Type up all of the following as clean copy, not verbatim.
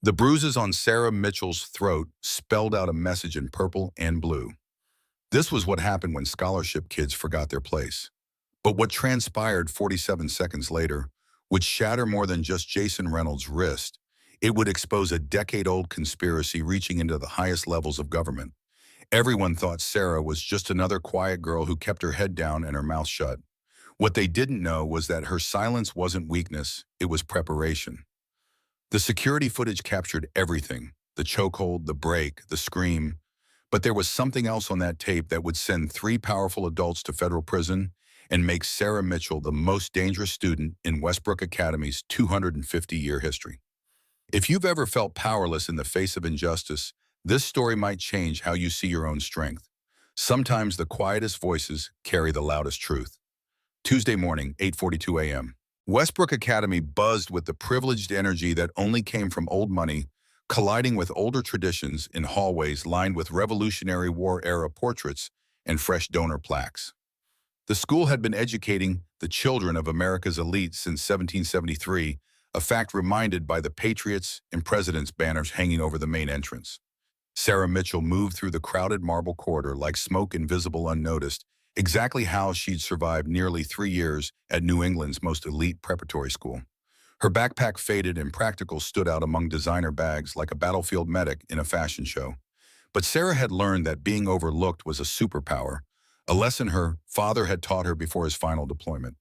The bruises on Sarah Mitchell's throat spelled out a message in purple and blue. This was what happened when scholarship kids forgot their place. But what transpired 47 seconds later would shatter more than just Jason Reynolds' wrist. It would expose a decade-old conspiracy reaching into the highest levels of government. Everyone thought Sarah was just another quiet girl who kept her head down and her mouth shut. What they didn't know was that her silence wasn't weakness, it was preparation. The security footage captured everything, the chokehold, the break, the scream. But there was something else on that tape that would send three powerful adults to federal prison and make Sarah Mitchell the most dangerous student in Westbrook Academy's 250-year history. If you've ever felt powerless in the face of injustice, this story might change how you see your own strength. Sometimes the quietest voices carry the loudest truth. Tuesday morning, 8:42 a.m. Westbrook Academy buzzed with the privileged energy that only came from old money, colliding with older traditions in hallways lined with Revolutionary War-era portraits and fresh donor plaques. The school had been educating the children of America's elite since 1773, a fact reminded by the Patriots and Presidents banners hanging over the main entrance. Sarah Mitchell moved through the crowded marble corridor like smoke invisible unnoticed, exactly how she'd survived nearly 3 years at New England's most elite preparatory school. Her backpack faded and practicals stood out among designer bags like a battlefield medic in a fashion show. But Sarah had learned that being overlooked was a superpower, a lesson her father had taught her before his final deployment.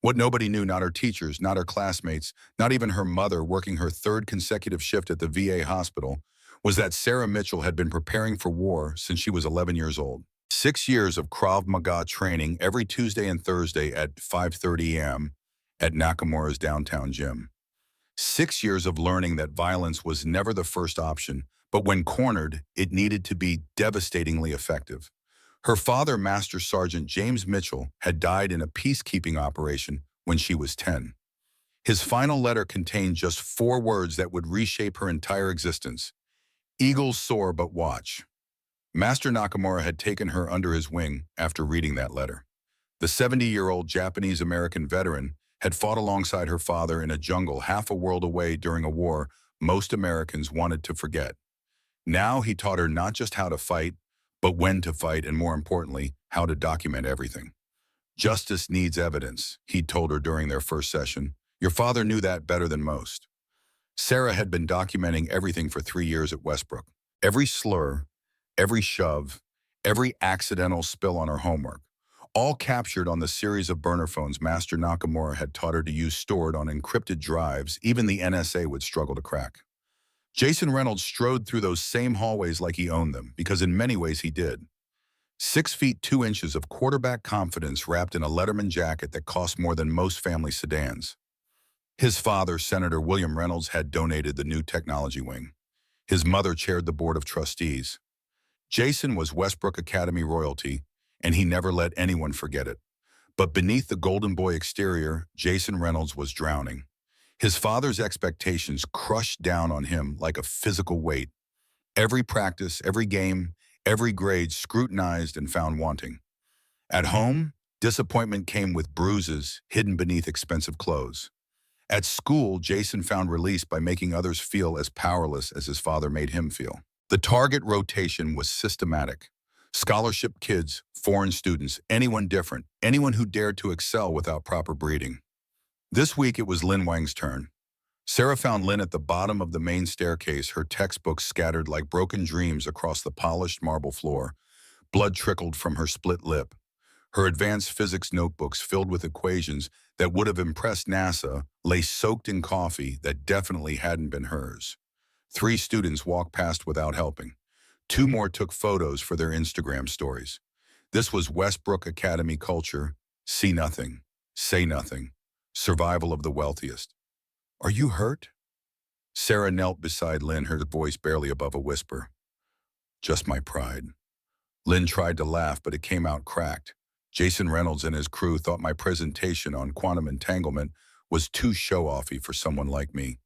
What nobody knew, not her teachers, not her classmates, not even her mother working her third consecutive shift at the VA hospital, was that Sarah Mitchell had been preparing for war since she was 11 years old. 6 years of Krav Maga training every Tuesday and Thursday at 5:30 a.m. at Nakamura's downtown gym. 6 years of learning that violence was never the first option, but when cornered, it needed to be devastatingly effective. Her father, Master Sergeant James Mitchell, had died in a peacekeeping operation when she was 10. His final letter contained just 4 words that would reshape her entire existence. Eagles soar but watch. Master Nakamura had taken her under his wing after reading that letter. The 70-year-old Japanese-American veteran had fought alongside her father in a jungle half a world away during a war most Americans wanted to forget. Now he taught her not just how to fight, but when to fight, and more importantly, how to document everything. Justice needs evidence, he'd told her during their first session. Your father knew that better than most. Sarah had been documenting everything for 3 years at Westbrook. Every slur, every shove, every accidental spill on her homework, all captured on the series of burner phones Master Nakamura had taught her to use stored on encrypted drives even the NSA would struggle to crack. Jason Reynolds strode through those same hallways like he owned them, because in many ways he did. 6 feet 2 inches of quarterback confidence wrapped in a Letterman jacket that cost more than most family sedans. His father, Senator William Reynolds, had donated the new technology wing. His mother chaired the board of trustees. Jason was Westbrook Academy royalty, and he never let anyone forget it. But beneath the golden boy exterior, Jason Reynolds was drowning. His father's expectations crushed down on him like a physical weight. Every practice, every game, every grade scrutinized and found wanting. At home, disappointment came with bruises hidden beneath expensive clothes. At school, Jason found release by making others feel as powerless as his father made him feel. The target rotation was systematic. Scholarship kids, foreign students, anyone different, anyone who dared to excel without proper breeding. This week it was Lin Wang's turn. Sarah found Lin at the bottom of the main staircase, her textbooks scattered like broken dreams across the polished marble floor. Blood trickled from her split lip. Her advanced physics notebooks filled with equations that would have impressed NASA lay soaked in coffee that definitely hadn't been hers. 3 students walked past without helping. 2 more took photos for their Instagram stories. This was Westbrook Academy culture. See nothing, say nothing. Survival of the wealthiest. Are you hurt? Sarah knelt beside Lynn, her voice barely above a whisper. Just my pride. Lynn tried to laugh, but it came out cracked. Jason Reynolds and his crew thought my presentation on quantum entanglement was too show-offy for someone like me.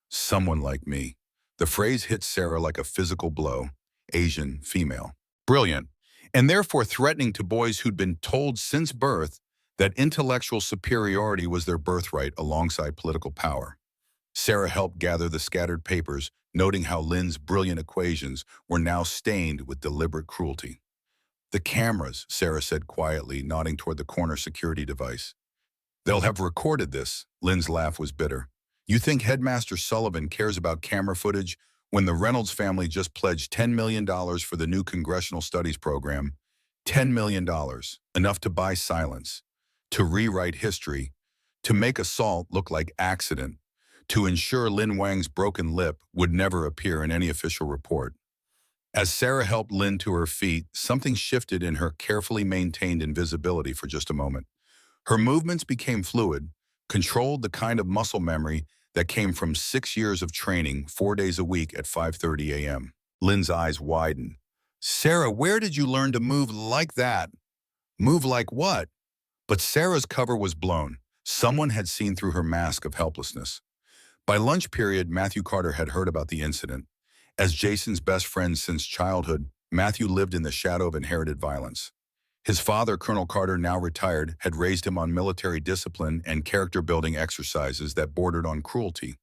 Someone like me. The phrase hit Sarah like a physical blow. Asian, female. Brilliant, and therefore threatening to boys who'd been told since birth that intellectual superiority was their birthright alongside political power. Sarah helped gather the scattered papers, noting how Lynn's brilliant equations were now stained with deliberate cruelty. The cameras, Sarah said quietly, nodding toward the corner security device. They'll have recorded this. Lynn's laugh was bitter. You think Headmaster Sullivan cares about camera footage when the Reynolds family just pledged $10 million for the new Congressional Studies program? $10 million, enough to buy silence, to rewrite history, to make assault look like accident, to ensure Lin Wang's broken lip would never appear in any official report. As Sarah helped Lin to her feet, something shifted in her carefully maintained invisibility for just a moment. Her movements became fluid, controlled, the kind of muscle memory that came from 6 years of training 4 days a week at 5:30 a.m. Lynn's eyes widened. Sarah, where did you learn to move like that? Move like what? But Sarah's cover was blown. Someone had seen through her mask of helplessness. By lunch period, Matthew Carter had heard about the incident. As Jason's best friend since childhood, Matthew lived in the shadow of inherited violence. His father, Colonel Carter, now retired, had raised him on military discipline and character-building exercises that bordered on cruelty.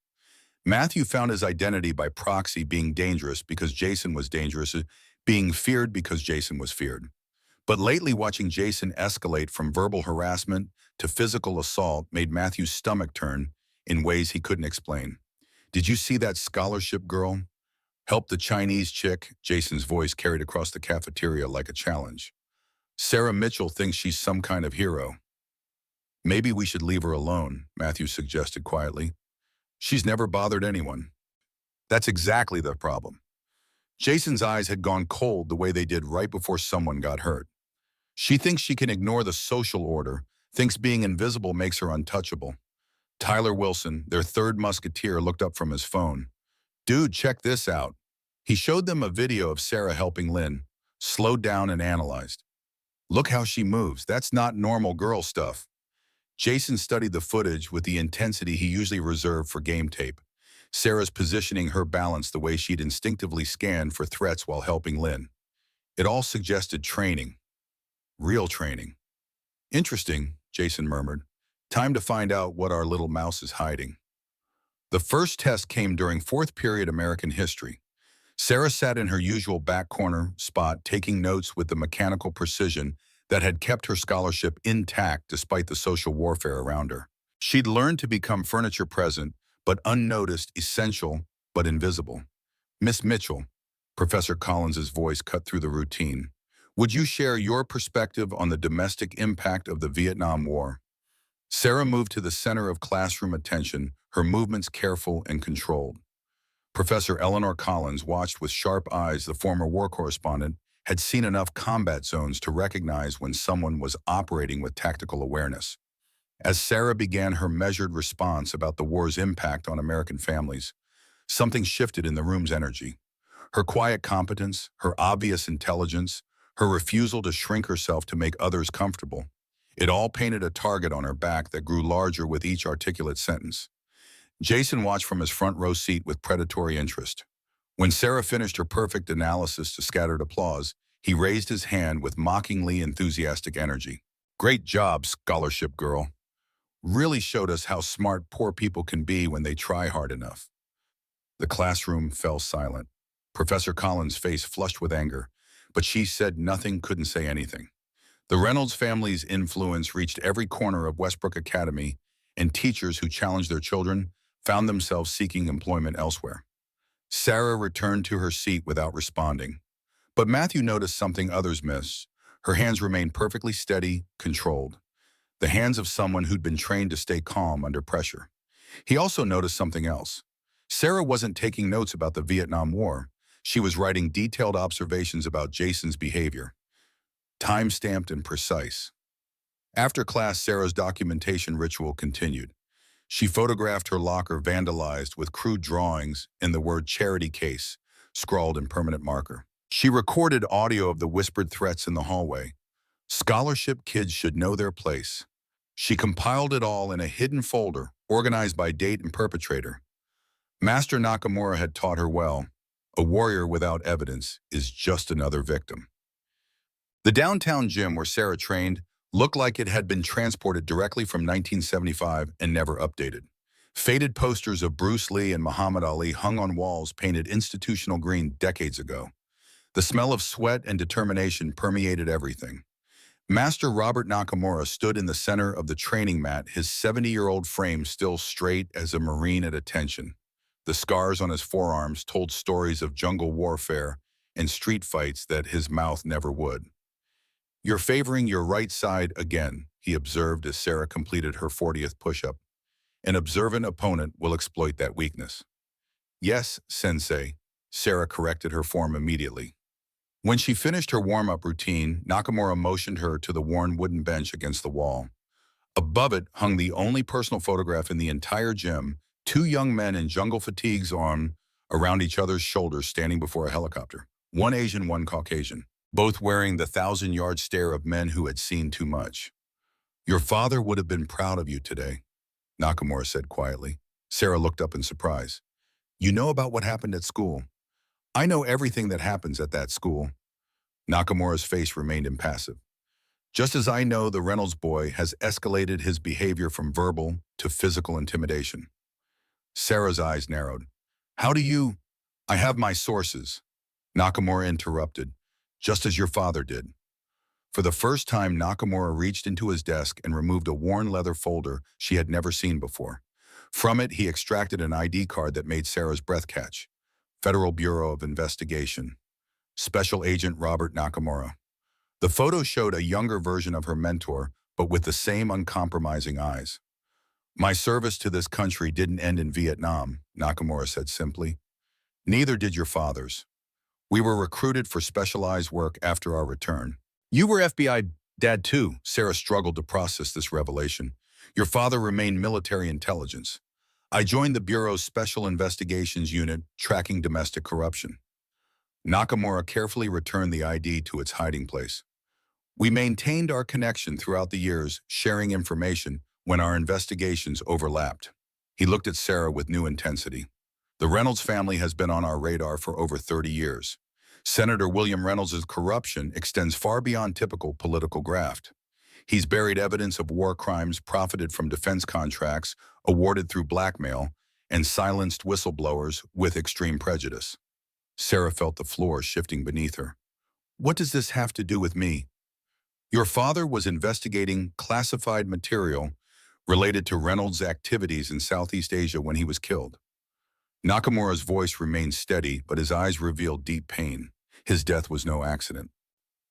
Matthew found his identity by proxy, being dangerous because Jason was dangerous, being feared because Jason was feared. But lately, watching Jason escalate from verbal harassment to physical assault made Matthew's stomach turn in ways he couldn't explain. Did you see that scholarship girl? Help the Chinese chick, Jason's voice carried across the cafeteria like a challenge. Sarah Mitchell thinks she's some kind of hero. Maybe we should leave her alone, Matthew suggested quietly. She's never bothered anyone. That's exactly the problem. Jason's eyes had gone cold the way they did right before someone got hurt. She thinks she can ignore the social order, thinks being invisible makes her untouchable. Tyler Wilson, their third musketeer, looked up from his phone. Dude, check this out. He showed them a video of Sarah helping Lynn, slowed down and analyzed. Look how she moves. That's not normal girl stuff. Jason studied the footage with the intensity he usually reserved for game tape. Sarah's positioning, her balance, the way she'd instinctively scanned for threats while helping Lynn. It all suggested training. Real training. Interesting, Jason murmured. Time to find out what our little mouse is hiding. The first test came during fourth period American history. Sarah sat in her usual back corner spot, taking notes with the mechanical precision that had kept her scholarship intact despite the social warfare around her. She'd learned to become furniture present, but unnoticed, essential, but invisible. Miss Mitchell, Professor Collins's voice cut through the routine. Would you share your perspective on the domestic impact of the Vietnam War? Sarah moved to the center of classroom attention, her movements careful and controlled. Professor Eleanor Collins watched with sharp eyes. The former war correspondent had seen enough combat zones to recognize when someone was operating with tactical awareness. As Sarah began her measured response about the war's impact on American families, something shifted in the room's energy. Her quiet competence, her obvious intelligence, her refusal to shrink herself to make others comfortable. It all painted a target on her back that grew larger with each articulate sentence. Jason watched from his front row seat with predatory interest. When Sarah finished her perfect analysis to scattered applause, he raised his hand with mockingly enthusiastic energy. Great job, scholarship girl. Really showed us how smart poor people can be when they try hard enough. The classroom fell silent. Professor Collins' face flushed with anger, but she said nothing, couldn't say anything. The Reynolds family's influence reached every corner of Westbrook Academy, and teachers who challenged their children found themselves seeking employment elsewhere. Sarah returned to her seat without responding. But Matthew noticed something others missed. Her hands remained perfectly steady, controlled. The hands of someone who'd been trained to stay calm under pressure. He also noticed something else. Sarah wasn't taking notes about the Vietnam War. She was writing detailed observations about Jason's behavior, time-stamped and precise. After class, Sarah's documentation ritual continued. She photographed her locker vandalized with crude drawings and the word charity case scrawled in permanent marker. She recorded audio of the whispered threats in the hallway. Scholarship kids should know their place. She compiled it all in a hidden folder, organized by date and perpetrator. Master Nakamura had taught her well, a warrior without evidence is just another victim. The downtown gym where Sarah trained looked like it had been transported directly from 1975 and never updated. Faded posters of Bruce Lee and Muhammad Ali hung on walls painted institutional green decades ago. The smell of sweat and determination permeated everything. Master Robert Nakamura stood in the center of the training mat, his 70-year-old frame still straight as a Marine at attention. The scars on his forearms told stories of jungle warfare and street fights that his mouth never would. "You're favoring your right side again," he observed as Sarah completed her 40th push-up. "An observant opponent will exploit that weakness." "Yes, sensei," Sarah corrected her form immediately. When she finished her warm-up routine, Nakamura motioned her to the worn wooden bench against the wall. Above it hung the only personal photograph in the entire gym, two young men in jungle fatigues on around each other's shoulders standing before a helicopter. One Asian, one Caucasian, both wearing the 1,000-yard stare of men who had seen too much. "Your father would have been proud of you today," Nakamura said quietly. Sarah looked up in surprise. "You know about what happened at school?" "I know everything that happens at that school." Nakamura's face remained impassive. "Just as I know the Reynolds boy has escalated his behavior from verbal to physical intimidation." Sarah's eyes narrowed. "How do you—" "I have my sources," Nakamura interrupted, "just as your father did." For the first time, Nakamura reached into his desk and removed a worn leather folder she had never seen before. From it, he extracted an ID card that made Sarah's breath catch. Federal Bureau of Investigation. Special Agent Robert Nakamura. The photo showed a younger version of her mentor, but with the same uncompromising eyes. "My service to this country didn't end in Vietnam," Nakamura said simply. "Neither did your father's. We were recruited for specialized work after our return." "You were FBI dad too," Sarah struggled to process this revelation. "Your father remained military intelligence. I joined the Bureau's Special Investigations Unit, tracking domestic corruption." Nakamura carefully returned the ID to its hiding place. "We maintained our connection throughout the years, sharing information when our investigations overlapped." He looked at Sarah with new intensity. "The Reynolds family has been on our radar for over 30 years. Senator William Reynolds' corruption extends far beyond typical political graft. He's buried evidence of war crimes, profited from defense contracts awarded through blackmail, and silenced whistleblowers with extreme prejudice." Sarah felt the floor shifting beneath her. "What does this have to do with me?" "Your father was investigating classified material related to Reynolds' activities in Southeast Asia when he was killed." Nakamura's voice remained steady, but his eyes revealed deep pain. His death was no accident.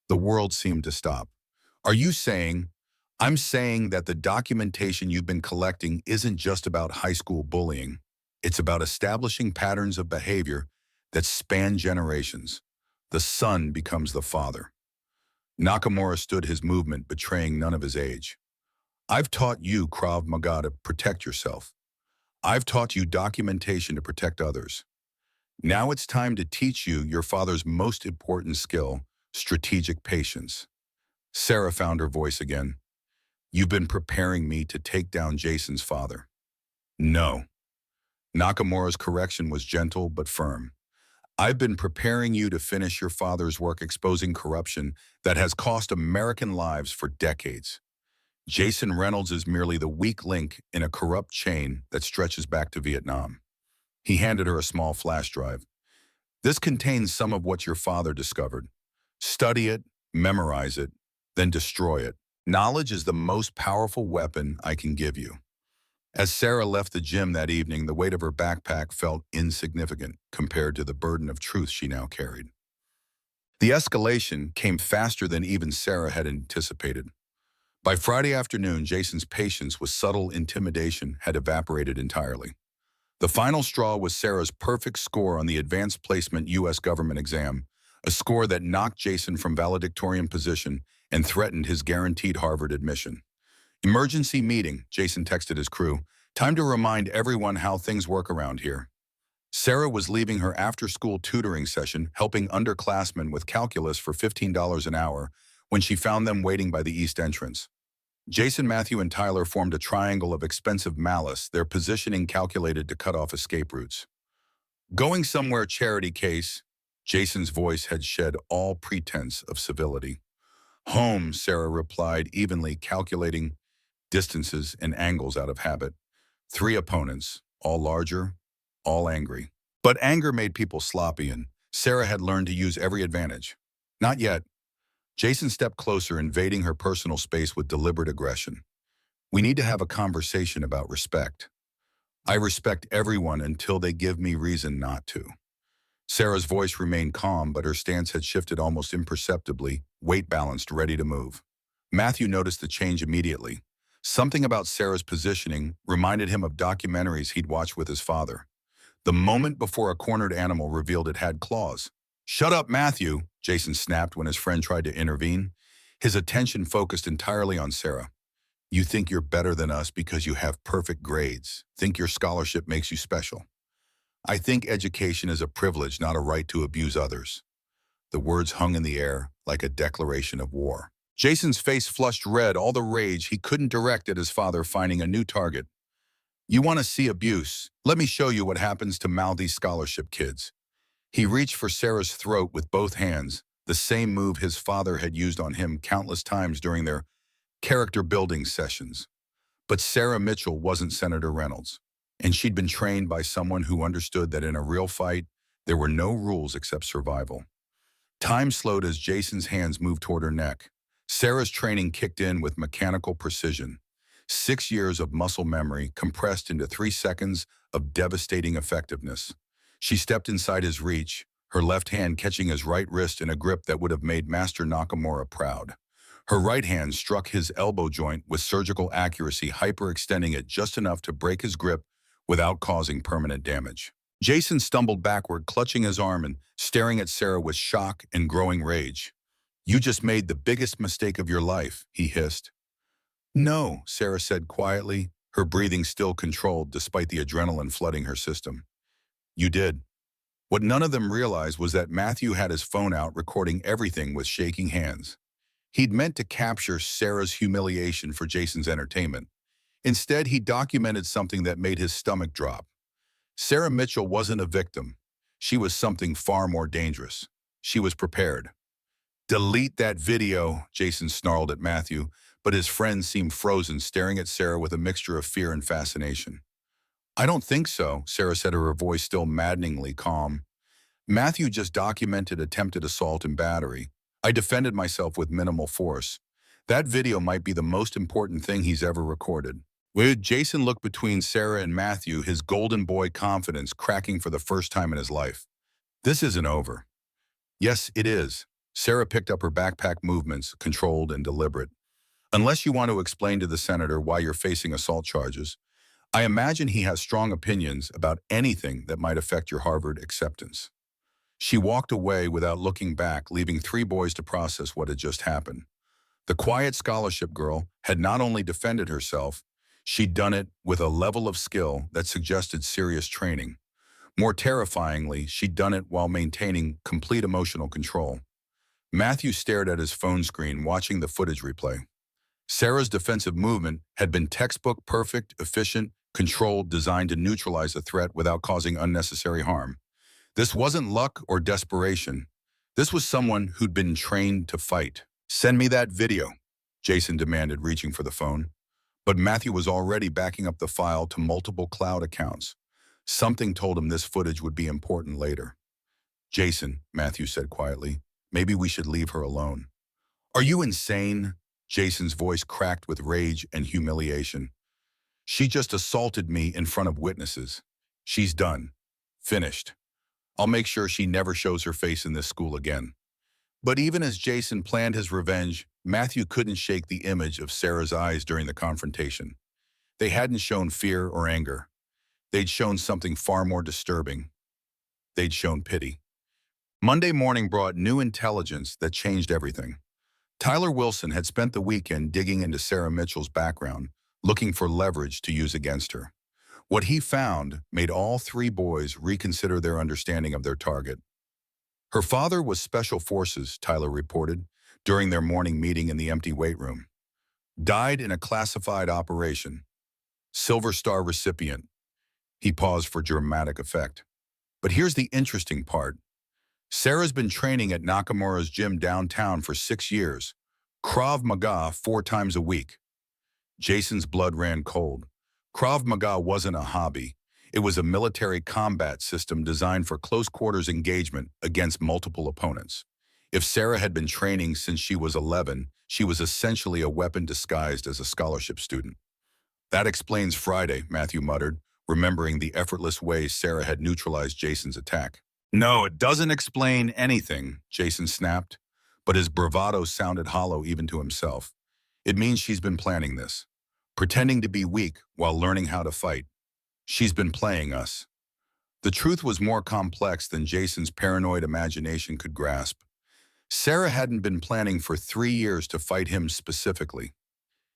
The world seemed to stop. "Are you saying—" "I'm saying that the documentation you've been collecting isn't just about high school bullying. It's about establishing patterns of behavior that span generations. The son becomes the father." Nakamura stood his movement, betraying none of his age. "I've taught you Krav Maga to protect yourself. I've taught you documentation to protect others. Now it's time to teach you your father's most important skill, strategic patience." Sarah found her voice again. "You've been preparing me to take down Jason's father." "No." Nakamura's correction was gentle but firm. "I've been preparing you to finish your father's work exposing corruption that has cost American lives for decades. Jason Reynolds is merely the weak link in a corrupt chain that stretches back to Vietnam." He handed her a small flash drive. "This contains some of what your father discovered. Study it, memorize it, then destroy it. Knowledge is the most powerful weapon I can give you." As Sarah left the gym that evening, the weight of her backpack felt insignificant compared to the burden of truth she now carried. The escalation came faster than even Sarah had anticipated. By Friday afternoon, Jason's patience with subtle intimidation had evaporated entirely. The final straw was Sarah's perfect score on the Advanced Placement U.S. government exam, a score that knocked Jason from valedictorian position and threatened his guaranteed Harvard admission. "Emergency meeting," Jason texted his crew. "Time to remind everyone how things work around here." Sarah was leaving her after-school tutoring session, helping underclassmen with calculus for $15 an hour, when she found them waiting by the east entrance. Jason, Matthew, and Tyler formed a triangle of expensive malice, their positioning calculated to cut off escape routes. "Going somewhere charity case," Jason's voice had shed all pretense of civility. "Home," Sarah replied evenly, calculating distances and angles out of habit. 3 opponents, all larger, all angry. But anger made people sloppy, and Sarah had learned to use every advantage. Not yet. Jason stepped closer, invading her personal space with deliberate aggression. We need to have a conversation about respect. I respect everyone until they give me reason not to. Sarah's voice remained calm, but her stance had shifted almost imperceptibly, weight balanced, ready to move. Matthew noticed the change immediately. Something about Sarah's positioning reminded him of documentaries he'd watched with his father. The moment before a cornered animal revealed it had claws. "Shut up, Matthew," Jason snapped when his friend tried to intervene. His attention focused entirely on Sarah. "You think you're better than us because you have perfect grades. Think your scholarship makes you special. I think education is a privilege, not a right to abuse others." The words hung in the air like a declaration of war. Jason's face flushed red, all the rage he couldn't direct at his father finding a new target. "You want to see abuse? Let me show you what happens to mouthy scholarship kids." He reached for Sarah's throat with both hands, the same move his father had used on him countless times during their character-building sessions. But Sarah Mitchell wasn't Senator Reynolds, and she'd been trained by someone who understood that in a real fight, there were no rules except survival. Time slowed as Jason's hands moved toward her neck. Sarah's training kicked in with mechanical precision. 6 years of muscle memory compressed into 3 seconds of devastating effectiveness. She stepped inside his reach, her left hand catching his right wrist in a grip that would have made Master Nakamura proud. Her right hand struck his elbow joint with surgical accuracy, hyperextending it just enough to break his grip without causing permanent damage. Jason stumbled backward, clutching his arm and staring at Sarah with shock and growing rage. "You just made the biggest mistake of your life," he hissed. "No," Sarah said quietly, her breathing still controlled despite the adrenaline flooding her system. "You did." What none of them realized was that Matthew had his phone out, recording everything with shaking hands. He'd meant to capture Sarah's humiliation for Jason's entertainment. Instead, he documented something that made his stomach drop. Sarah Mitchell wasn't a victim. She was something far more dangerous. She was prepared. "Delete that video," Jason snarled at Matthew, but his friend seemed frozen, staring at Sarah with a mixture of fear and fascination. "I don't think so," Sarah said, her voice still maddeningly calm. "Matthew just documented attempted assault and battery. I defended myself with minimal force. That video might be the most important thing he's ever recorded." Jason looked between Sarah and Matthew, his golden boy confidence cracking for the first time in his life. "This isn't over." "Yes, it is." Sarah picked up her backpack, movements controlled and deliberate. "Unless you want to explain to the senator why you're facing assault charges. I imagine he has strong opinions about anything that might affect your Harvard acceptance." She walked away without looking back, leaving 3 boys to process what had just happened. The quiet scholarship girl had not only defended herself, she'd done it with a level of skill that suggested serious training. More terrifyingly, she'd done it while maintaining complete emotional control. Matthew stared at his phone screen, watching the footage replay. Sarah's defensive movement had been textbook perfect, efficient, controlled, designed to neutralize a threat without causing unnecessary harm. This wasn't luck or desperation. This was someone who'd been trained to fight. "Send me that video," Jason demanded, reaching for the phone. But Matthew was already backing up the file to multiple cloud accounts. Something told him this footage would be important later. "Jason," Matthew said quietly, "maybe we should leave her alone." "Are you insane?" Jason's voice cracked with rage and humiliation. "She just assaulted me in front of witnesses. She's done. Finished. I'll make sure she never shows her face in this school again." But even as Jason planned his revenge, Matthew couldn't shake the image of Sarah's eyes during the confrontation. They hadn't shown fear or anger. They'd shown something far more disturbing. They'd shown pity. Monday morning brought new intelligence that changed everything. Tyler Wilson had spent the weekend digging into Sarah Mitchell's background, looking for leverage to use against her. What he found made all 3 boys reconsider their understanding of their target. Her father was Special Forces, Tyler reported, during their morning meeting in the empty weight room. Died in a classified operation. Silver Star recipient. He paused for dramatic effect. But here's the interesting part. Sarah's been training at Nakamura's gym downtown for 6 years. Krav Maga 4 times a week. Jason's blood ran cold. Krav Maga wasn't a hobby. It was a military combat system designed for close-quarters engagement against multiple opponents. If Sarah had been training since she was 11, she was essentially a weapon disguised as a scholarship student. That explains Friday, Matthew muttered, remembering the effortless way Sarah had neutralized Jason's attack. No, it doesn't explain anything, Jason snapped, but his bravado sounded hollow even to himself. It means she's been planning this, pretending to be weak while learning how to fight. She's been playing us. The truth was more complex than Jason's paranoid imagination could grasp. Sarah hadn't been planning for 3 years to fight him specifically.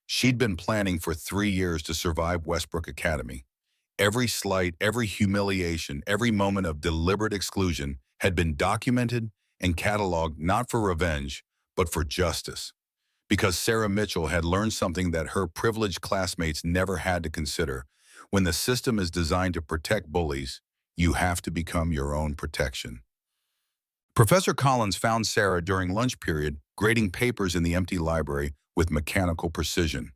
She'd been planning for 3 years to survive Westbrook Academy. Every slight, every humiliation, every moment of deliberate exclusion had been documented and cataloged not for revenge, but for justice. Because Sarah Mitchell had learned something that her privileged classmates never had to consider. When the system is designed to protect bullies, you have to become your own protection. Professor Collins found Sarah during lunch period grading papers in the empty library with mechanical precision.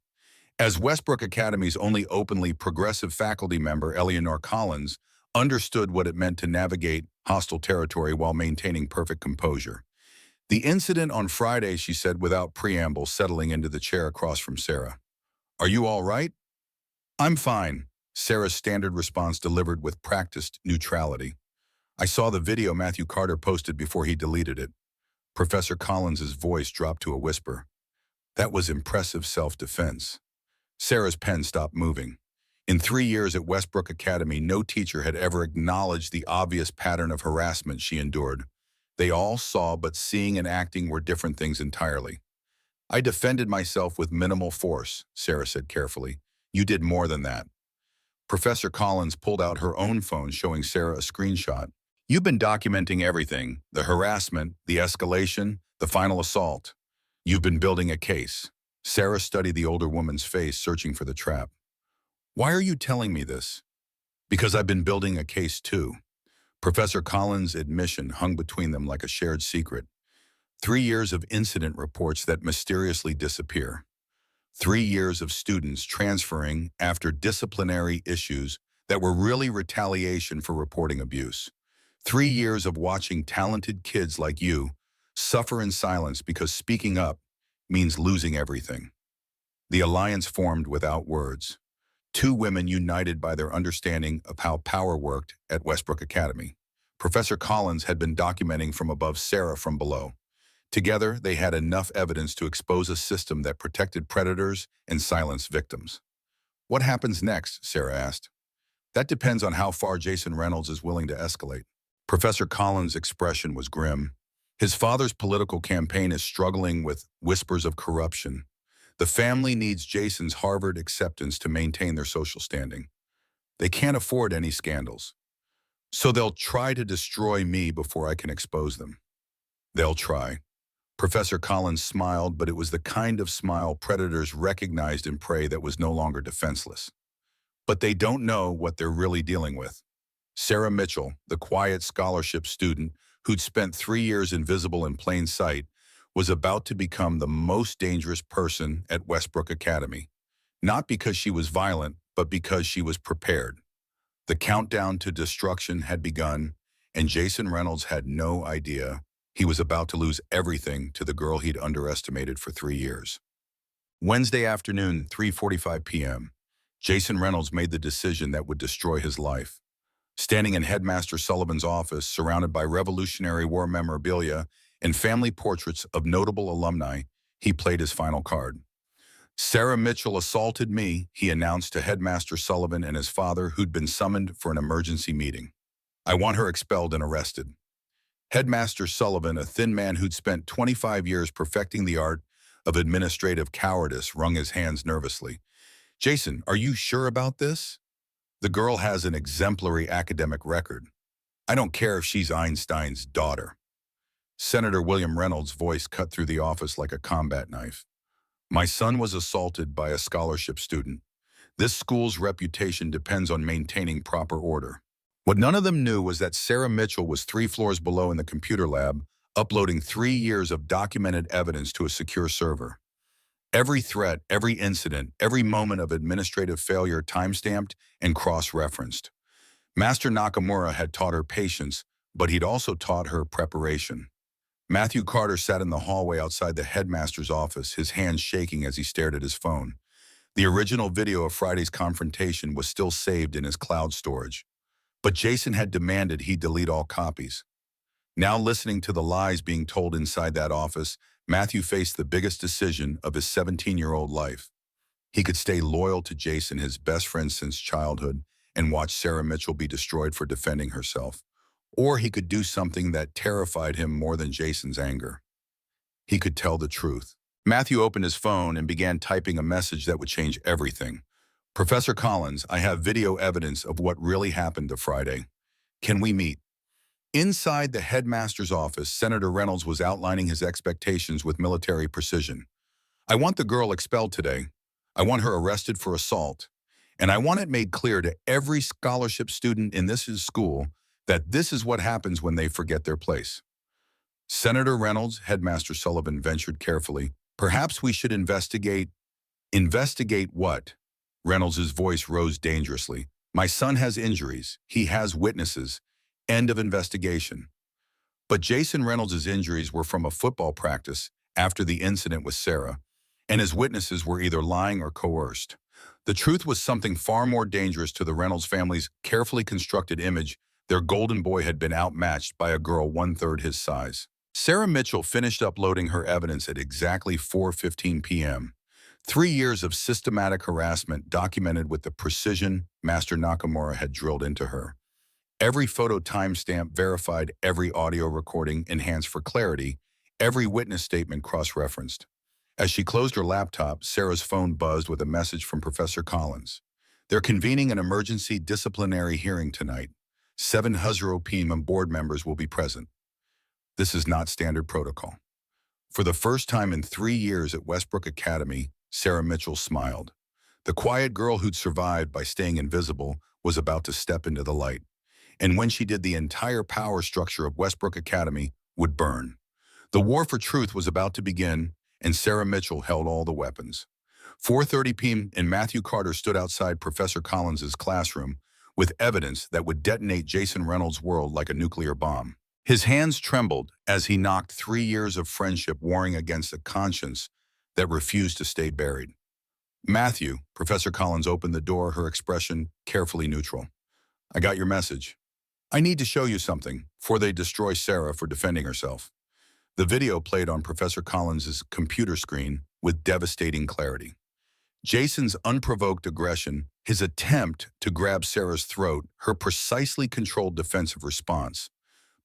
As Westbrook Academy's only openly progressive faculty member, Eleanor Collins understood what it meant to navigate hostile territory while maintaining perfect composure. The incident on Friday, she said without preamble, settling into the chair across from Sarah. Are you all right? I'm fine, Sarah's standard response delivered with practiced neutrality. I saw the video Matthew Carter posted before he deleted it. Professor Collins's voice dropped to a whisper. That was impressive self-defense. Sarah's pen stopped moving. In 3 years at Westbrook Academy, no teacher had ever acknowledged the obvious pattern of harassment she endured. They all saw, but seeing and acting were different things entirely. I defended myself with minimal force, Sarah said carefully. You did more than that. Professor Collins pulled out her own phone, showing Sarah a screenshot. You've been documenting everything, the harassment, the escalation, the final assault. You've been building a case. Sarah studied the older woman's face, searching for the trap. Why are you telling me this? Because I've been building a case too. Professor Collins' admission hung between them like a shared secret. 3 years of incident reports that mysteriously disappear. 3 years of students transferring after disciplinary issues that were really retaliation for reporting abuse. 3 years of watching talented kids like you suffer in silence because speaking up means losing everything. The alliance formed without words. 2 women united by their understanding of how power worked at Westbrook Academy. Professor Collins had been documenting from above, Sarah from below. Together, they had enough evidence to expose a system that protected predators and silenced victims. What happens next? Sarah asked. That depends on how far Jason Reynolds is willing to escalate. Professor Collins' expression was grim. His father's political campaign is struggling with whispers of corruption. The family needs Jason's Harvard acceptance to maintain their social standing. They can't afford any scandals. So they'll try to destroy me before I can expose them. They'll try. Professor Collins smiled, but it was the kind of smile predators recognized in prey that was no longer defenseless. But they don't know what they're really dealing with. Sarah Mitchell, the quiet scholarship student who'd spent 3 years invisible in plain sight, was about to become the most dangerous person at Westbrook Academy. Not because she was violent, but because she was prepared. The countdown to destruction had begun, and Jason Reynolds had no idea he was about to lose everything to the girl he'd underestimated for 3 years. Wednesday afternoon, 3:45 p.m., Jason Reynolds made the decision that would destroy his life. Standing in Headmaster Sullivan's office, surrounded by Revolutionary War memorabilia and family portraits of notable alumni, he played his final card. Sarah Mitchell assaulted me, he announced to Headmaster Sullivan and his father, who'd been summoned for an emergency meeting. I want her expelled and arrested. Headmaster Sullivan, a thin man who'd spent 25 years perfecting the art of administrative cowardice, wrung his hands nervously. Jason, are you sure about this? The girl has an exemplary academic record. I don't care if she's Einstein's daughter. Senator William Reynolds' voice cut through the office like a combat knife. My son was assaulted by a scholarship student. This school's reputation depends on maintaining proper order. What none of them knew was that Sarah Mitchell was 3 floors below in the computer lab, uploading 3 years of documented evidence to a secure server. Every threat, every incident, every moment of administrative failure timestamped and cross-referenced. Master Nakamura had taught her patience, but he'd also taught her preparation. Matthew Carter sat in the hallway outside the headmaster's office, his hands shaking as he stared at his phone. The original video of Friday's confrontation was still saved in his cloud storage. But Jason had demanded he delete all copies. Now listening to the lies being told inside that office, Matthew faced the biggest decision of his 17-year-old life. He could stay loyal to Jason, his best friend since childhood, and watch Sarah Mitchell be destroyed for defending herself. Or he could do something that terrified him more than Jason's anger. He could tell the truth. Matthew opened his phone and began typing a message that would change everything. Professor Collins, I have video evidence of what really happened to Friday. Can we meet? Inside the headmaster's office, Senator Reynolds was outlining his expectations with military precision. I want the girl expelled today. I want her arrested for assault. And I want it made clear to every scholarship student in this school that this is what happens when they forget their place. Senator Reynolds, Headmaster Sullivan ventured carefully, perhaps we should investigate. Investigate what? Reynolds' voice rose dangerously. My son has injuries. He has witnesses. End of investigation. But Jason Reynolds' injuries were from a football practice after the incident with Sarah, and his witnesses were either lying or coerced. The truth was something far more dangerous to the Reynolds family's carefully constructed image. Their golden boy had been outmatched by a girl one-third his size. Sarah Mitchell finished uploading her evidence at exactly 4:15 p.m. 3 years of systematic harassment documented with the precision Master Nakamura had drilled into her. Every photo timestamp verified, every audio recording enhanced for clarity, every witness statement cross-referenced. As she closed her laptop, Sarah's phone buzzed with a message from Professor Collins. They're convening an emergency disciplinary hearing tonight. 700 p.m. board members will be present. This is not standard protocol. For the first time in 3 years at Westbrook Academy, Sarah Mitchell smiled. The quiet girl who'd survived by staying invisible was about to step into the light. And when she did, the entire power structure of Westbrook Academy would burn. The war for truth was about to begin, and Sarah Mitchell held all the weapons. 4:30 p.m. and Matthew Carter stood outside Professor Collins' classroom with evidence that would detonate Jason Reynolds' world like a nuclear bomb. His hands trembled as he knocked 3 years of friendship warring against a conscience that refused to stay buried. Matthew, Professor Collins opened the door, her expression carefully neutral. I got your message. I need to show you something before they destroy Sarah for defending herself. The video played on Professor Collins' computer screen with devastating clarity. Jason's unprovoked aggression, his attempt to grab Sarah's throat, her precisely controlled defensive response.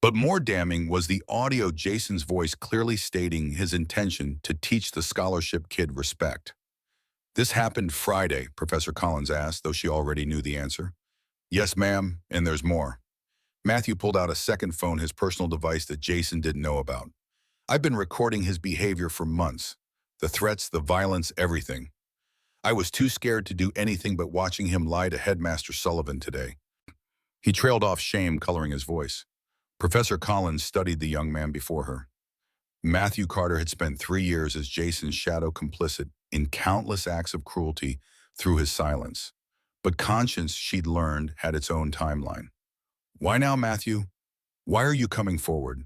But more damning was the audio, Jason's voice clearly stating his intention to teach the scholarship kid respect. This happened Friday, Professor Collins asked, though she already knew the answer. Yes, ma'am, and there's more. Matthew pulled out a second phone, his personal device that Jason didn't know about. I've been recording his behavior for months. The threats, the violence, everything. I was too scared to do anything but watching him lie to Headmaster Sullivan today. He trailed off, shame coloring his voice. Professor Collins studied the young man before her. Matthew Carter had spent 3 years as Jason's shadow, complicit in countless acts of cruelty through his silence. But conscience, she'd learned, had its own timeline. Why now, Matthew? Why are you coming forward?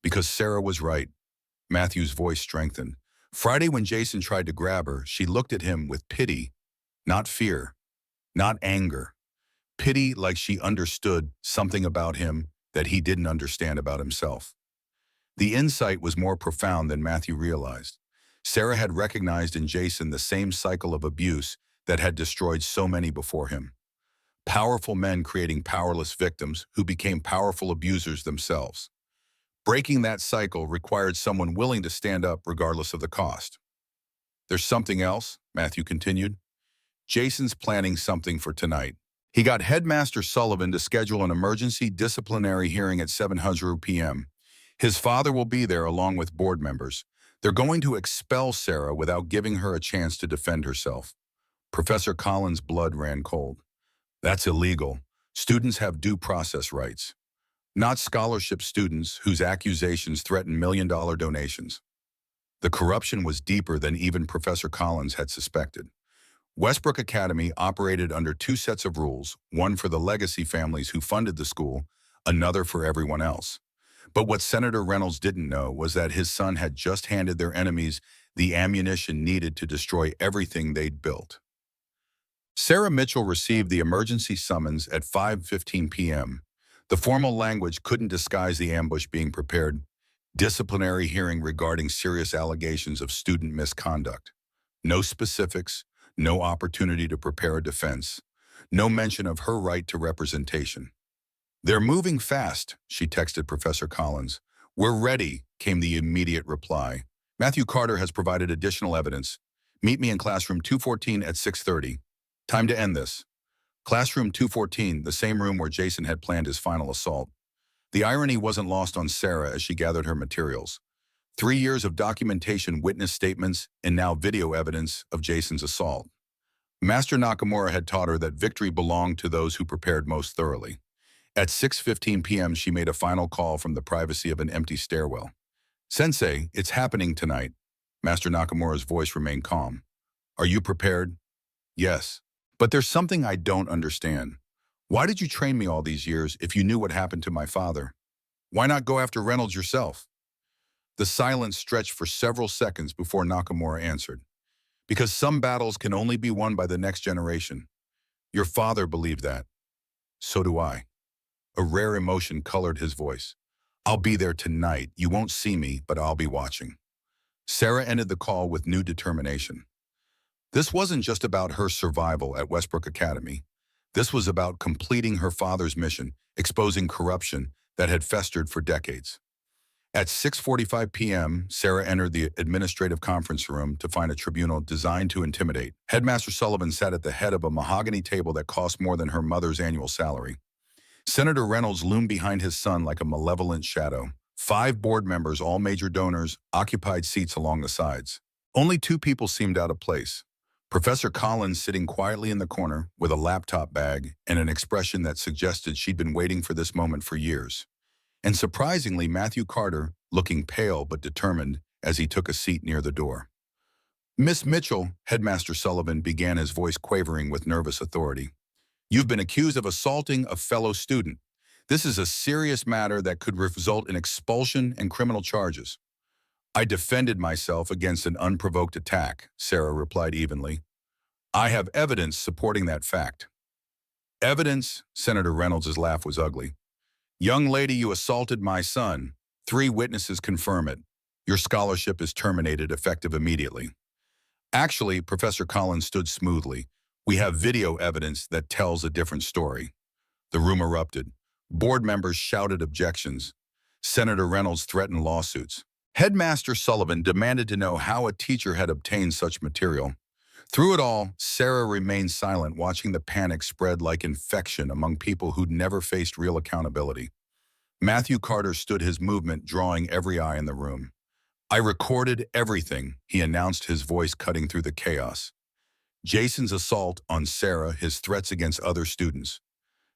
Because Sarah was right. Matthew's voice strengthened. Friday, when Jason tried to grab her, she looked at him with pity, not fear, not anger. Pity, like she understood something about him that he didn't understand about himself. The insight was more profound than Matthew realized. Sarah had recognized in Jason the same cycle of abuse that had destroyed so many before him. Powerful men creating powerless victims who became powerful abusers themselves. Breaking that cycle required someone willing to stand up regardless of the cost. There's something else, Matthew continued. Jason's planning something for tonight. He got Headmaster Sullivan to schedule an emergency disciplinary hearing at 700 p.m. His father will be there along with board members. They're going to expel Sarah without giving her a chance to defend herself. Professor Collins' blood ran cold. That's illegal. Students have due process rights. Not scholarship students whose accusations threaten million-dollar donations. The corruption was deeper than even Professor Collins had suspected. Westbrook Academy operated under two sets of rules, one for the legacy families who funded the school, another for everyone else. But what Senator Reynolds didn't know was that his son had just handed their enemies the ammunition needed to destroy everything they'd built. Sarah Mitchell received the emergency summons at 5:15 p.m. The formal language couldn't disguise the ambush being prepared. Disciplinary hearing regarding serious allegations of student misconduct. No specifics, no opportunity to prepare a defense, no mention of her right to representation. "They're moving fast," she texted Professor Collins. "We're ready," came the immediate reply. "Matthew Carter has provided additional evidence. Meet me in classroom 214 at 6:30. Time to end this." Classroom 214, the same room where Jason had planned his final assault. The irony wasn't lost on Sarah as she gathered her materials. 3 years of documentation, witness statements, and now video evidence of Jason's assault. Master Nakamura had taught her that victory belonged to those who prepared most thoroughly. At 6:15 p.m., she made a final call from the privacy of an empty stairwell. "Sensei, it's happening tonight." Master Nakamura's voice remained calm. "Are you prepared?" "Yes. But there's something I don't understand. Why did you train me all these years if you knew what happened to my father? Why not go after Reynolds yourself?" The silence stretched for several seconds before Nakamura answered. "Because some battles can only be won by the next generation. Your father believed that. So do I." A rare emotion colored his voice. "I'll be there tonight. You won't see me, but I'll be watching." Sarah ended the call with new determination. This wasn't just about her survival at Westbrook Academy. This was about completing her father's mission, exposing corruption that had festered for decades. At 6:45 p.m., Sarah entered the administrative conference room to find a tribunal designed to intimidate. Headmaster Sullivan sat at the head of a mahogany table that cost more than her mother's annual salary. Senator Reynolds loomed behind his son like a malevolent shadow. 5 board members, all major donors, occupied seats along the sides. Only 2 people seemed out of place. Professor Collins sitting quietly in the corner with a laptop bag and an expression that suggested she'd been waiting for this moment for years. And surprisingly, Matthew Carter, looking pale but determined as he took a seat near the door. "Miss Mitchell," Headmaster Sullivan began, his voice quavering with nervous authority. "You've been accused of assaulting a fellow student. This is a serious matter that could result in expulsion and criminal charges." "I defended myself against an unprovoked attack," Sarah replied evenly. "I have evidence supporting that fact." "Evidence?" Senator Reynolds' laugh was ugly. "Young lady, you assaulted my son. 3 witnesses confirm it. Your scholarship is terminated effective immediately." Actually, Professor Collins stood smoothly. "We have video evidence that tells a different story." The room erupted. Board members shouted objections. Senator Reynolds threatened lawsuits. Headmaster Sullivan demanded to know how a teacher had obtained such material. Through it all, Sarah remained silent, watching the panic spread like infection among people who'd never faced real accountability. Matthew Carter stood his movement, drawing every eye in the room. "I recorded everything," he announced, his voice cutting through the chaos. Jason's assault on Sarah, his threats against other students.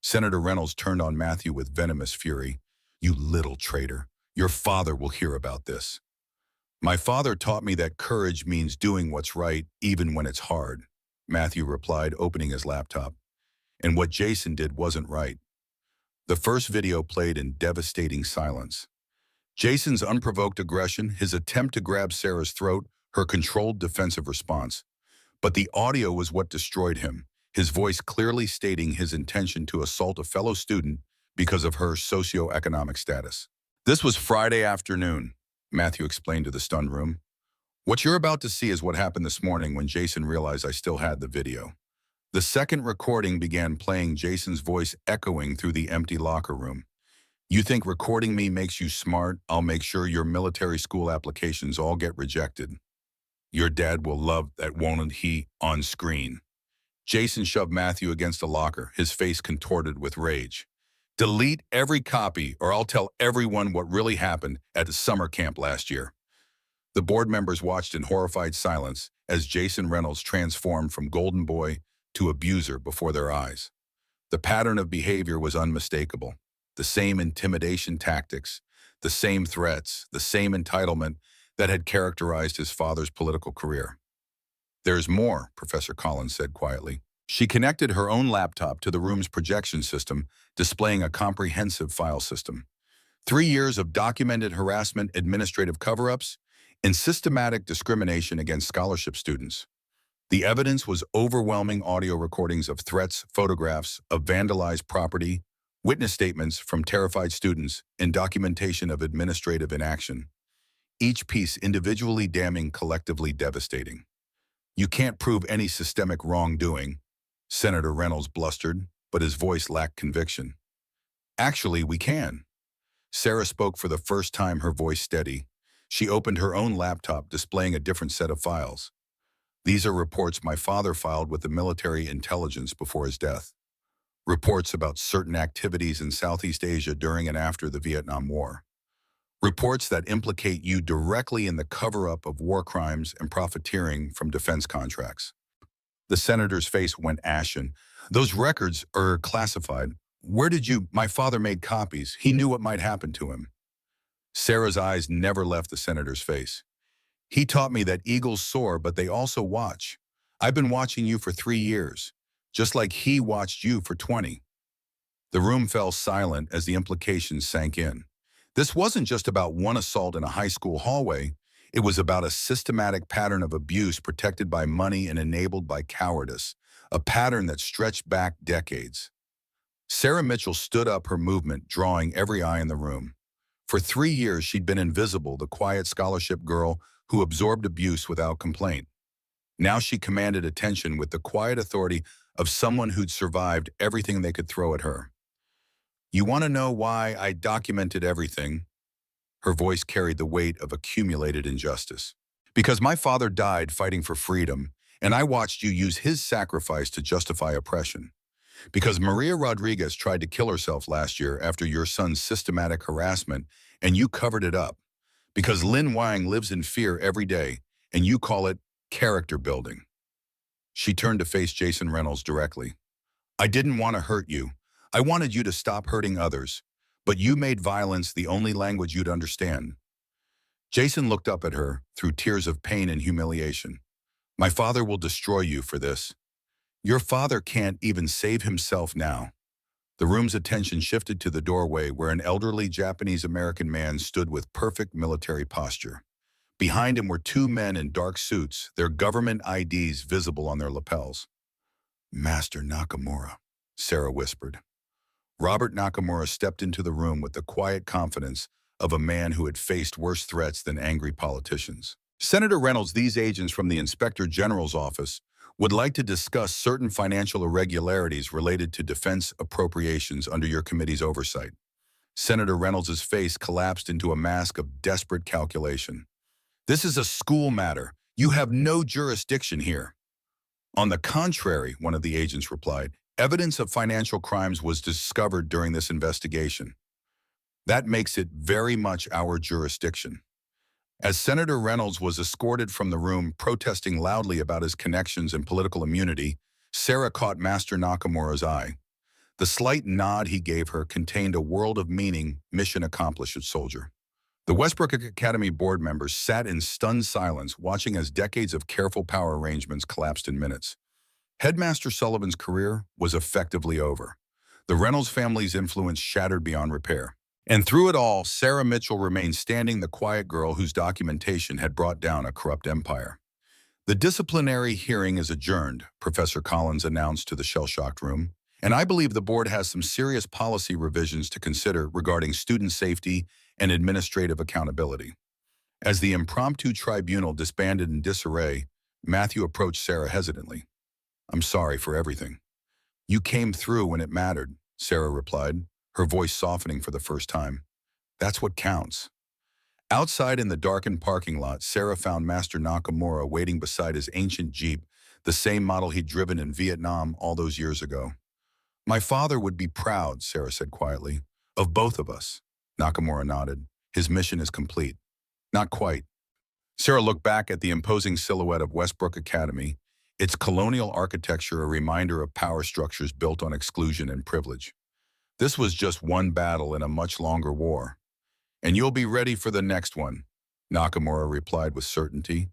Senator Reynolds turned on Matthew with venomous fury. "You little traitor. Your father will hear about this." "My father taught me that courage means doing what's right, even when it's hard," Matthew replied, opening his laptop. "And what Jason did wasn't right." The first video played in devastating silence. Jason's unprovoked aggression, his attempt to grab Sarah's throat, her controlled defensive response. But the audio was what destroyed him, his voice clearly stating his intention to assault a fellow student because of her socioeconomic status. "This was Friday afternoon," Matthew explained to the stunned room. "What you're about to see is what happened this morning when Jason realized I still had the video." The second recording began playing, Jason's voice echoing through the empty locker room. "You think recording me makes you smart? I'll make sure your military school applications all get rejected. Your dad will love that, won't he, on screen?" Jason shoved Matthew against a locker, his face contorted with rage. "Delete every copy or I'll tell everyone what really happened at the summer camp last year." The board members watched in horrified silence as Jason Reynolds transformed from golden boy to abuser before their eyes. The pattern of behavior was unmistakable. The same intimidation tactics, the same threats, the same entitlement. that had characterized his father's political career. "There's more," Professor Collins said quietly. She connected her own laptop to the room's projection system, displaying a comprehensive file system. 3 years of documented harassment, administrative cover-ups, and systematic discrimination against scholarship students. The evidence was overwhelming: audio recordings of threats, photographs of vandalized property, witness statements from terrified students, and documentation of administrative inaction. Each piece individually damning, collectively devastating. "You can't prove any systemic wrongdoing," Senator Reynolds blustered, but his voice lacked conviction. "Actually, we can." Sarah spoke for the first time, her voice steady. She opened her own laptop, displaying a different set of files. "These are reports my father filed with the military intelligence before his death. Reports about certain activities in Southeast Asia during and after the Vietnam War. Reports that implicate you directly in the cover-up of war crimes and profiteering from defense contracts." The senator's face went ashen. "Those records are classified. Where did you—" "My father made copies. He knew what might happen to him." Sarah's eyes never left the senator's face. "He taught me that eagles soar, but they also watch. I've been watching you for 3 years, just like he watched you for 20. The room fell silent as the implications sank in. This wasn't just about one assault in a high school hallway. It was about a systematic pattern of abuse protected by money and enabled by cowardice, a pattern that stretched back decades. Sarah Mitchell stood up, her movement drawing every eye in the room. For 3 years, she'd been invisible, the quiet scholarship girl who absorbed abuse without complaint. Now she commanded attention with the quiet authority of someone who'd survived everything they could throw at her. "You want to know why I documented everything?" Her voice carried the weight of accumulated injustice. "Because my father died fighting for freedom, and I watched you use his sacrifice to justify oppression. Because Maria Rodriguez tried to kill herself last year after your son's systematic harassment, and you covered it up. Because Lin Wang lives in fear every day, and you call it character building." She turned to face Jason Reynolds directly. "I didn't want to hurt you. I wanted you to stop hurting others, but you made violence the only language you'd understand." Jason looked up at her through tears of pain and humiliation. "My father will destroy you for this. Your father can't even save himself now." The room's attention shifted to the doorway where an elderly Japanese-American man stood with perfect military posture. Behind him were two men in dark suits, their government IDs visible on their lapels. "Master Nakamura," Sarah whispered. Robert Nakamura stepped into the room with the quiet confidence of a man who had faced worse threats than angry politicians. "Senator Reynolds, these agents from the Inspector General's office would like to discuss certain financial irregularities related to defense appropriations under your committee's oversight." Senator Reynolds' face collapsed into a mask of desperate calculation. "This is a school matter. You have no jurisdiction here." "On the contrary," one of the agents replied, "evidence of financial crimes was discovered during this investigation. That makes it very much our jurisdiction." As Senator Reynolds was escorted from the room, protesting loudly about his connections and political immunity, Sarah caught Master Nakamura's eye. The slight nod he gave her contained a world of meaning. "Mission accomplished, soldier." The Westbrook Academy board members sat in stunned silence, watching as decades of careful power arrangements collapsed in minutes. Headmaster Sullivan's career was effectively over. The Reynolds family's influence shattered beyond repair. And through it all, Sarah Mitchell remained standing, the quiet girl whose documentation had brought down a corrupt empire. "The disciplinary hearing is adjourned," Professor Collins announced to the shell-shocked room. "And I believe the board has some serious policy revisions to consider regarding student safety and administrative accountability." As the impromptu tribunal disbanded in disarray, Matthew approached Sarah hesitantly. "I'm sorry for everything." "You came through when it mattered," Sarah replied, her voice softening for the first time. "That's what counts." Outside in the darkened parking lot, Sarah found Master Nakamura waiting beside his ancient Jeep, the same model he'd driven in Vietnam all those years ago. "My father would be proud," Sarah said quietly, "of both of us." Nakamura nodded. "His mission is complete." "Not quite." Sarah looked back at the imposing silhouette of Westbrook Academy, its colonial architecture a reminder of power structures built on exclusion and privilege. "This was just one battle in a much longer war. And you'll be ready for the next one." Nakamura replied with certainty,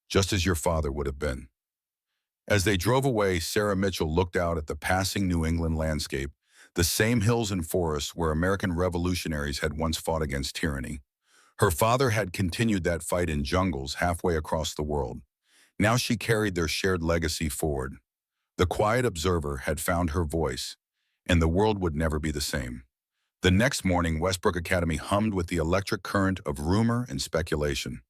just as your father would have been. As they drove away, Sarah Mitchell looked out at the passing New England landscape, the same hills and forests where American revolutionaries had once fought against tyranny. Her father had continued that fight in jungles halfway across the world. Now she carried their shared legacy forward. The quiet observer had found her voice, and the world would never be the same. The next morning, Westbrook Academy hummed with the electric current of rumor and speculation.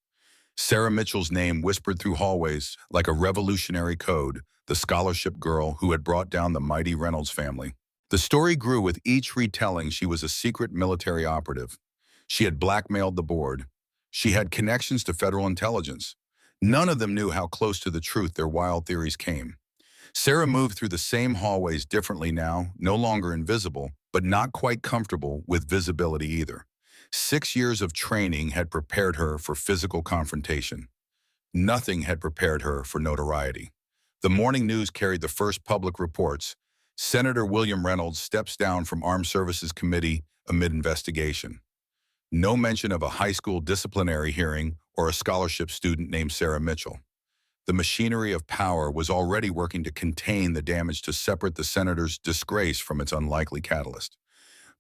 Sarah Mitchell's name whispered through hallways like a revolutionary code, the scholarship girl who had brought down the mighty Reynolds family. The story grew with each retelling. She was a secret military operative. She had blackmailed the board. She had connections to federal intelligence. None of them knew how close to the truth their wild theories came. Sarah moved through the same hallways differently now, no longer invisible, but not quite comfortable with visibility either. 6 years of training had prepared her for physical confrontation. Nothing had prepared her for notoriety. The morning news carried the first public reports. Senator William Reynolds steps down from Armed Services Committee amid investigation. No mention of a high school disciplinary hearing or a scholarship student named Sarah Mitchell. The machinery of power was already working to contain the damage to separate the senator's disgrace from its unlikely catalyst.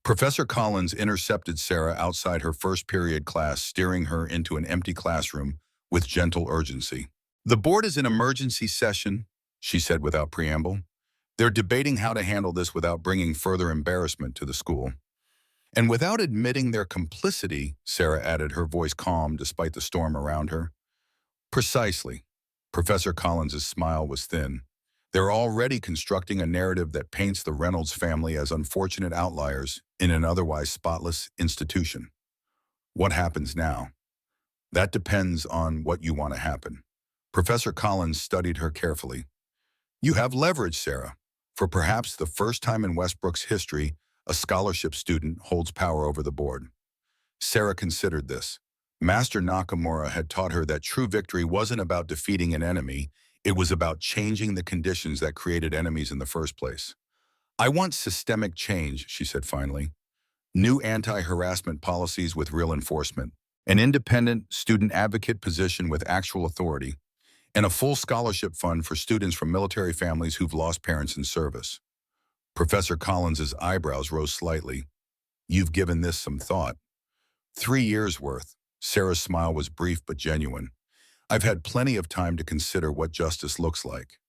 Professor Collins intercepted Sarah outside her first period class, steering her into an empty classroom with gentle urgency. "The board is in emergency session," she said without preamble. "They're debating how to handle this without bringing further embarrassment to the school." "And without admitting their complicity," Sarah added, her voice calm despite the storm around her. "Precisely." Professor Collins's smile was thin. "They're already constructing a narrative that paints the Reynolds family as unfortunate outliers in an otherwise spotless institution. What happens now? That depends on what you want to happen." Professor Collins studied her carefully. "You have leverage, Sarah. For perhaps the first time in Westbrook's history, a scholarship student holds power over the board." Sarah considered this. Master Nakamura had taught her that true victory wasn't about defeating an enemy, it was about changing the conditions that created enemies in the first place. "I want systemic change," she said finally. "New anti-harassment policies with real enforcement, an independent student advocate position with actual authority, and a full scholarship fund for students from military families who've lost parents in service." Professor Collins's eyebrows rose slightly. "You've given this some thought." 3 years' worth. Sarah's smile was brief but genuine. "I've had plenty of time to consider what justice looks like."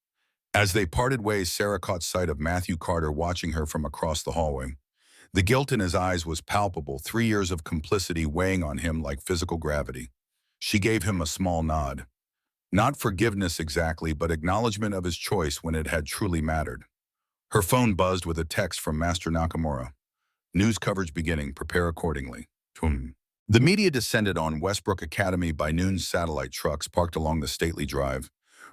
As they parted ways, Sarah caught sight of Matthew Carter watching her from across the hallway. The guilt in his eyes was palpable, 3 years of complicity weighing on him like physical gravity. She gave him a small nod. Not forgiveness exactly, but acknowledgement of his choice when it had truly mattered. Her phone buzzed with a text from Master Nakamura. "News coverage beginning. Prepare accordingly." Tum. The media descended on Westbrook Academy by noon. Satellite trucks parked along the stately drive.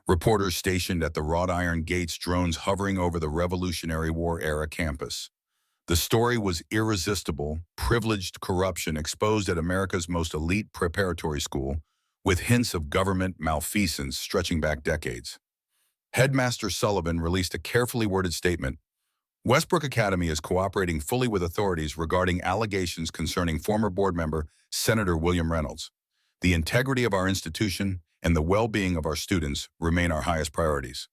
Reporters stationed at the wrought iron gates, drones hovering over the Revolutionary War-era campus. The story was irresistible: privileged corruption exposed at America's most elite preparatory school, with hints of government malfeasance stretching back decades. Headmaster Sullivan released a carefully worded statement. "Westbrook Academy is cooperating fully with authorities regarding allegations concerning former board member Senator William Reynolds. The integrity of our institution and the well-being of our students remain our highest priorities."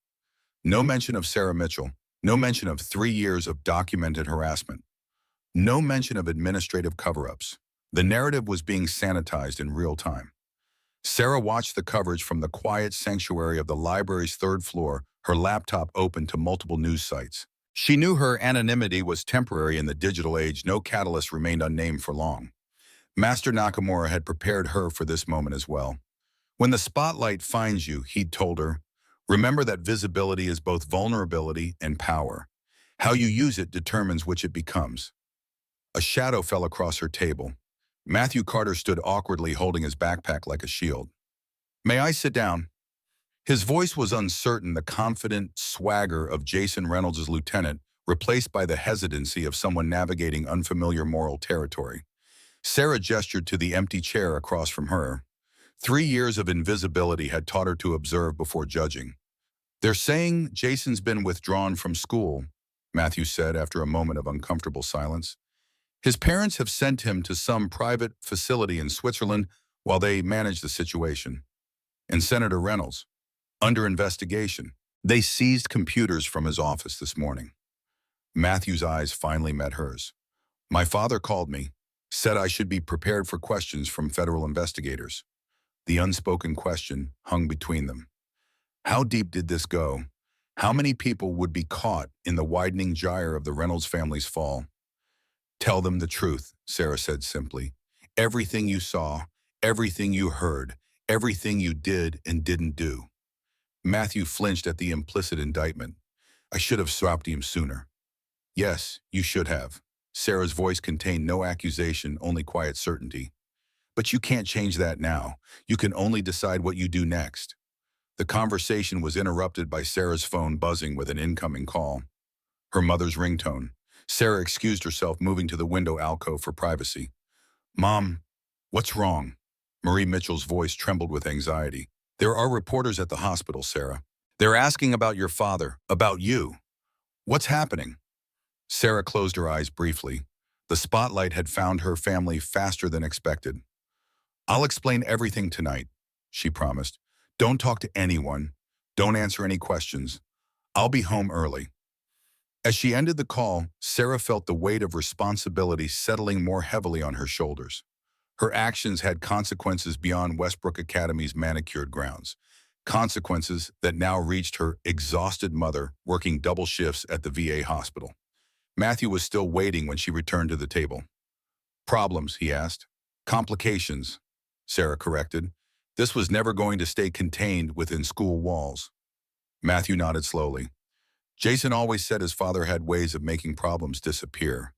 No mention of Sarah Mitchell. No mention of 3 years of documented harassment. No mention of administrative cover-ups. The narrative was being sanitized in real time. Sarah watched the coverage from the quiet sanctuary of the library's 3rd floor, her laptop open to multiple news sites. She knew her anonymity was temporary in the digital age. No catalyst remained unnamed for long. Master Nakamura had prepared her for this moment as well. "When the spotlight finds you," he'd told her, "remember that visibility is both vulnerability and power. How you use it determines which it becomes." A shadow fell across her table. Matthew Carter stood awkwardly, holding his backpack like a shield. "May I sit down?" His voice was uncertain, the confident swagger of Jason Reynolds' lieutenant, replaced by the hesitancy of someone navigating unfamiliar moral territory. Sarah gestured to the empty chair across from her. 3 years of invisibility had taught her to observe before judging. "They're saying Jason's been withdrawn from school," Matthew said after a moment of uncomfortable silence. "His parents have sent him to some private facility in Switzerland. while they managed the situation. And Senator Reynolds, under investigation. They seized computers from his office this morning. Matthew's eyes finally met hers. My father called me, said I should be prepared for questions from federal investigators. The unspoken question hung between them. How deep did this go? How many people would be caught in the widening gyre of the Reynolds family's fall? Tell them the truth, Sarah said simply. Everything you saw, everything you heard, everything you did and didn't do. Matthew flinched at the implicit indictment. I should have stopped him sooner. Yes, you should have. Sarah's voice contained no accusation, only quiet certainty. But you can't change that now. You can only decide what you do next. The conversation was interrupted by Sarah's phone buzzing with an incoming call. Her mother's ringtone. Sarah excused herself, moving to the window alcove for privacy. Mom, what's wrong? Marie Mitchell's voice trembled with anxiety. There are reporters at the hospital, Sarah. They're asking about your father, about you. What's happening? Sarah closed her eyes briefly. The spotlight had found her family faster than expected. I'll explain everything tonight, she promised. Don't talk to anyone. Don't answer any questions. I'll be home early. As she ended the call, Sarah felt the weight of responsibility settling more heavily on her shoulders. Her actions had consequences beyond Westbrook Academy's manicured grounds, consequences that now reached her exhausted mother working double shifts at the VA hospital. Matthew was still waiting when she returned to the table. Problems, he asked. Complications, Sarah corrected. This was never going to stay contained within school walls. Matthew nodded slowly. Jason always said his father had ways of making problems disappear.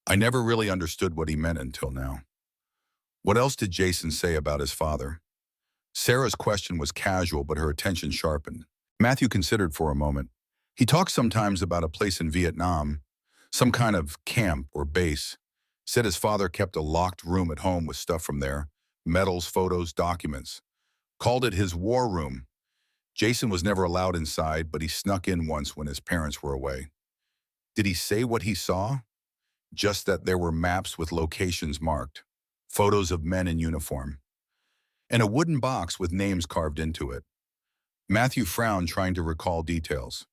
I never really understood what he meant until now. What else did Jason say about his father? Sarah's question was casual, but her attention sharpened. Matthew considered for a moment. He talked sometimes about a place in Vietnam, some kind of camp or base. Said his father kept a locked room at home with stuff from there, medals, photos, documents. Called it his war room. Jason was never allowed inside, but he snuck in once when his parents were away. Did he say what he saw? Just that there were maps with locations marked, photos of men in uniform, and a wooden box with names carved into it. Matthew frowned, trying to recall details.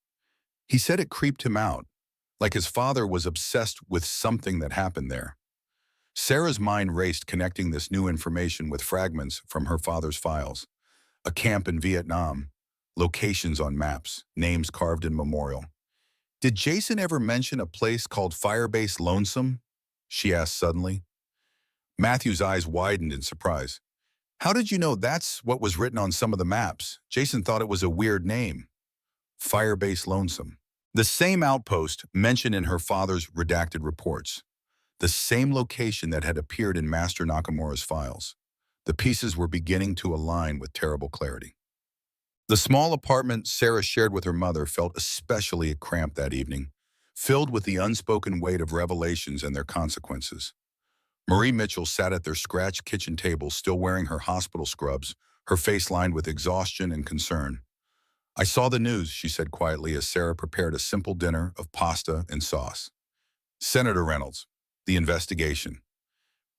He said it creeped him out, like his father was obsessed with something that happened there. Sarah's mind raced, connecting this new information with fragments from her father's files. A camp in Vietnam, locations on maps, names carved in memorial. Did Jason ever mention a place called Firebase Lonesome? She asked suddenly. Matthew's eyes widened in surprise. How did you know that's what was written on some of the maps? Jason thought it was a weird name. Firebase Lonesome. The same outpost mentioned in her father's redacted reports. The same location that had appeared in Master Nakamura's files. The pieces were beginning to align with terrible clarity. The small apartment Sarah shared with her mother felt especially cramped that evening, filled with the unspoken weight of revelations and their consequences. Marie Mitchell sat at their scratched kitchen table, still wearing her hospital scrubs, her face lined with exhaustion and concern. I saw the news, she said quietly as Sarah prepared a simple dinner of pasta and sauce. Senator Reynolds, the investigation.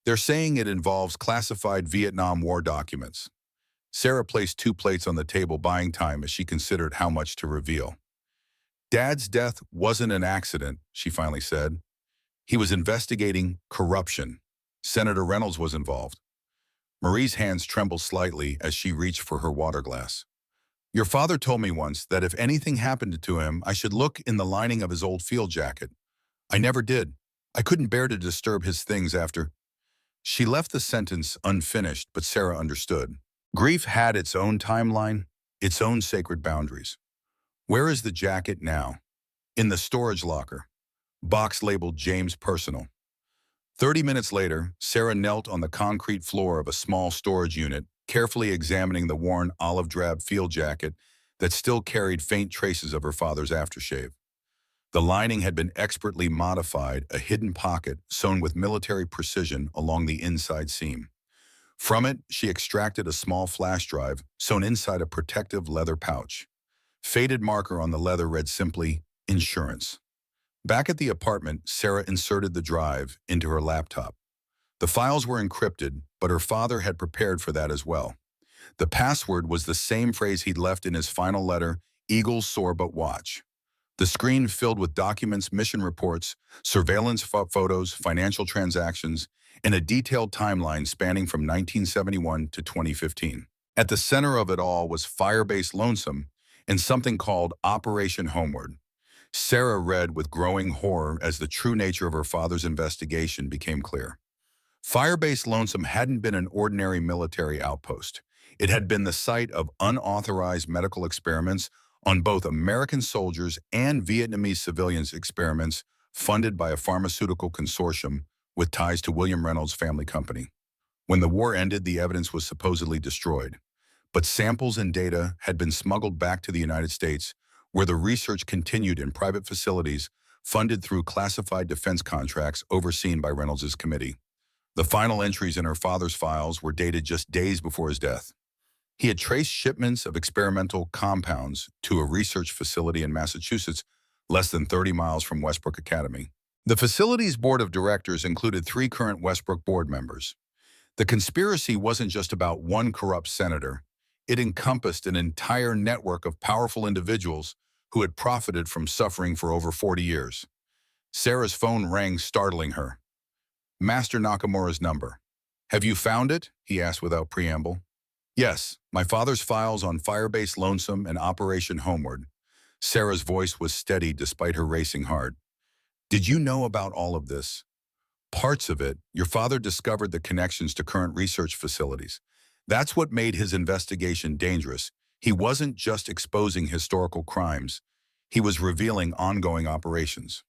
They're saying it involves classified Vietnam War documents. Sarah placed 2 plates on the table, buying time as she considered how much to reveal. Dad's death wasn't an accident, she finally said. He was investigating corruption. Senator Reynolds was involved. Marie's hands trembled slightly as she reached for her water glass. Your father told me once that if anything happened to him, I should look in the lining of his old field jacket. I never did. I couldn't bear to disturb his things after. She left the sentence unfinished, but Sarah understood. Grief had its own timeline, its own sacred boundaries. Where is the jacket now? In the storage locker. Box labeled James Personal. 30 minutes later, Sarah knelt on the concrete floor of a small storage unit, carefully examining the worn olive drab field jacket that still carried faint traces of her father's aftershave. The lining had been expertly modified, a hidden pocket sewn with military precision along the inside seam. From it, she extracted a small flash drive sewn inside a protective leather pouch. Faded marker on the leather read simply, Insurance. Back at the apartment, Sarah inserted the drive into her laptop. The files were encrypted, but her father had prepared for that as well. The password was the same phrase he'd left in his final letter, "Eagles soar but watch." The screen filled with documents, mission reports, surveillance photos, financial transactions, and a detailed timeline spanning from 1971 to 2015. At the center of it all was Firebase Lonesome and something called Operation Homeward. Sarah read with growing horror as the true nature of her father's investigation became clear. Firebase Lonesome hadn't been an ordinary military outpost. It had been the site of unauthorized medical experiments on both American soldiers and Vietnamese civilians, experiments funded by a pharmaceutical consortium with ties to William Reynolds' family company. When the war ended, the evidence was supposedly destroyed, but samples and data had been smuggled back to the United States, where the research continued in private facilities funded through classified defense contracts overseen by Reynolds' committee. The final entries in her father's files were dated just days before his death. He had traced shipments of experimental compounds to a research facility in Massachusetts, less than 30 miles from Westbrook Academy. The facility's board of directors included 3 current Westbrook board members. The conspiracy wasn't just about one corrupt senator. It encompassed an entire network of powerful individuals who had profited from suffering for over 40 years. Sarah's phone rang, startling her. Master Nakamura's number. "Have you found it?" he asked without preamble. "Yes, my father's files on Firebase Lonesome and Operation Homeward." Sarah's voice was steady despite her racing heart. "Did you know about all of this?" "Parts of it. Your father discovered the connections to current research facilities. That's what made his investigation dangerous. He wasn't just exposing historical crimes. He was revealing ongoing operations."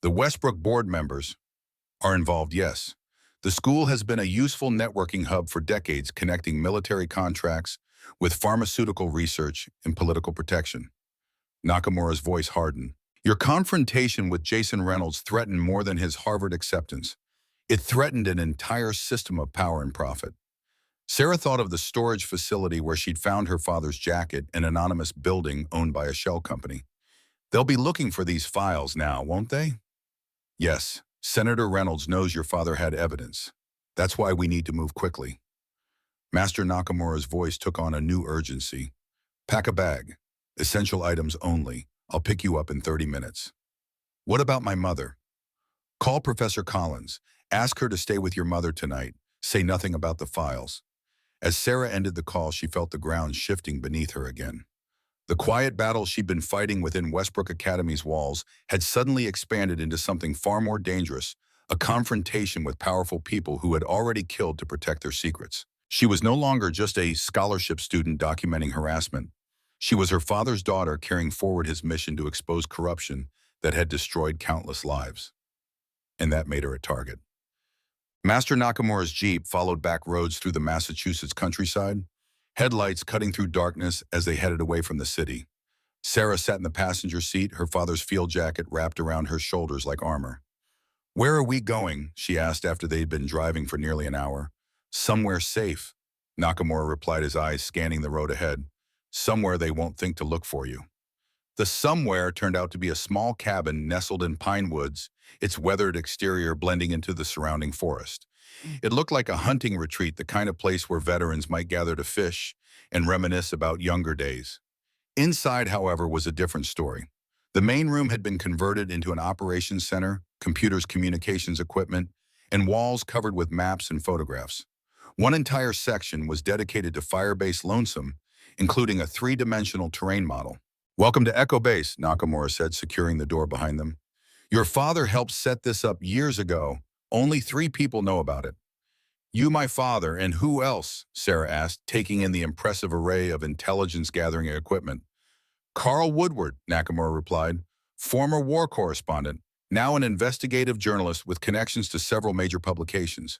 The Westbrook board members are involved, yes. The school has been a useful networking hub for decades, connecting military contracts with pharmaceutical research and political protection. Nakamura's voice hardened. "Your confrontation with Jason Reynolds threatened more than his Harvard acceptance. It threatened an entire system of power and profit." Sarah thought of the storage facility where she'd found her father's jacket, an anonymous building owned by a shell company. "They'll be looking for these files now, won't they?" "Yes. Senator Reynolds knows your father had evidence. That's why we need to move quickly." Master Nakamura's voice took on a new urgency. "Pack a bag. Essential items only. I'll pick you up in 30 minutes. "What about my mother?" "Call Professor Collins. Ask her to stay with your mother tonight. Say nothing about the files." As Sarah ended the call, she felt the ground shifting beneath her again. The quiet battle she'd been fighting within Westbrook Academy's walls had suddenly expanded into something far more dangerous, a confrontation with powerful people who had already killed to protect their secrets. She was no longer just a scholarship student documenting harassment. She was her father's daughter, carrying forward his mission to expose corruption that had destroyed countless lives. And that made her a target. Master Nakamura's Jeep followed back roads through the Massachusetts countryside, headlights cutting through darkness as they headed away from the city. Sarah sat in the passenger seat, her father's field jacket wrapped around her shoulders like armor. "Where are we going?" she asked after they'd been driving for nearly an hour. "Somewhere safe," Nakamura replied, his eyes scanning the road ahead. "Somewhere they won't think to look for you." The somewhere turned out to be a small cabin nestled in pine woods, its weathered exterior blending into the surrounding forest. It looked like a hunting retreat, the kind of place where veterans might gather to fish and reminisce about younger days. Inside, however, was a different story. The main room had been converted into an operations center, computers, communications equipment, and walls covered with maps and photographs. One entire section was dedicated to Firebase Lonesome, including a 3-dimensional terrain model. "Welcome to Echo Base," Nakamura said, securing the door behind them. "Your father helped set this up years ago. Only 3 people know about it." "You, my father, and who else?" Sarah asked, taking in the impressive array of intelligence-gathering equipment. "Carl Woodward," Nakamura replied, "former war correspondent, now an investigative journalist with connections to several major publications.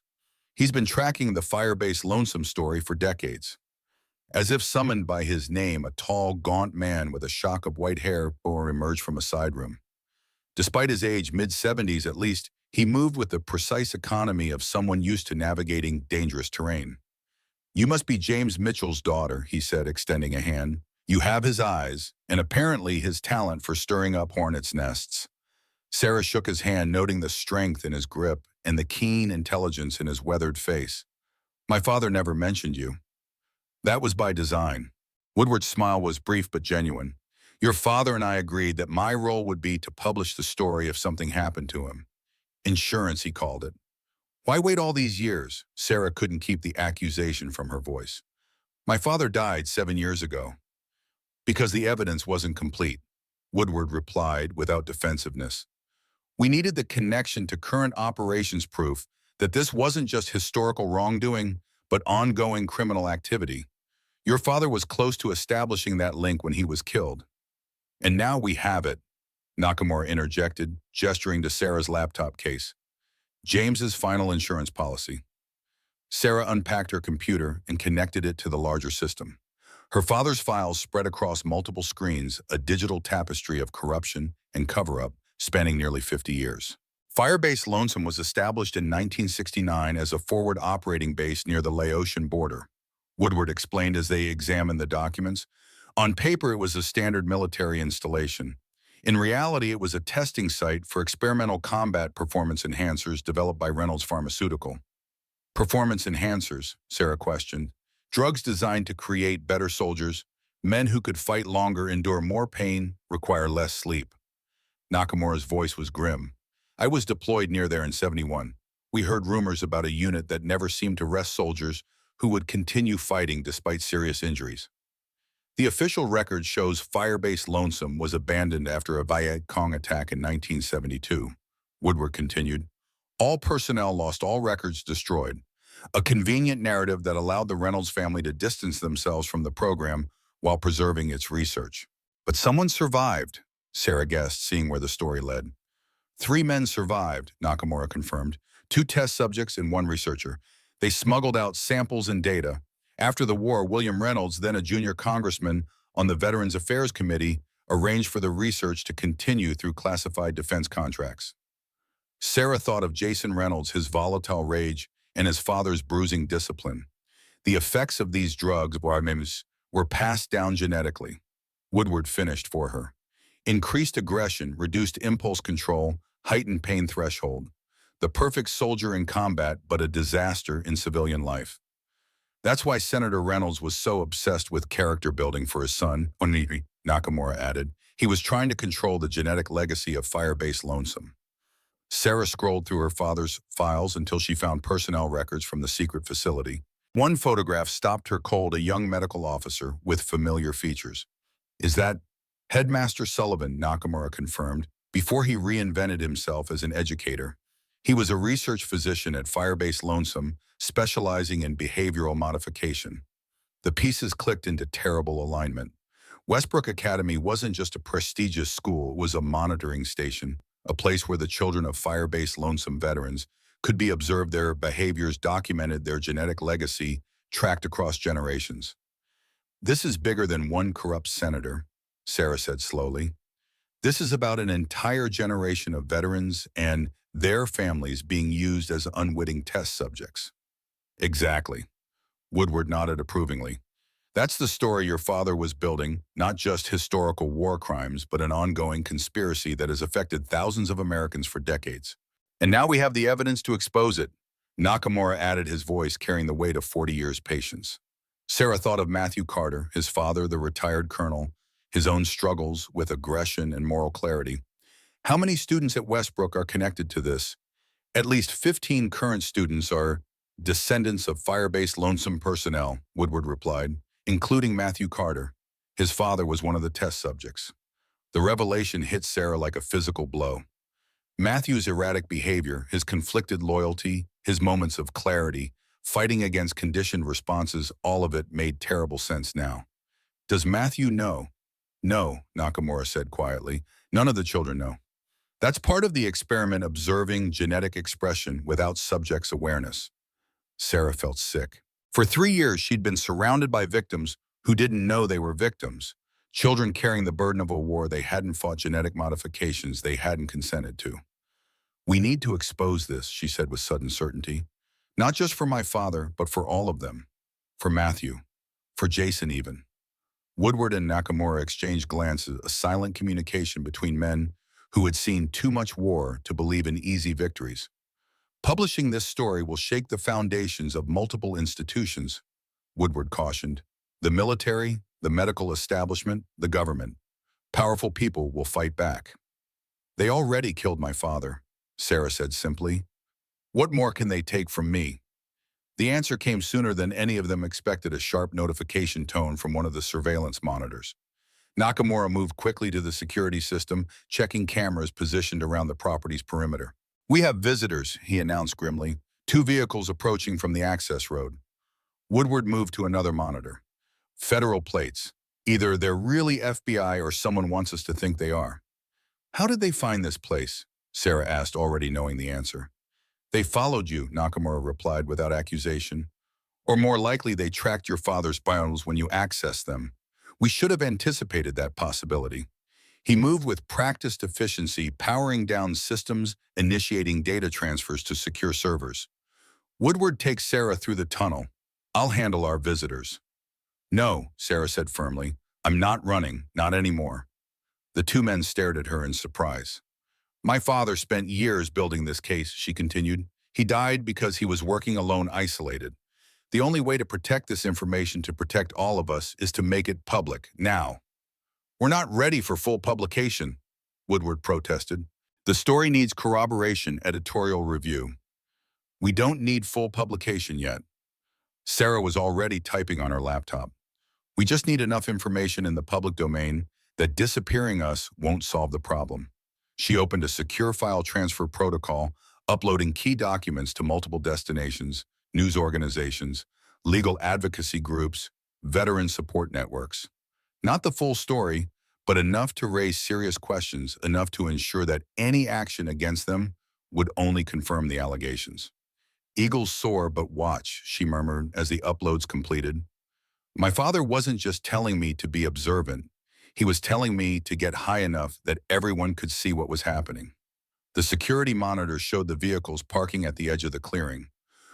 He's been tracking the Firebase Lonesome story for decades." As if summoned by his name, a tall, gaunt man with a shock of white hair emerged from a side room. Despite his age, mid-70s at least, he moved with the precise economy of someone used to navigating dangerous terrain. "You must be James Mitchell's daughter," he said, extending a hand. "You have his eyes, and apparently his talent for stirring up hornets' nests." Sarah shook his hand, noting the strength in his grip and the keen intelligence in his weathered face. My father never mentioned you. That was by design. Woodward's smile was brief but genuine. Your father and I agreed that my role would be to publish the story if something happened to him. Insurance, he called it. Why wait all these years? Sarah couldn't keep the accusation from her voice. My father died 7 years ago. Because the evidence wasn't complete, Woodward replied without defensiveness. We needed the connection to current operations proof that this wasn't just historical wrongdoing, but ongoing criminal activity. Your father was close to establishing that link when he was killed. And now we have it, Nakamura interjected, gesturing to Sarah's laptop case. James's final insurance policy. Sarah unpacked her computer and connected it to the larger system. Her father's files spread across multiple screens, a digital tapestry of corruption and cover-up spanning nearly 50 years. Firebase Lonesome was established in 1969 as a forward operating base near the Laotian border. Woodward explained as they examined the documents. On paper, it was a standard military installation. In reality, it was a testing site for experimental combat performance enhancers developed by Reynolds Pharmaceutical. Performance enhancers, Sarah questioned. Drugs designed to create better soldiers, men who could fight longer, endure more pain, require less sleep. Nakamura's voice was grim. I was deployed near there in '71. We heard rumors about a unit that never seemed to rest soldiers who would continue fighting despite serious injuries. The official record shows Firebase Lonesome was abandoned after a Viet Cong attack in 1972. Woodward continued. All personnel lost, all records destroyed. A convenient narrative that allowed the Reynolds family to distance themselves from the program while preserving its research. But someone survived, Sarah guessed, seeing where the story led. 3 men survived, Nakamura confirmed. 2 test subjects and 1 researcher. They smuggled out samples and data. After the war, William Reynolds, then a junior congressman on the Veterans Affairs Committee, arranged for the research to continue through classified defense contracts. Sarah thought of Jason Reynolds, his volatile rage, and his father's bruising discipline. The effects of these drugs were passed down genetically. Woodward finished for her. Increased aggression, reduced impulse control, heightened pain threshold. The perfect soldier in combat, but a disaster in civilian life. That's why Senator Reynolds was so obsessed with character building for his son, Nakamura added. He was trying to control the genetic legacy of Firebase Lonesome. Sarah scrolled through her father's files until she found personnel records from the secret facility. One photograph stopped her cold, a young medical officer with familiar features. Is that Headmaster Sullivan? Nakamura confirmed, before he reinvented himself as an educator. He was a research physician at Firebase Lonesome, specializing in behavioral modification. The pieces clicked into terrible alignment. Westbrook Academy wasn't just a prestigious school, it was a monitoring station, a place where the children of Firebase Lonesome veterans could be observed, their behaviors documented, their genetic legacy tracked across generations. This is bigger than one corrupt senator, Sarah said slowly. This is about an entire generation of veterans and their families being used as unwitting test subjects. Exactly. Woodward nodded approvingly. That's the story your father was building, not just historical war crimes, but an ongoing conspiracy that has affected thousands of Americans for decades. And now we have the evidence to expose it. Nakamura added, his voice carrying the weight of 40 years' patience. Sarah thought of Matthew Carter, his father, the retired colonel, his own struggles with aggression and moral clarity. How many students at Westbrook are connected to this? At least 15 current students are descendants of Firebase Lonesome personnel, Woodward replied, including Matthew Carter. His father was one of the test subjects. The revelation hit Sarah like a physical blow. Matthew's erratic behavior, his conflicted loyalty, his moments of clarity, fighting against conditioned responses, all of it made terrible sense now. Does Matthew know? No, Nakamura said quietly. None of the children know. That's part of the experiment, observing genetic expression without subject's awareness. Sarah felt sick. For 3 years, she'd been surrounded by victims who didn't know they were victims. Children carrying the burden of a war they hadn't fought, genetic modifications they hadn't consented to. We need to expose this, she said with sudden certainty. Not just for my father, but for all of them. For Matthew. For Jason even. Woodward and Nakamura exchanged glances, a silent communication between men who had seen too much war to believe in easy victories. Publishing this story will shake the foundations of multiple institutions, Woodward cautioned. The military, the medical establishment, the government. Powerful people will fight back. They already killed my father, Sarah said simply. What more can they take from me? The answer came sooner than any of them expected, a sharp notification tone from one of the surveillance monitors. Nakamura moved quickly to the security system, checking cameras positioned around the property's perimeter. We have visitors, he announced grimly. 2 vehicles approaching from the access road. Woodward moved to another monitor. Federal plates. Either they're really FBI or someone wants us to think they are. How did they find this place? Sarah asked, already knowing the answer. They followed you, Nakamura replied without accusation. Or more likely, they tracked your father's files when you accessed them. We should have anticipated that possibility. He moved with practiced efficiency, powering down systems, initiating data transfers to secure servers. Woodward takes Sarah through the tunnel. I'll handle our visitors. No, Sarah said firmly. I'm not running, not anymore. The 2 men stared at her in surprise. My father spent years building this case, she continued. He died because he was working alone, isolated. The only way to protect this information, to protect all of us, is to make it public, now. We're not ready for full publication, Woodward protested. The story needs corroboration, editorial review. We don't need full publication yet. Sarah was already typing on her laptop. We just need enough information in the public domain that disappearing us won't solve the problem. She opened a secure file transfer protocol, uploading key documents to multiple destinations, news organizations, legal advocacy groups, veteran support networks. Not the full story, but enough to raise serious questions, enough to ensure that any action against them would only confirm the allegations. Eagles soar, but watch, she murmured as the uploads completed. My father wasn't just telling me to be observant. He was telling me to get high enough that everyone could see what was happening. The security monitor showed the vehicles parking at the edge of the clearing.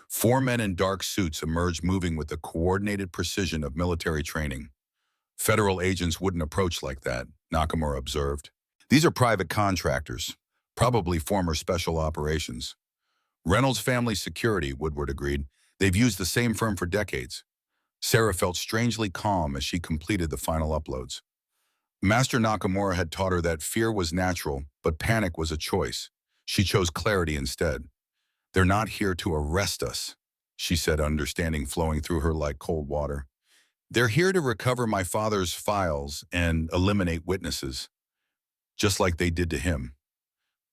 4 men in dark suits emerged, moving with the coordinated precision of military training. Federal agents wouldn't approach like that, Nakamura observed. These are private contractors, probably former special operations. Reynolds Family Security, Woodward agreed. They've used the same firm for decades. Sarah felt strangely calm as she completed the final uploads. Master Nakamura had taught her that fear was natural, but panic was a choice. She chose clarity instead. They're not here to arrest us, she said, understanding flowing through her like cold water. They're here to recover my father's files and eliminate witnesses, just like they did to him.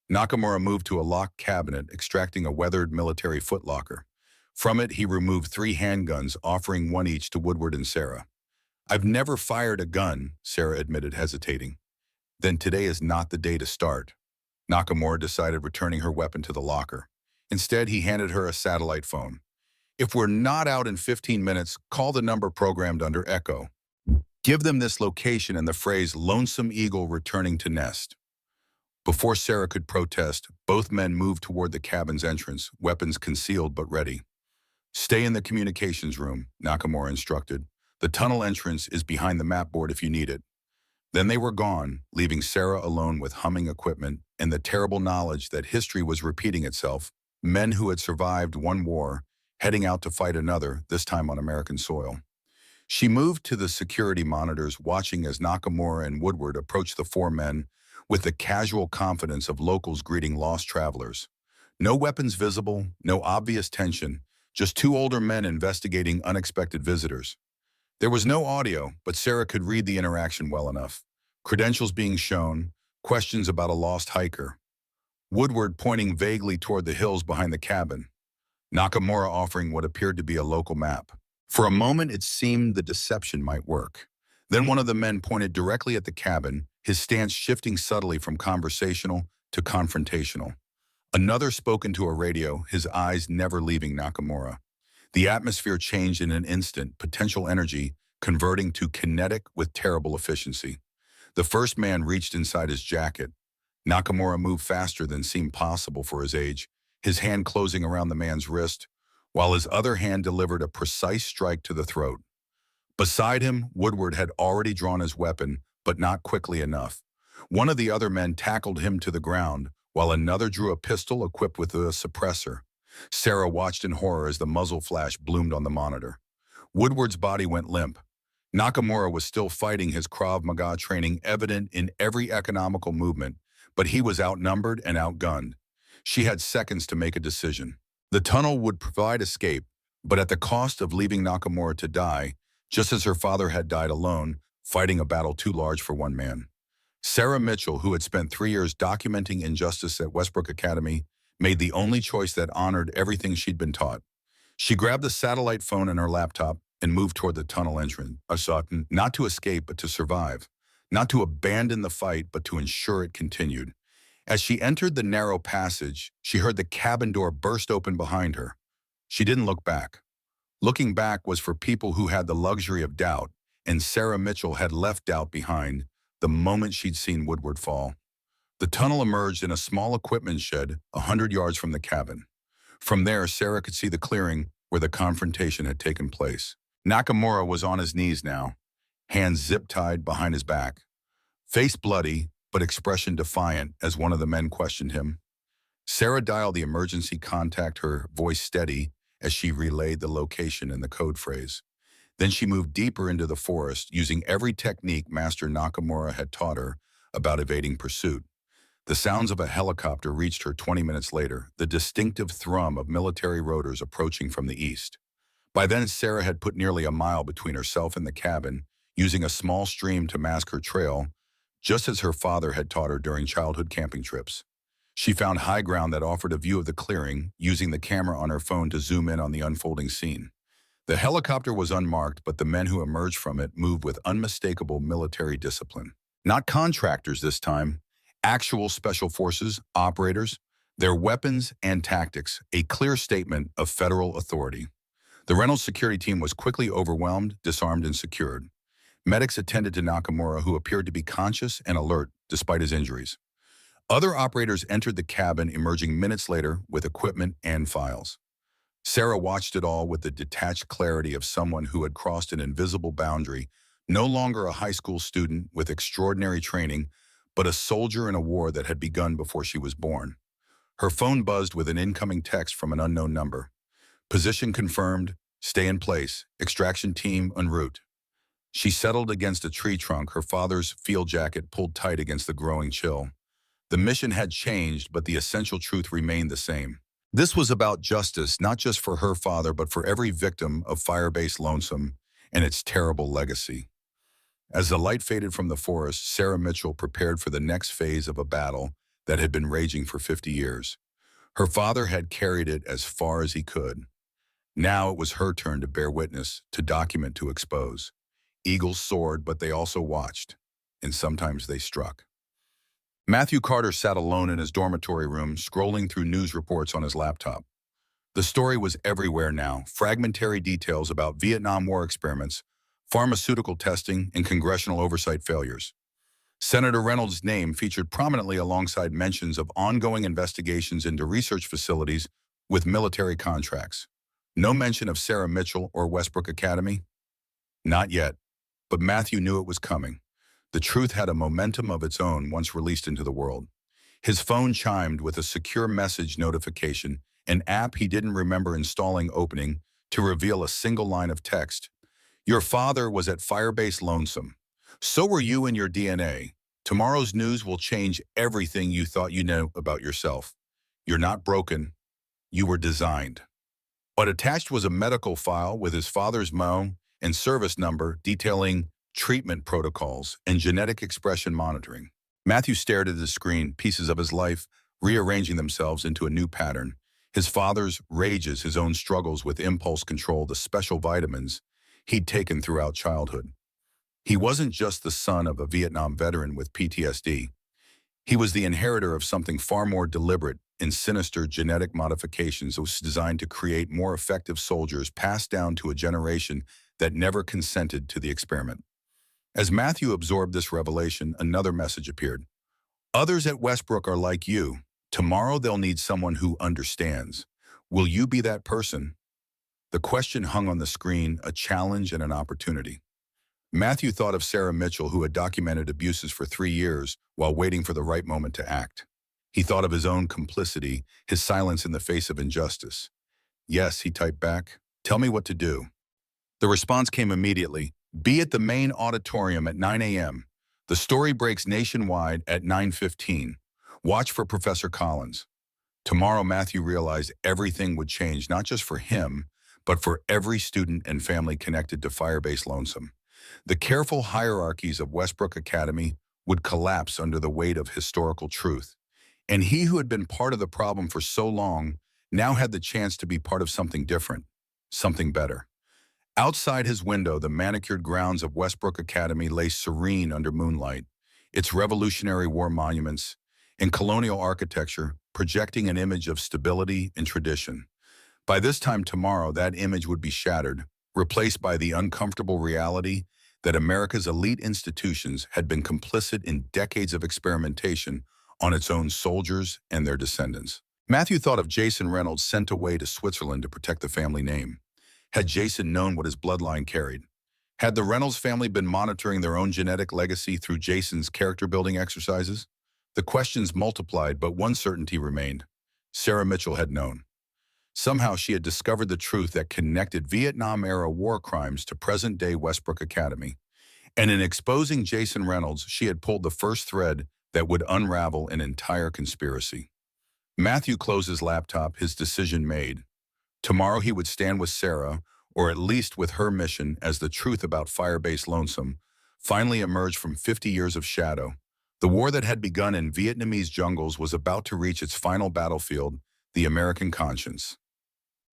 Nakamura moved to a locked cabinet, extracting a weathered military footlocker. From it, he removed 3 handguns, offering 1 each to Woodward and Sarah. I've never fired a gun, Sarah admitted, hesitating. Then today is not the day to start. Nakamura decided, returning her weapon to the locker. Instead, he handed her a satellite phone. If we're not out in 15 minutes, call the number programmed under Echo. Give them this location and the phrase "Lonesome Eagle returning to nest." Before Sarah could protest, both men moved toward the cabin's entrance, weapons concealed but ready. Stay in the communications room, Nakamura instructed. The tunnel entrance is behind the map board if you need it. Then they were gone, leaving Sarah alone with humming equipment and the terrible knowledge that history was repeating itself. Men who had survived one war, heading out to fight another, this time on American soil. She moved to the security monitors, watching as Nakamura and Woodward approached the 4 men with the casual confidence of locals greeting lost travelers. No weapons visible, no obvious tension, just 2 older men investigating unexpected visitors. There was no audio, but Sarah could read the interaction well enough. Credentials being shown, questions about a lost hiker. Woodward pointing vaguely toward the hills behind the cabin. Nakamura offering what appeared to be a local map. For a moment, it seemed the deception might work. Then one of the men pointed directly at the cabin, his stance shifting subtly from conversational to confrontational. Another spoke into a radio, his eyes never leaving Nakamura. The atmosphere changed in an instant, potential energy converting to kinetic with terrible efficiency. The first man reached inside his jacket. Nakamura moved faster than seemed possible for his age, his hand closing around the man's wrist, while his other hand delivered a precise strike to the throat. Beside him, Woodward had already drawn his weapon, but not quickly enough. One of the other men tackled him to the ground, while another drew a pistol equipped with a suppressor. Sarah watched in horror as the muzzle flash bloomed on the monitor. Woodward's body went limp. Nakamura was still fighting, his Krav Maga training evident in every economical movement, but he was outnumbered and outgunned. She had seconds to make a decision. The tunnel would provide escape, but at the cost of leaving Nakamura to die, just as her father had died alone, fighting a battle too large for one man. Sarah Mitchell, who had spent 3 years documenting injustice at Westbrook Academy, made the only choice that honored everything she'd been taught. She grabbed the satellite phone and her laptop and moved toward the tunnel entrance, not to escape but to survive, not to abandon the fight but to ensure it continued. As she entered the narrow passage, she heard the cabin door burst open behind her. She didn't look back. Looking back was for people who had the luxury of doubt, and Sarah Mitchell had left doubt behind the moment she'd seen Woodward fall. The tunnel emerged in a small equipment shed 100 yards from the cabin. From there, Sarah could see the clearing where the confrontation had taken place. Nakamura was on his knees now, hands zip-tied behind his back, face bloody but expression defiant as one of the men questioned him. Sarah dialed the emergency contact, her voice steady as she relayed the location and the code phrase. Then she moved deeper into the forest, using every technique Master Nakamura had taught her about evading pursuit. The sounds of a helicopter reached her 20 minutes later, the distinctive thrum of military rotors approaching from the east. By then, Sarah had put nearly a mile between herself and the cabin, using a small stream to mask her trail, just as her father had taught her during childhood camping trips. She found high ground that offered a view of the clearing, using the camera on her phone to zoom in on the unfolding scene. The helicopter was unmarked, but the men who emerged from it moved with unmistakable military discipline. Not contractors this time, actual special forces, operators, their weapons and tactics, a clear statement of federal authority. The Reynolds security team was quickly overwhelmed, disarmed, and secured. Medics attended to Nakamura, who appeared to be conscious and alert despite his injuries. Other operators entered the cabin, emerging minutes later with equipment and files. Sarah watched it all with the detached clarity of someone who had crossed an invisible boundary, no longer a high school student with extraordinary training, but a soldier in a war that had begun before she was born. Her phone buzzed with an incoming text from an unknown number. Position confirmed, stay in place, extraction team en route. She settled against a tree trunk, her father's field jacket pulled tight against the growing chill. The mission had changed, but the essential truth remained the same. This was about justice, not just for her father, but for every victim of Firebase Lonesome and its terrible legacy. As the light faded from the forest, Sarah Mitchell prepared for the next phase of a battle that had been raging for 50 years. Her father had carried it as far as he could. Now it was her turn to bear witness, to document, to expose. Eagles soared, but they also watched, and sometimes they struck. Matthew Carter sat alone in his dormitory room, scrolling through news reports on his laptop. The story was everywhere now, fragmentary details about Vietnam War experiments, pharmaceutical testing, and congressional oversight failures. Senator Reynolds' name featured prominently alongside mentions of ongoing investigations into research facilities with military contracts. No mention of Sarah Mitchell or Westbrook Academy? Not yet, but Matthew knew it was coming. The truth had a momentum of its own once released into the world. His phone chimed with a secure message notification, an app he didn't remember installing opening to reveal a single line of text. Your father was at Firebase Lonesome. So were you in your DNA. Tomorrow's news will change everything you thought you knew about yourself. You're not broken. You were designed. But attached was a medical file with his father's MO and service number detailing treatment protocols and genetic expression monitoring. Matthew stared at the screen, pieces of his life rearranging themselves into a new pattern. His father's rages, his own struggles with impulse control, the special vitamins he'd taken throughout childhood. He wasn't just the son of a Vietnam veteran with PTSD. He was the inheritor of something far more deliberate and sinister, genetic modifications that was designed to create more effective soldiers passed down to a generation that never consented to the experiment. As Matthew absorbed this revelation, another message appeared. Others at Westbrook are like you. Tomorrow they'll need someone who understands. Will you be that person? The question hung on the screen, a challenge and an opportunity. Matthew thought of Sarah Mitchell, who had documented abuses for 3 years while waiting for the right moment to act. He thought of his own complicity, his silence in the face of injustice. Yes, he typed back. Tell me what to do. The response came immediately. Be at the main auditorium at 9 a.m. The story breaks nationwide at 9:15. Watch for Professor Collins. Tomorrow, Matthew realized everything would change, not just for him, but for every student and family connected to Firebase Lonesome. The careful hierarchies of Westbrook Academy would collapse under the weight of historical truth. And he who had been part of the problem for so long now had the chance to be part of something different, something better. Outside his window, the manicured grounds of Westbrook Academy lay serene under moonlight, its Revolutionary War monuments and colonial architecture projecting an image of stability and tradition. By this time tomorrow, that image would be shattered, replaced by the uncomfortable reality that America's elite institutions had been complicit in decades of experimentation on its own soldiers and their descendants. Matthew thought of Jason Reynolds sent away to Switzerland to protect the family name. Had Jason known what his bloodline carried? Had the Reynolds family been monitoring their own genetic legacy through Jason's character-building exercises? The questions multiplied, but one certainty remained. Sarah Mitchell had known. Somehow she had discovered the truth that connected Vietnam-era war crimes to present-day Westbrook Academy. And in exposing Jason Reynolds, she had pulled the first thread that would unravel an entire conspiracy. Matthew closed his laptop, his decision made. Tomorrow he would stand with Sarah, or at least with her mission, as the truth about Firebase Lonesome finally emerged from 50 years of shadow. The war that had begun in Vietnamese jungles was about to reach its final battlefield, the American conscience.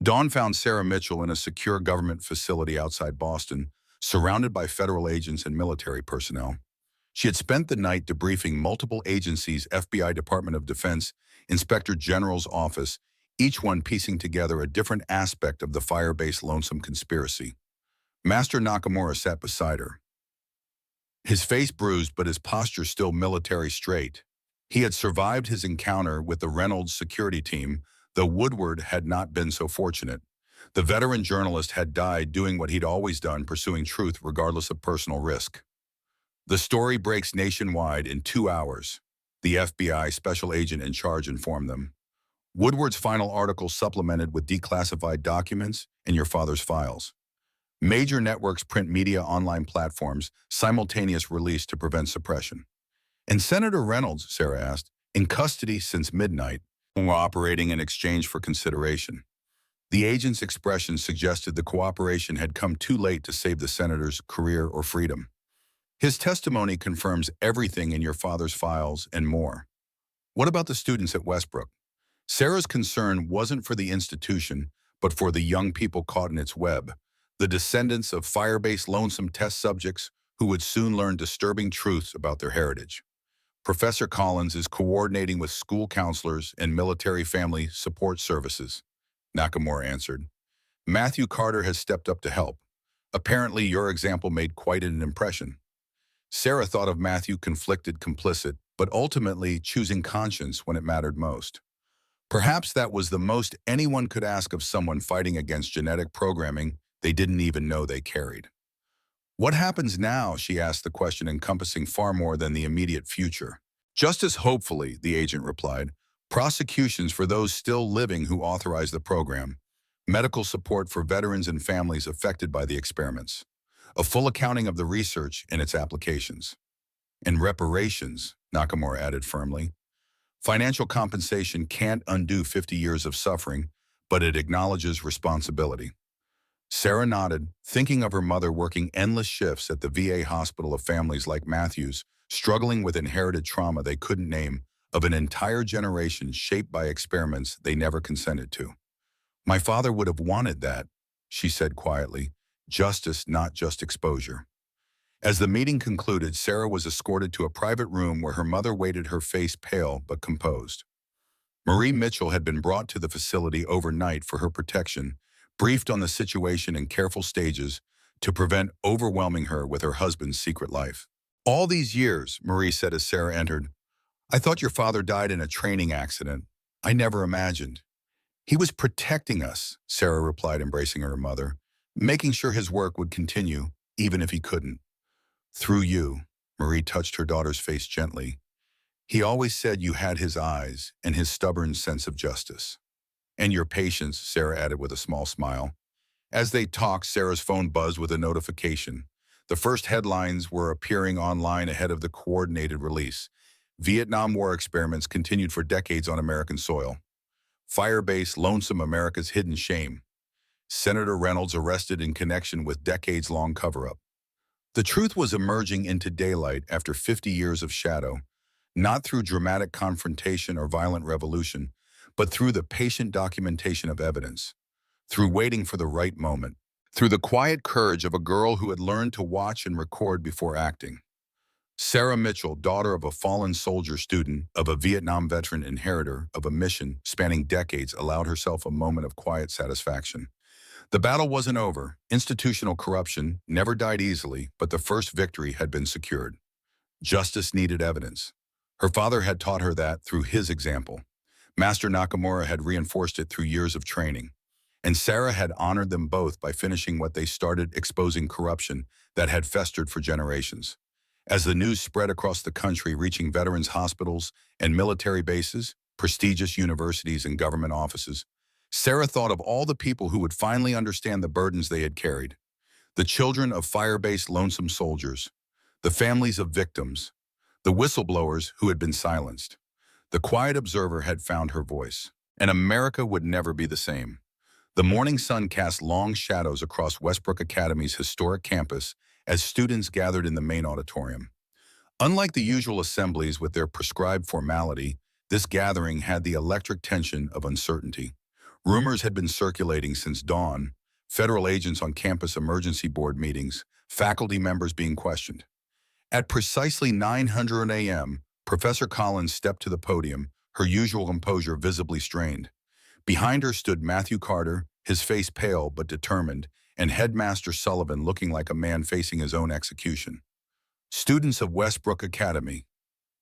Dawn found Sarah Mitchell in a secure government facility outside Boston, surrounded by federal agents and military personnel. She had spent the night debriefing multiple agencies, FBI Department of Defense, Inspector General's office, each one piecing together a different aspect of the Firebase Lonesome conspiracy. Master Nakamura sat beside her, his face bruised but his posture still military straight. He had survived his encounter with the Reynolds security team, though Woodward had not been so fortunate. The veteran journalist had died doing what he'd always done, pursuing truth regardless of personal risk. The story breaks nationwide in 2 hours, the FBI special agent in charge informed them. Woodward's final article supplemented with declassified documents and your father's files. Major networks print media online platforms, simultaneous release to prevent suppression. And Senator Reynolds, Sarah asked, in custody since midnight, were operating in exchange for consideration. The agent's expression suggested the cooperation had come too late to save the senator's career or freedom. His testimony confirms everything in your father's files and more. What about the students at Westbrook? Sarah's concern wasn't for the institution, but for the young people caught in its web, the descendants of Firebase Lonesome test subjects who would soon learn disturbing truths about their heritage. Professor Collins is coordinating with school counselors and military family support services, Nakamura answered. Matthew Carter has stepped up to help. Apparently, your example made quite an impression. Sarah thought of Matthew conflicted, complicit, but ultimately choosing conscience when it mattered most. Perhaps that was the most anyone could ask of someone fighting against genetic programming they didn't even know they carried. What happens now, she asked, the question encompassing far more than the immediate future. Just as hopefully, the agent replied, prosecutions for those still living who authorized the program, medical support for veterans and families affected by the experiments, a full accounting of the research and its applications. And reparations, Nakamura added firmly. Financial compensation can't undo 50 years of suffering, but it acknowledges responsibility. Sarah nodded, thinking of her mother working endless shifts at the VA hospital, of families like Matthew's, struggling with inherited trauma they couldn't name, of an entire generation shaped by experiments they never consented to. My father would have wanted that, she said quietly, justice, not just exposure. As the meeting concluded, Sarah was escorted to a private room where her mother waited, her face pale but composed. Marie Mitchell had been brought to the facility overnight for her protection, briefed on the situation in careful stages to prevent overwhelming her with her husband's secret life. All these years, Marie said as Sarah entered, I thought your father died in a training accident. I never imagined. He was protecting us, Sarah replied, embracing her mother, making sure his work would continue, even if he couldn't. Through you, Marie touched her daughter's face gently. He always said you had his eyes and his stubborn sense of justice. And your patience, Sarah added with a small smile. As they talked, Sarah's phone buzzed with a notification. The first headlines were appearing online ahead of the coordinated release. Vietnam War experiments continued for decades on American soil. Firebase, lonesome America's hidden shame. Senator Reynolds arrested in connection with decades-long cover-up. The truth was emerging into daylight after 50 years of shadow, not through dramatic confrontation or violent revolution, but through the patient documentation of evidence, through waiting for the right moment, through the quiet courage of a girl who had learned to watch and record before acting. Sarah Mitchell, daughter of a fallen soldier student, of a Vietnam veteran inheritor of a mission spanning decades, allowed herself a moment of quiet satisfaction. The battle wasn't over. Institutional corruption never died easily, but the first victory had been secured. Justice needed evidence. Her father had taught her that through his example. Master Nakamura had reinforced it through years of training. And Sarah had honored them both by finishing what they started, exposing corruption that had festered for generations. As the news spread across the country, reaching veterans' hospitals and military bases, prestigious universities and government offices, Sarah thought of all the people who would finally understand the burdens they had carried. The children of fire-based lonesome soldiers, the families of victims, the whistleblowers who had been silenced. The quiet observer had found her voice, and America would never be the same. The morning sun cast long shadows across Westbrook Academy's historic campus as students gathered in the main auditorium. Unlike the usual assemblies with their prescribed formality, this gathering had the electric tension of uncertainty. Rumors had been circulating since dawn, federal agents on campus emergency board meetings, faculty members being questioned. At precisely 900 a.m., Professor Collins stepped to the podium, her usual composure visibly strained. Behind her stood Matthew Carter, his face pale but determined, and Headmaster Sullivan looking like a man facing his own execution. Students of Westbrook Academy.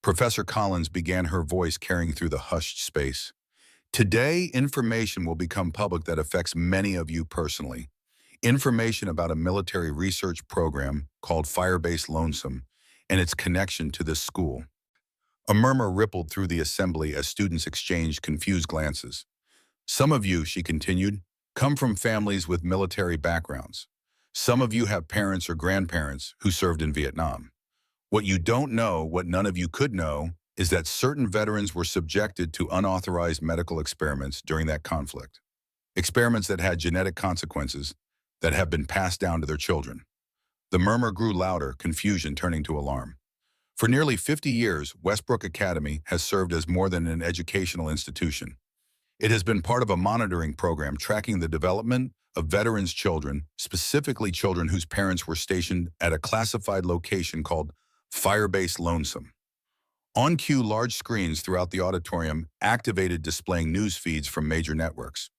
Professor Collins began, her voice carrying through the hushed space. Today, information will become public that affects many of you personally. Information about a military research program called Firebase Lonesome and its connection to this school. A murmur rippled through the assembly as students exchanged confused glances. Some of you, she continued, come from families with military backgrounds. Some of you have parents or grandparents who served in Vietnam. What you don't know, what none of you could know, is that certain veterans were subjected to unauthorized medical experiments during that conflict. Experiments that had genetic consequences that have been passed down to their children. The murmur grew louder, confusion turning to alarm. For nearly 50 years, Westbrook Academy has served as more than an educational institution. It has been part of a monitoring program tracking the development of veterans' children, specifically children whose parents were stationed at a classified location called Firebase Lonesome. On cue, large screens throughout the auditorium activated, displaying news feeds from major networks.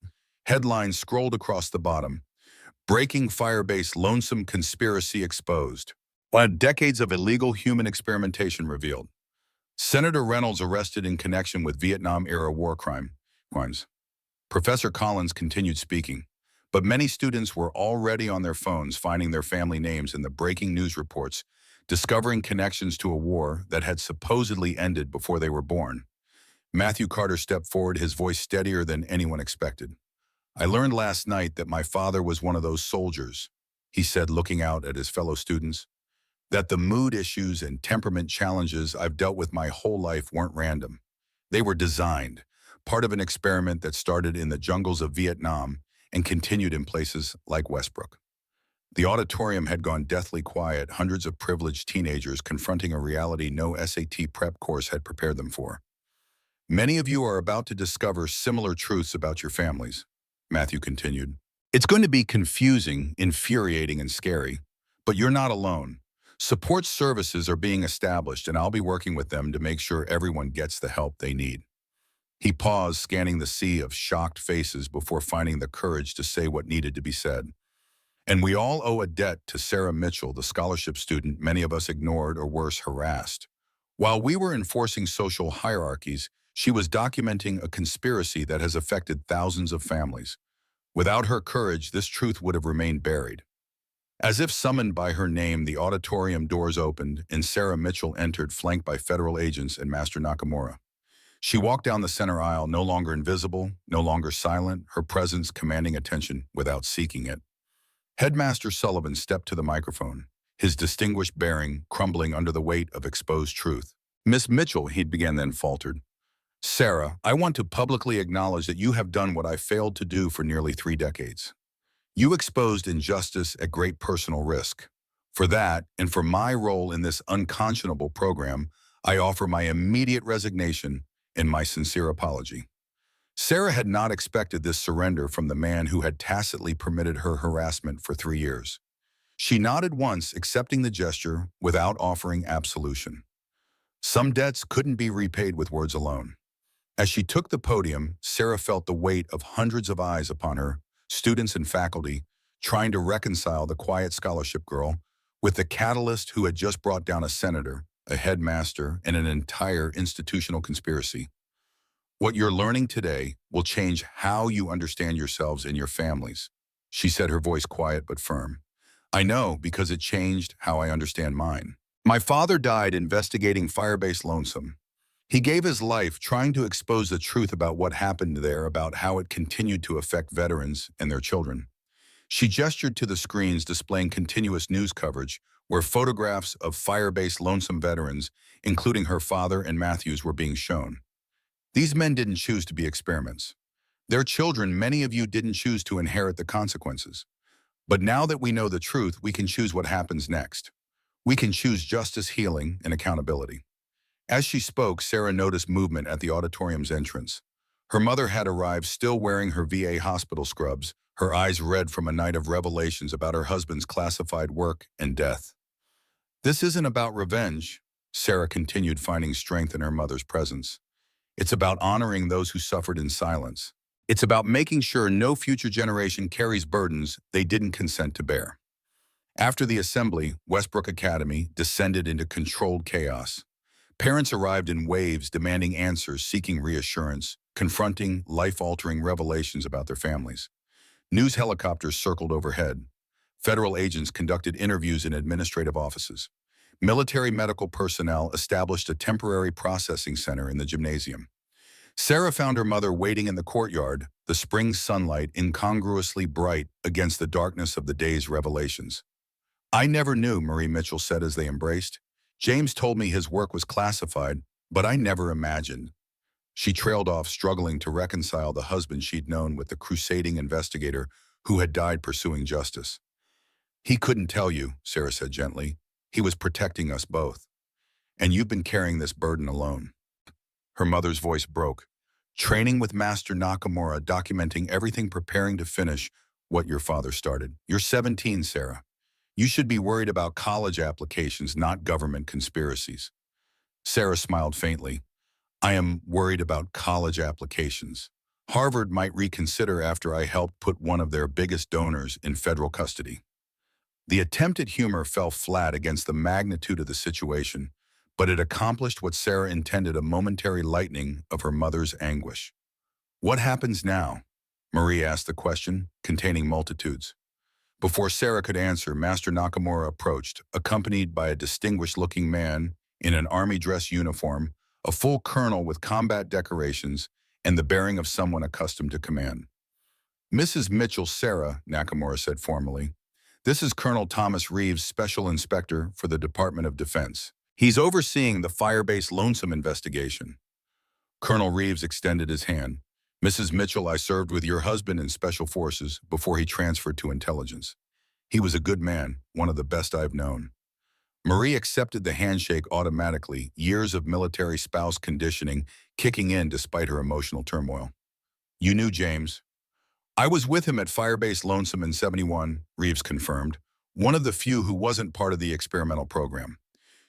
Headlines scrolled across the bottom. Breaking Firebase Lonesome Conspiracy Exposed. Decades of illegal human experimentation revealed. Senator Reynolds arrested in connection with Vietnam-era war crimes. Professor Collins continued speaking, but many students were already on their phones finding their family names in the breaking news reports, discovering connections to a war that had supposedly ended before they were born. Matthew Carter stepped forward, his voice steadier than anyone expected. I learned last night that my father was one of those soldiers, he said, looking out at his fellow students. That the mood issues and temperament challenges I've dealt with my whole life weren't random. They were designed, part of an experiment that started in the jungles of Vietnam and continued in places like Westbrook. The auditorium had gone deathly quiet, hundreds of privileged teenagers confronting a reality no SAT prep course had prepared them for. Many of you are about to discover similar truths about your families, Matthew continued. It's going to be confusing, infuriating, and scary, but you're not alone. Support services are being established, and I'll be working with them to make sure everyone gets the help they need. He paused, scanning the sea of shocked faces before finding the courage to say what needed to be said. And we all owe a debt to Sarah Mitchell, the scholarship student many of us ignored or worse, harassed. While we were enforcing social hierarchies, she was documenting a conspiracy that has affected thousands of families. Without her courage, this truth would have remained buried. As if summoned by her name, the auditorium doors opened and Sarah Mitchell entered, flanked by federal agents and Master Nakamura. She walked down the center aisle, no longer invisible, no longer silent, her presence commanding attention without seeking it. Headmaster Sullivan stepped to the microphone, his distinguished bearing crumbling under the weight of exposed truth. "Miss Mitchell," he began, then faltered. "Sarah, I want to publicly acknowledge that you have done what I failed to do for nearly 3 decades. You exposed injustice at great personal risk. For that, and for my role in this unconscionable program, I offer my immediate resignation and my sincere apology." Sarah had not expected this surrender from the man who had tacitly permitted her harassment for 3 years. She nodded once, accepting the gesture without offering absolution. Some debts couldn't be repaid with words alone. As she took the podium, Sarah felt the weight of hundreds of eyes upon her, students and faculty, trying to reconcile the quiet scholarship girl with the catalyst who had just brought down a senator, a headmaster, and an entire institutional conspiracy. "What you're learning today will change how you understand yourselves and your families," she said, her voice quiet but firm. "I know because it changed how I understand mine. My father died investigating Firebase Lonesome. He gave his life trying to expose the truth about what happened there, about how it continued to affect veterans and their children." She gestured to the screens displaying continuous news coverage where photographs of Firebase Lonesome veterans, including her father and Matthews, were being shown. "These men didn't choose to be experiments. Their children, many of you, didn't choose to inherit the consequences. But now that we know the truth, we can choose what happens next. We can choose justice, healing, and accountability." As she spoke, Sarah noticed movement at the auditorium's entrance. Her mother had arrived, still wearing her VA hospital scrubs, her eyes red from a night of revelations about her husband's classified work and death. "This isn't about revenge," Sarah continued, finding strength in her mother's presence. "It's about honoring those who suffered in silence. It's about making sure no future generation carries burdens they didn't consent to bear." After the assembly, Westbrook Academy descended into controlled chaos. Parents arrived in waves, demanding answers, seeking reassurance, confronting life-altering revelations about their families. News helicopters circled overhead. Federal agents conducted interviews in administrative offices. Military medical personnel established a temporary processing center in the gymnasium. Sarah found her mother waiting in the courtyard, the spring sunlight incongruously bright against the darkness of the day's revelations. "I never knew," Marie Mitchell said as they embraced. "James told me his work was classified, but I never imagined." She trailed off, struggling to reconcile the husband she'd known with the crusading investigator who had died pursuing justice. "He couldn't tell you," Sarah said gently. "He was protecting us both. And you've been carrying this burden alone." Her mother's voice broke. "Training with Master Nakamura, documenting everything, preparing to finish what your father started. You're 17, Sarah. You should be worried about college applications, not government conspiracies." Sarah smiled faintly. "I am worried about college applications. Harvard might reconsider after I helped put one of their biggest donors in federal custody." The attempt at humor fell flat against the magnitude of the situation, but it accomplished what Sarah intended, a momentary lightening of her mother's anguish. "What happens now?" Marie asked the question, containing multitudes. Before Sarah could answer, Master Nakamura approached, accompanied by a distinguished-looking man in an army dress uniform, a full colonel with combat decorations, and the bearing of someone accustomed to command. "Mrs. Mitchell, Sarah," Nakamura said formally. "This is Colonel Thomas Reeves, Special Inspector for the Department of Defense. He's overseeing the Firebase Lonesome investigation." Colonel Reeves extended his hand. "Mrs. Mitchell, I served with your husband in Special Forces before he transferred to intelligence. He was a good man, one of the best I've known." Marie accepted the handshake automatically, years of military spouse conditioning kicking in despite her emotional turmoil. "You knew James?" "I was with him at Firebase Lonesome in '71, Reeves confirmed, "one of the few who wasn't part of the experimental program.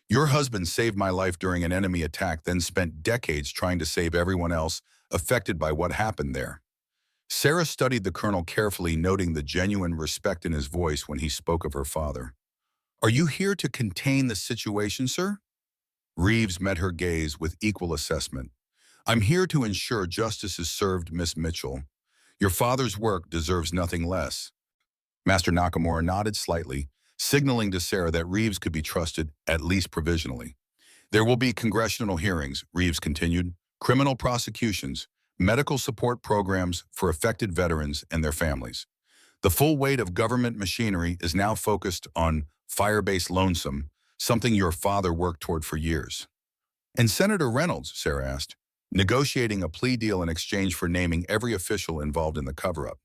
Your husband saved my life during an enemy attack, then spent decades trying to save everyone else affected by what happened there." Sarah studied the colonel carefully, noting the genuine respect in his voice when he spoke of her father. "Are you here to contain the situation, sir?" Reeves met her gaze with equal assessment. "I'm here to ensure justice is served, Miss Mitchell. Your father's work deserves nothing less." Master Nakamura nodded slightly, signaling to Sarah that Reeves could be trusted, at least provisionally. There will be congressional hearings, Reeves continued, criminal prosecutions, medical support programs for affected veterans and their families. The full weight of government machinery is now focused on Firebase Lonesome, something your father worked toward for years. And Senator Reynolds, Sarah asked, negotiating a plea deal in exchange for naming every official involved in the cover-up.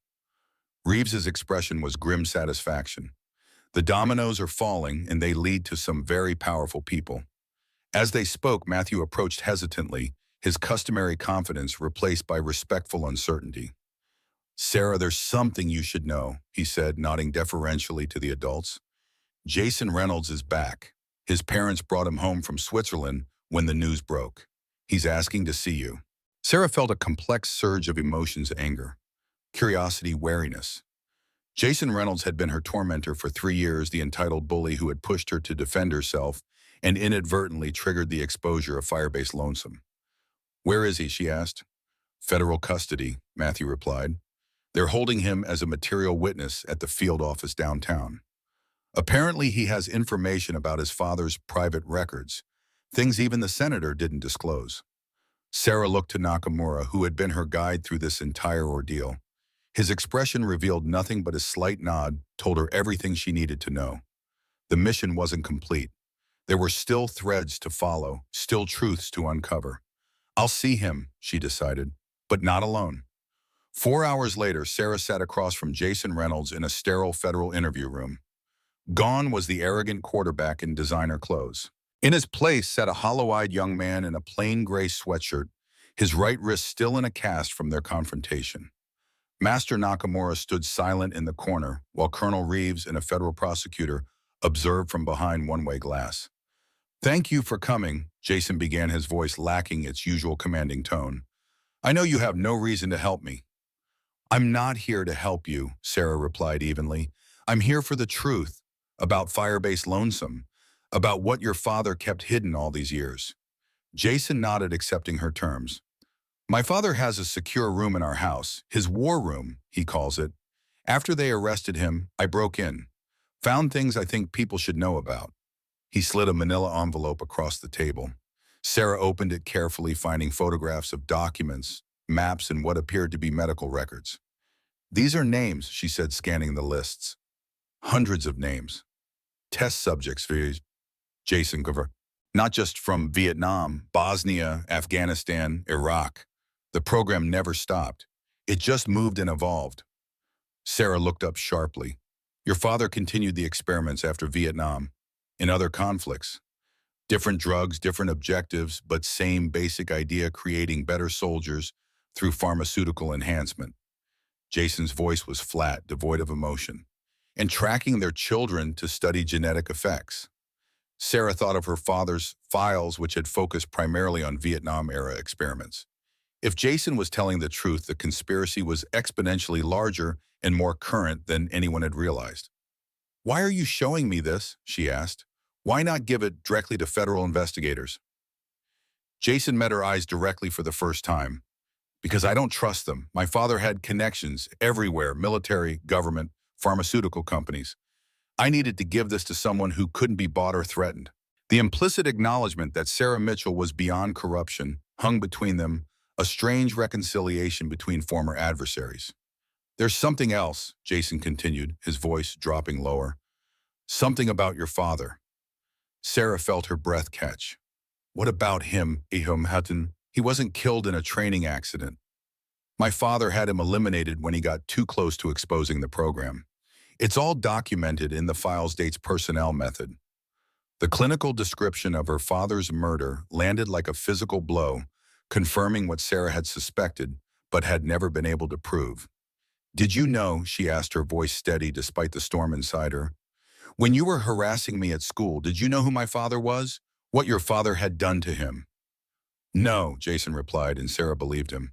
Reeves's expression was grim satisfaction. The dominoes are falling, and they lead to some very powerful people. As they spoke, Matthew approached hesitantly, his customary confidence replaced by respectful uncertainty. Sarah, there's something you should know, he said, nodding deferentially to the adults. Jason Reynolds is back. His parents brought him home from Switzerland when the news broke. He's asking to see you. Sarah felt a complex surge of emotions: anger, curiosity, wariness. Jason Reynolds had been her tormentor for 3 years, the entitled bully who had pushed her to defend herself and inadvertently triggered the exposure of Firebase Lonesome. Where is he? She asked. Federal custody, Matthew replied. They're holding him as a material witness at the field office downtown. Apparently he has information about his father's private records, things even the senator didn't disclose. Sarah looked to Nakamura, who had been her guide through this entire ordeal. His expression revealed nothing, but a slight nod told her everything she needed to know. The mission wasn't complete. There were still threads to follow, still truths to uncover. I'll see him, she decided, but not alone. 4 hours later, Sarah sat across from Jason Reynolds in a sterile federal interview room. Gone was the arrogant quarterback in designer clothes. In his place sat a hollow-eyed young man in a plain gray sweatshirt, his right wrist still in a cast from their confrontation. Master Nakamura stood silent in the corner, while Colonel Reeves and a federal prosecutor observed from behind one-way glass. Thank you for coming, Jason began, his voice lacking its usual commanding tone. I know you have no reason to help me. I'm not here to help you, Sarah replied evenly. I'm here for the truth, about Firebase Lonesome, about what your father kept hidden all these years. Jason nodded, accepting her terms. My father has a secure room in our house, his war room, he calls it. After they arrested him, I broke in, found things I think people should know about. He slid a manila envelope across the table. Sarah opened it carefully, finding photographs of documents, maps, and what appeared to be medical records. These are names, she said, scanning the lists. Hundreds of names. Test subjects for Jason cover. Not just from Vietnam, Bosnia, Afghanistan, Iraq. The program never stopped. It just moved and evolved. Sarah looked up sharply. Your father continued the experiments after Vietnam, in other conflicts. Different drugs, different objectives, but same basic idea: creating better soldiers through pharmaceutical enhancement. Jason's voice was flat, devoid of emotion. And tracking their children to study genetic effects. Sarah thought of her father's files, which had focused primarily on Vietnam-era experiments. If Jason was telling the truth, the conspiracy was exponentially larger and more current than anyone had realized. Why are you showing me this? She asked. Why not give it directly to federal investigators? Jason met her eyes directly for the first time. Because I don't trust them. My father had connections everywhere: military, government, pharmaceutical companies. I needed to give this to someone who couldn't be bought or threatened. The implicit acknowledgement that Sarah Mitchell was beyond corruption hung between them, a strange reconciliation between former adversaries. There's something else, Jason continued, his voice dropping lower. Something about your father. Sarah felt her breath catch. What about him, Ehum Hutton? He wasn't killed in a training accident. My father had him eliminated when he got too close to exposing the program. It's all documented in the files. Dates, personnel, method. The clinical description of her father's murder landed like a physical blow, confirming what Sarah had suspected but had never been able to prove. Did you know, she asked, her voice steady despite the storm inside her, when you were harassing me at school, did you know who my father was? What your father had done to him? No, Jason replied, and Sarah believed him.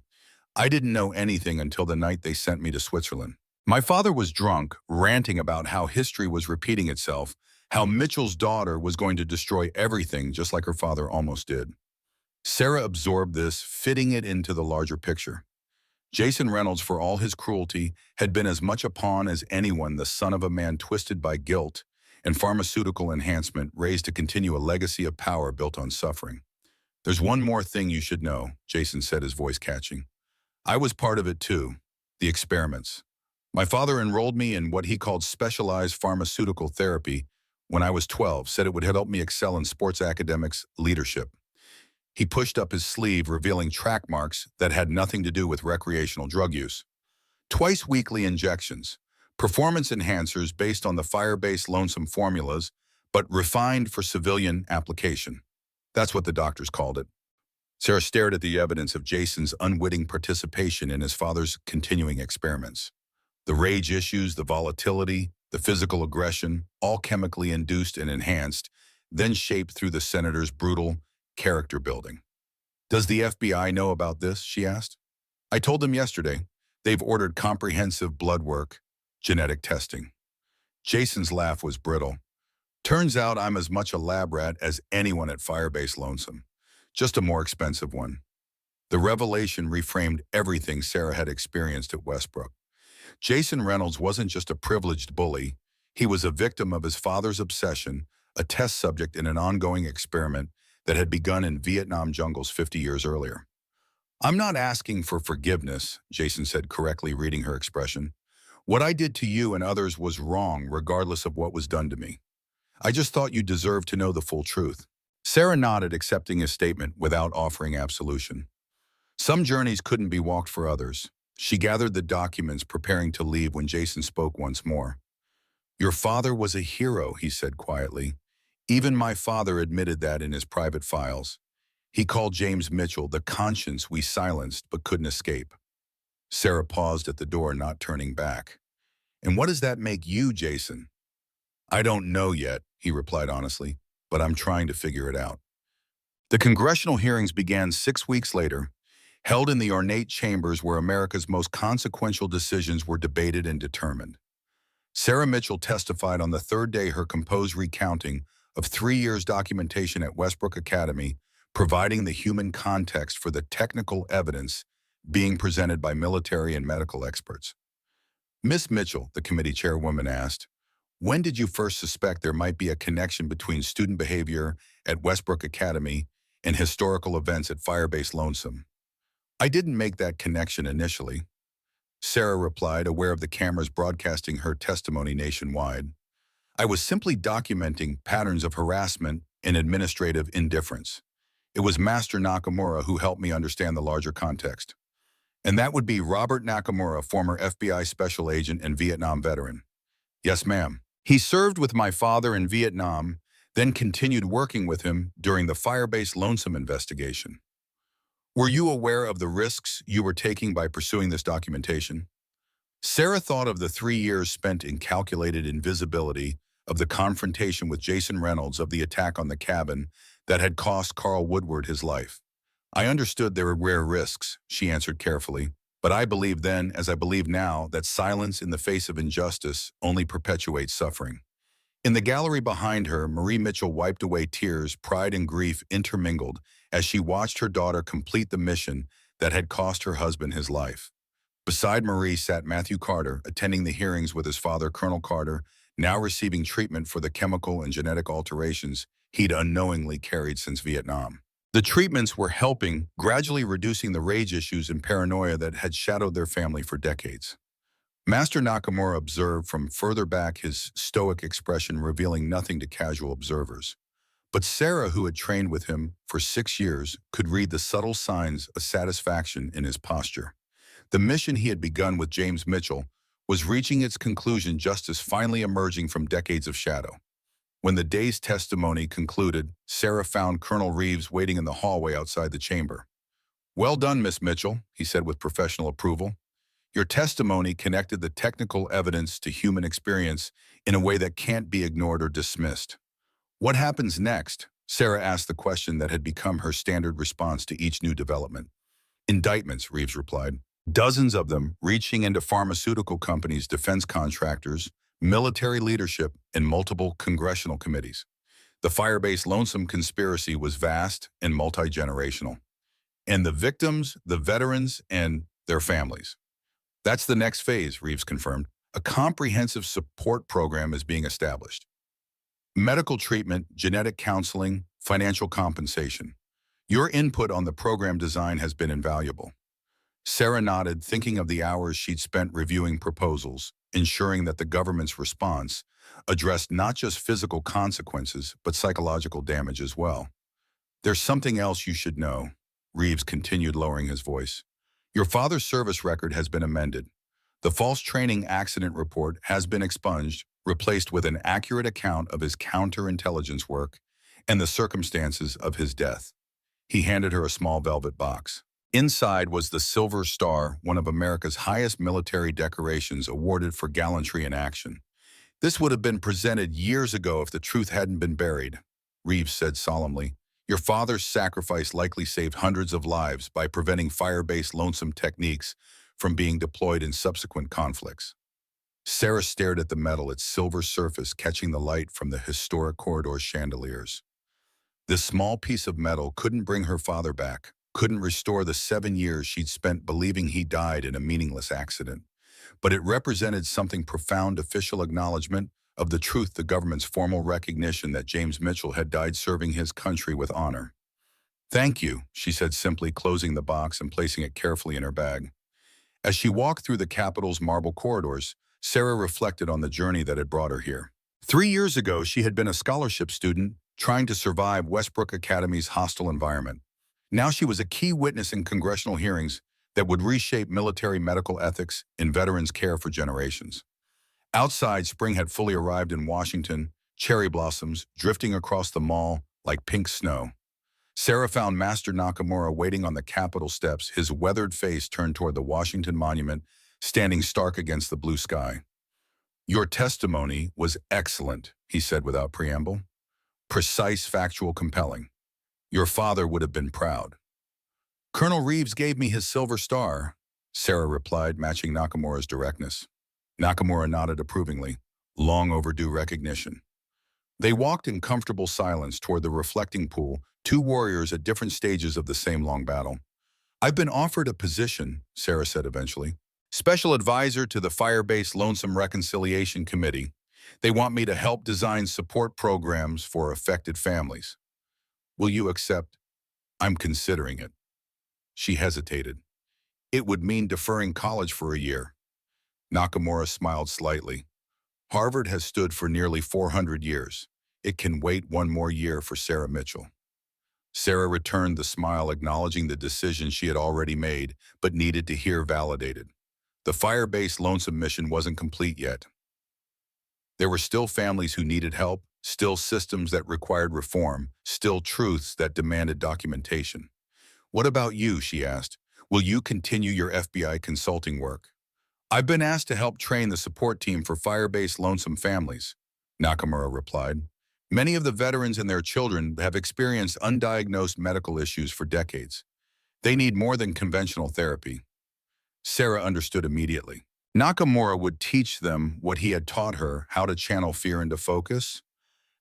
I didn't know anything until the night they sent me to Switzerland. My father was drunk, ranting about how history was repeating itself, how Mitchell's daughter was going to destroy everything just like her father almost did. Sarah absorbed this, fitting it into the larger picture. Jason Reynolds, for all his cruelty, had been as much a pawn as anyone, the son of a man twisted by guilt and pharmaceutical enhancement raised to continue a legacy of power built on suffering. There's one more thing you should know, Jason said, his voice catching. I was part of it too, the experiments. My father enrolled me in what he called specialized pharmaceutical therapy when I was 12, said it would help me excel in sports academics leadership. He pushed up his sleeve, revealing track marks that had nothing to do with recreational drug use. Twice weekly injections, performance enhancers based on the fire-based lonesome formulas, but refined for civilian application. That's what the doctors called it. Sarah stared at the evidence of Jason's unwitting participation in his father's continuing experiments. The rage issues, the volatility, the physical aggression, all chemically induced and enhanced, then shaped through the senator's brutal character building. Does the FBI know about this? She asked. I told them yesterday. They've ordered comprehensive blood work, genetic testing. Jason's laugh was brittle. Turns out I'm as much a lab rat as anyone at Firebase Lonesome, just a more expensive one. The revelation reframed everything Sarah had experienced at Westbrook. Jason Reynolds wasn't just a privileged bully. He was a victim of his father's obsession, a test subject in an ongoing experiment that had begun in Vietnam jungles 50 years earlier. I'm not asking for forgiveness, Jason said, correctly reading her expression. What I did to you and others was wrong, regardless of what was done to me. I just thought you deserved to know the full truth. Sarah nodded, accepting his statement without offering absolution. Some journeys couldn't be walked for others. She gathered the documents, preparing to leave when Jason spoke once more. Your father was a hero, he said quietly. Even my father admitted that in his private files. He called James Mitchell the conscience we silenced but couldn't escape. Sarah paused at the door, not turning back. And what does that make you, Jason? I don't know yet, he replied honestly, but I'm trying to figure it out. The congressional hearings began 6 weeks later, held in the ornate chambers where America's most consequential decisions were debated and determined. Sarah Mitchell testified on the third day, her composed recounting of 3 years' documentation at Westbrook Academy, providing the human context for the technical evidence being presented by military and medical experts. Miss Mitchell, the committee chairwoman asked, when did you first suspect there might be a connection between student behavior at Westbrook Academy and historical events at Firebase Lonesome? I didn't make that connection initially, Sarah replied, aware of the cameras broadcasting her testimony nationwide. I was simply documenting patterns of harassment and administrative indifference. It was Master Nakamura who helped me understand the larger context. And that would be Robert Nakamura, former FBI special agent and Vietnam veteran. Yes, ma'am. He served with my father in Vietnam, then continued working with him during the Firebase Lonesome investigation. Were you aware of the risks you were taking by pursuing this documentation? Sarah thought of the 3 years spent in calculated invisibility, of the confrontation with Jason Reynolds, of the attack on the cabin that had cost Carl Woodward his life. I understood there were rare risks, she answered carefully, but I believed then, as I believe now, that silence in the face of injustice only perpetuates suffering. In the gallery behind her, Marie Mitchell wiped away tears, pride and grief intermingled as she watched her daughter complete the mission that had cost her husband his life. Beside Marie sat Matthew Carter, attending the hearings with his father, Colonel Carter, now receiving treatment for the chemical and genetic alterations he'd unknowingly carried since Vietnam. The treatments were helping, gradually reducing the rage issues and paranoia that had shadowed their family for decades. Master Nakamura observed from further back, his stoic expression revealing nothing to casual observers. But Sarah, who had trained with him for 6 years, could read the subtle signs of satisfaction in his posture. The mission he had begun with James Mitchell was reaching its conclusion, justice finally emerging from decades of shadow. When the day's testimony concluded, Sarah found Colonel Reeves waiting in the hallway outside the chamber. Well done, Miss Mitchell, he said with professional approval. Your testimony connected the technical evidence to human experience in a way that can't be ignored or dismissed. What happens next? Sarah asked the question that had become her standard response to each new development. Indictments, Reeves replied. Dozens of them, reaching into pharmaceutical companies, defense contractors, military leadership, and multiple congressional committees. The Firebase Lonesome conspiracy was vast and multi-generational. And the victims, the veterans, and their families. That's the next phase, Reeves confirmed. A comprehensive support program is being established. Medical treatment, genetic counseling, financial compensation. Your input on the program design has been invaluable. Sarah nodded, thinking of the hours she'd spent reviewing proposals, ensuring that the government's response addressed not just physical consequences, but psychological damage as well. There's something else you should know, Reeves continued, lowering his voice. Your father's service record has been amended. The false training accident report has been expunged, replaced with an accurate account of his counterintelligence work and the circumstances of his death. He handed her a small velvet box. Inside was the Silver Star, one of America's highest military decorations awarded for gallantry in action. This would have been presented years ago if the truth hadn't been buried, Reeves said solemnly. Your father's sacrifice likely saved hundreds of lives by preventing fire-based lonesome techniques from being deployed in subsequent conflicts. Sarah stared at the medal, its silver surface catching the light from the historic corridor chandeliers. This small piece of metal couldn't bring her father back, couldn't restore the 7 years she'd spent believing he died in a meaningless accident. But it represented something profound: official acknowledgement of the truth, the government's formal recognition that James Mitchell had died serving his country with honor. Thank you, she said simply, closing the box and placing it carefully in her bag. As she walked through the Capitol's marble corridors, Sarah reflected on the journey that had brought her here. 3 years ago, she had been a scholarship student trying to survive Westbrook Academy's hostile environment. Now she was a key witness in congressional hearings that would reshape military medical ethics in veterans' care for generations. Outside, spring had fully arrived in Washington, cherry blossoms drifting across the mall like pink snow. Sarah found Master Nakamura waiting on the Capitol steps, his weathered face turned toward the Washington Monument, standing stark against the blue sky. Your testimony was excellent, he said without preamble. Precise, factual, compelling. Your father would have been proud. Colonel Reeves gave me his Silver Star, Sarah replied, matching Nakamura's directness. Nakamura nodded approvingly. Long overdue recognition. They walked in comfortable silence toward the reflecting pool, two warriors at different stages of the same long battle. I've been offered a position, Sarah said eventually. Special advisor to the Fire-Based Lonesome Reconciliation Committee. They want me to help design support programs for affected families. Will you accept? I'm considering it. She hesitated. It would mean deferring college for a year. Nakamura smiled slightly. Harvard has stood for nearly 400 years. It can wait one more year for Sarah Mitchell. Sarah returned the smile, acknowledging the decision she had already made, but needed to hear validated. The fire-based lonesome mission wasn't complete yet. There were still families who needed help, still systems that required reform, still truths that demanded documentation. What about you, she asked. Will you continue your FBI consulting work? I've been asked to help train the support team for fire-based lonesome families, Nakamura replied. Many of the veterans and their children have experienced undiagnosed medical issues for decades. They need more than conventional therapy. Sarah understood immediately. Nakamura would teach them what he had taught her: how to channel fear into focus,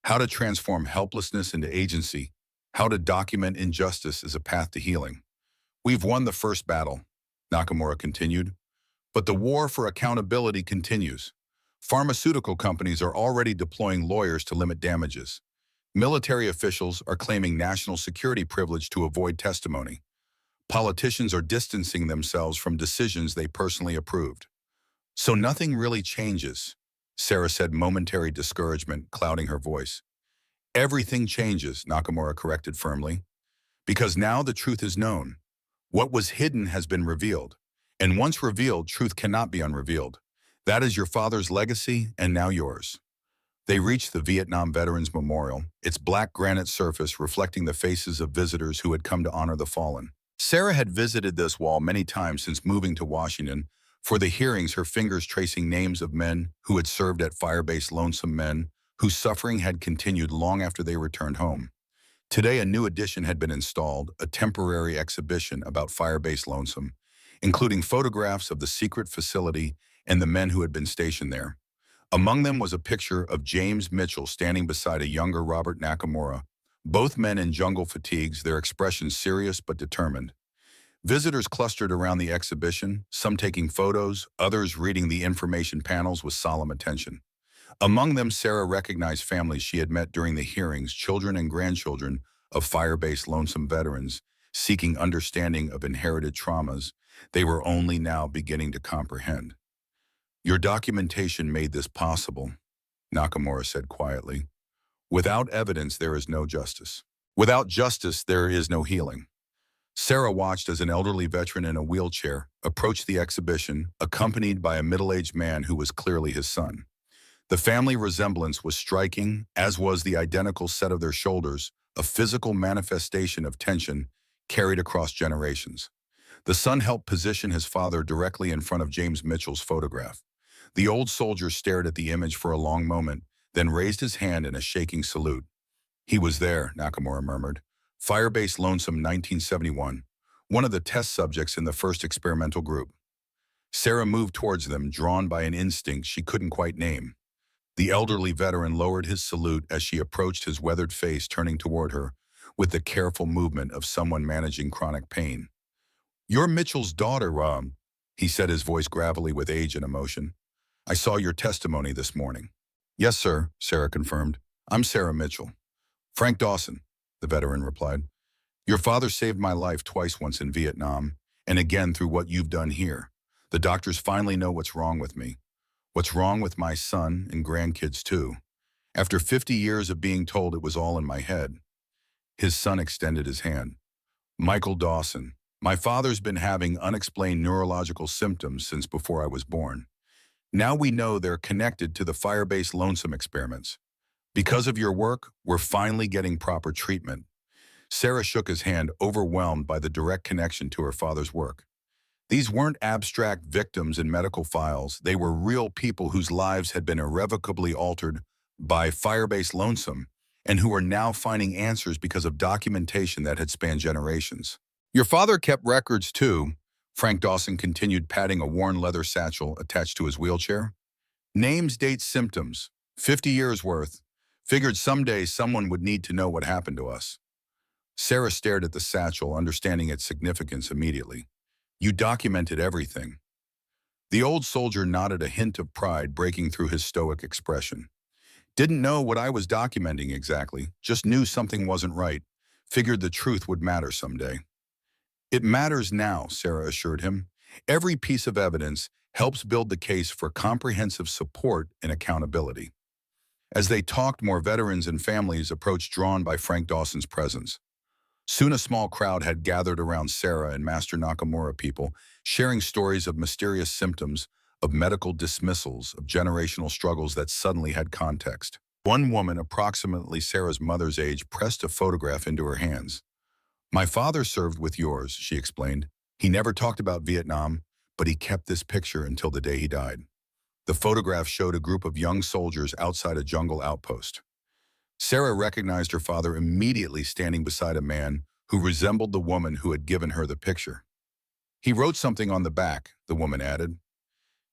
how to transform helplessness into agency, how to document injustice as a path to healing. We've won the first battle, Nakamura continued, but the war for accountability continues. Pharmaceutical companies are already deploying lawyers to limit damages. Military officials are claiming national security privilege to avoid testimony. Politicians are distancing themselves from decisions they personally approved. So nothing really changes, Sarah said, momentary discouragement clouding her voice. Everything changes, Nakamura corrected firmly, because now the truth is known. What was hidden has been revealed, and once revealed, truth cannot be unrevealed. That is your father's legacy, and now yours. They reached the Vietnam Veterans Memorial, its black granite surface reflecting the faces of visitors who had come to honor the fallen. Sarah had visited this wall many times since moving to Washington for the hearings, her fingers tracing names of men who had served at fire-based lonesome men whose suffering had continued long after they returned home. Today, a new addition had been installed, a temporary exhibition about fire-based lonesome, including photographs of the secret facility and the men who had been stationed there. Among them was a picture of James Mitchell standing beside a younger Robert Nakamura, both men in jungle fatigues, their expressions serious but determined. Visitors clustered around the exhibition, some taking photos, others reading the information panels with solemn attention. Among them, Sarah recognized families she had met during the hearings, children and grandchildren of fire-based lonesome veterans seeking understanding of inherited traumas they were only now beginning to comprehend. Your documentation made this possible, Nakamura said quietly. Without evidence, there is no justice. Without justice, there is no healing. Sarah watched as an elderly veteran in a wheelchair approached the exhibition, accompanied by a middle-aged man who was clearly his son. The family resemblance was striking, as was the identical set of their shoulders, a physical manifestation of tension carried across generations. The son helped position his father directly in front of James Mitchell's photograph. The old soldier stared at the image for a long moment, then raised his hand in a shaking salute. He was there, Nakamura murmured. Firebase Lonesome 1971, one of the test subjects in the first experimental group. Sarah moved towards them, drawn by an instinct she couldn't quite name. The elderly veteran lowered his salute as she approached, his weathered face turning toward her, with the careful movement of someone managing chronic pain. "You're Mitchell's daughter, he said, his voice gravelly with age and emotion. "I saw your testimony this morning." "Yes, sir," Sarah confirmed. "I'm Sarah Mitchell." "Frank Dawson," the veteran replied. "Your father saved my life twice, once in Vietnam, and again through what you've done here. The doctors finally know what's wrong with me. What's wrong with my son and grandkids, too. After 50 years of being told it was all in my head." His son extended his hand. "Michael Dawson, my father's been having unexplained neurological symptoms since before I was born. Now we know they're connected to the Firebase Lonesome experiments. Because of your work, we're finally getting proper treatment." Sarah shook his hand, overwhelmed by the direct connection to her father's work. These weren't abstract victims in medical files. They were real people whose lives had been irrevocably altered by Firebase Lonesome and who are now finding answers because of documentation that had spanned generations. "Your father kept records too," Frank Dawson continued, patting a worn leather satchel attached to his wheelchair. "Names, dates, symptoms. 50 years worth. Figured someday someone would need to know what happened to us." Sarah stared at the satchel, understanding its significance immediately. "You documented everything." The old soldier nodded, a hint of pride breaking through his stoic expression. "Didn't know what I was documenting exactly, just knew something wasn't right. Figured the truth would matter someday." "It matters now," Sarah assured him. "Every piece of evidence helps build the case for comprehensive support and accountability." As they talked, more veterans and families approached, drawn by Frank Dawson's presence. Soon a small crowd had gathered around Sarah and Master Nakamura, people sharing stories of mysterious symptoms, of medical dismissals, of generational struggles that suddenly had context. One woman, approximately Sarah's mother's age, pressed a photograph into her hands. "My father served with yours," she explained. "He never talked about Vietnam, but he kept this picture until the day he died." The photograph showed a group of young soldiers outside a jungle outpost. Sarah recognized her father immediately, standing beside a man who resembled the woman who had given her the picture. "He wrote something on the back," the woman added.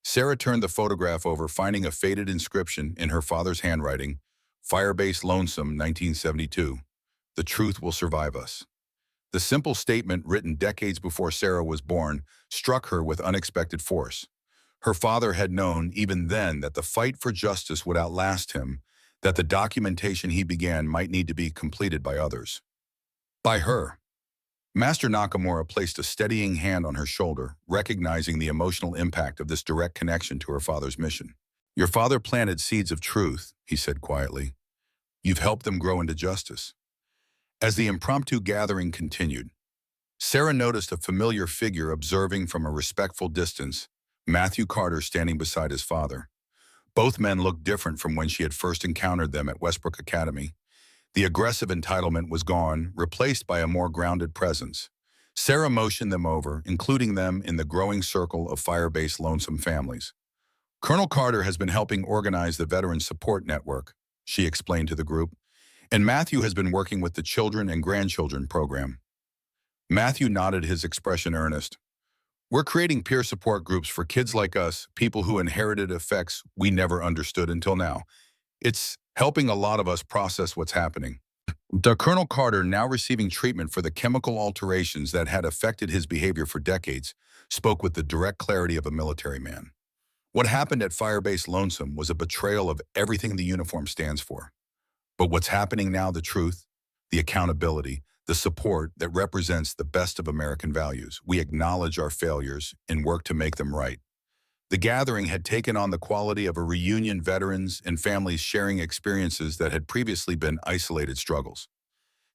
Sarah turned the photograph over, finding a faded inscription in her father's handwriting: "Firebase Lonesome 1972. The truth will survive us." The simple statement, written decades before Sarah was born, struck her with unexpected force. Her father had known even then that the fight for justice would outlast him, that the documentation he began might need to be completed by others. By her. Master Nakamura placed a steadying hand on her shoulder, recognizing the emotional impact of this direct connection to her father's mission. "Your father planted seeds of truth," he said quietly. "You've helped them grow into justice." As the impromptu gathering continued, Sarah noticed a familiar figure observing from a respectful distance, Matthew Carter standing beside his father. Both men looked different from when she had first encountered them at Westbrook Academy. The aggressive entitlement was gone, replaced by a more grounded presence. Sarah motioned them over, including them in the growing circle of Firebase Lonesome families. "Colonel Carter has been helping organize the Veteran Support Network," she explained to the group, "and Matthew has been working with the Children and Grandchildren program." Matthew nodded, his expression earnest. "We're creating peer support groups for kids like us, people who inherited effects we never understood until now. It's helping a lot of us process what's happening." Colonel Carter, now receiving treatment for the chemical alterations that had affected his behavior for decades, spoke with the direct clarity of a military man. What happened at Firebase Lonesome was a betrayal of everything the uniform stands for. But what's happening now, the truth, the accountability, the support that represents the best of American values. We acknowledge our failures and work to make them right. The gathering had taken on the quality of a reunion, veterans and families sharing experiences that had previously been isolated struggles.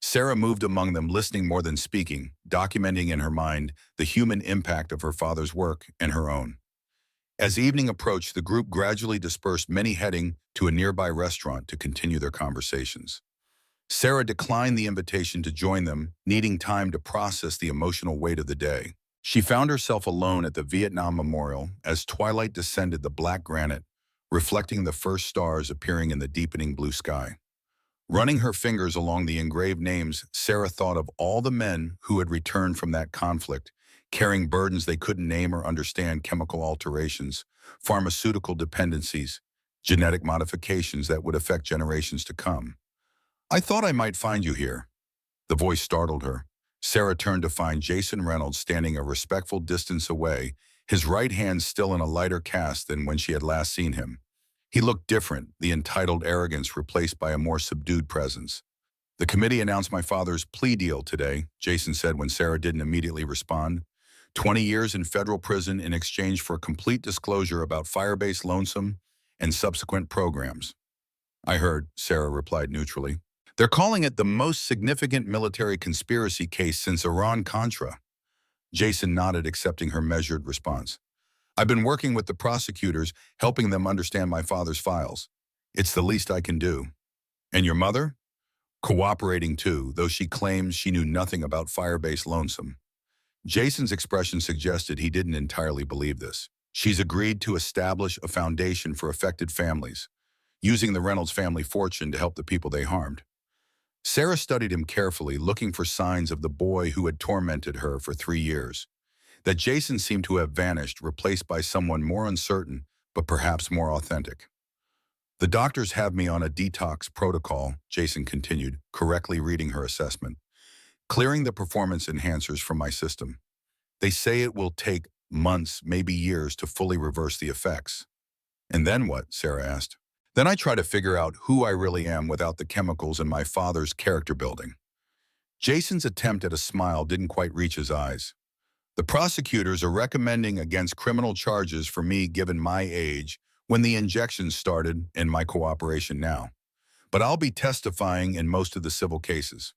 Sarah moved among them, listening more than speaking, documenting in her mind the human impact of her father's work and her own. As evening approached, the group gradually dispersed, many heading to a nearby restaurant to continue their conversations. Sarah declined the invitation to join them, needing time to process the emotional weight of the day. She found herself alone at the Vietnam Memorial as twilight descended the black granite, reflecting the first stars appearing in the deepening blue sky. Running her fingers along the engraved names, Sarah thought of all the men who had returned from that conflict, carrying burdens they couldn't name or understand: chemical alterations, pharmaceutical dependencies, genetic modifications that would affect generations to come. "I thought I might find you here." The voice startled her. Sarah turned to find Jason Reynolds standing a respectful distance away, his right hand still in a lighter cast than when she had last seen him. He looked different, the entitled arrogance replaced by a more subdued presence. "The committee announced my father's plea deal today," Jason said when Sarah didn't immediately respond. 20 years in federal prison in exchange for complete disclosure about Firebase Lonesome and subsequent programs. "I heard," Sarah replied neutrally. "They're calling it the most significant military conspiracy case since Iran-Contra." Jason nodded, accepting her measured response. "I've been working with the prosecutors, helping them understand my father's files. It's the least I can do." "And your mother?" "Cooperating too, though she claims she knew nothing about Firebase Lonesome." Jason's expression suggested he didn't entirely believe this. "She's agreed to establish a foundation for affected families, using the Reynolds family fortune to help the people they harmed." Sarah studied him carefully, looking for signs of the boy who had tormented her for 3 years. That Jason seemed to have vanished, replaced by someone more uncertain, but perhaps more authentic. "The doctors have me on a detox protocol," Jason continued, correctly reading her assessment, "clearing the performance enhancers from my system. They say it will take months, maybe years, to fully reverse the effects." "And then what?" Sarah asked. "Then I try to figure out who I really am without the chemicals and my father's character building." Jason's attempt at a smile didn't quite reach his eyes. "The prosecutors are recommending against criminal charges for me given my age, when the injections started, and my cooperation now. But I'll be testifying in most of the civil cases."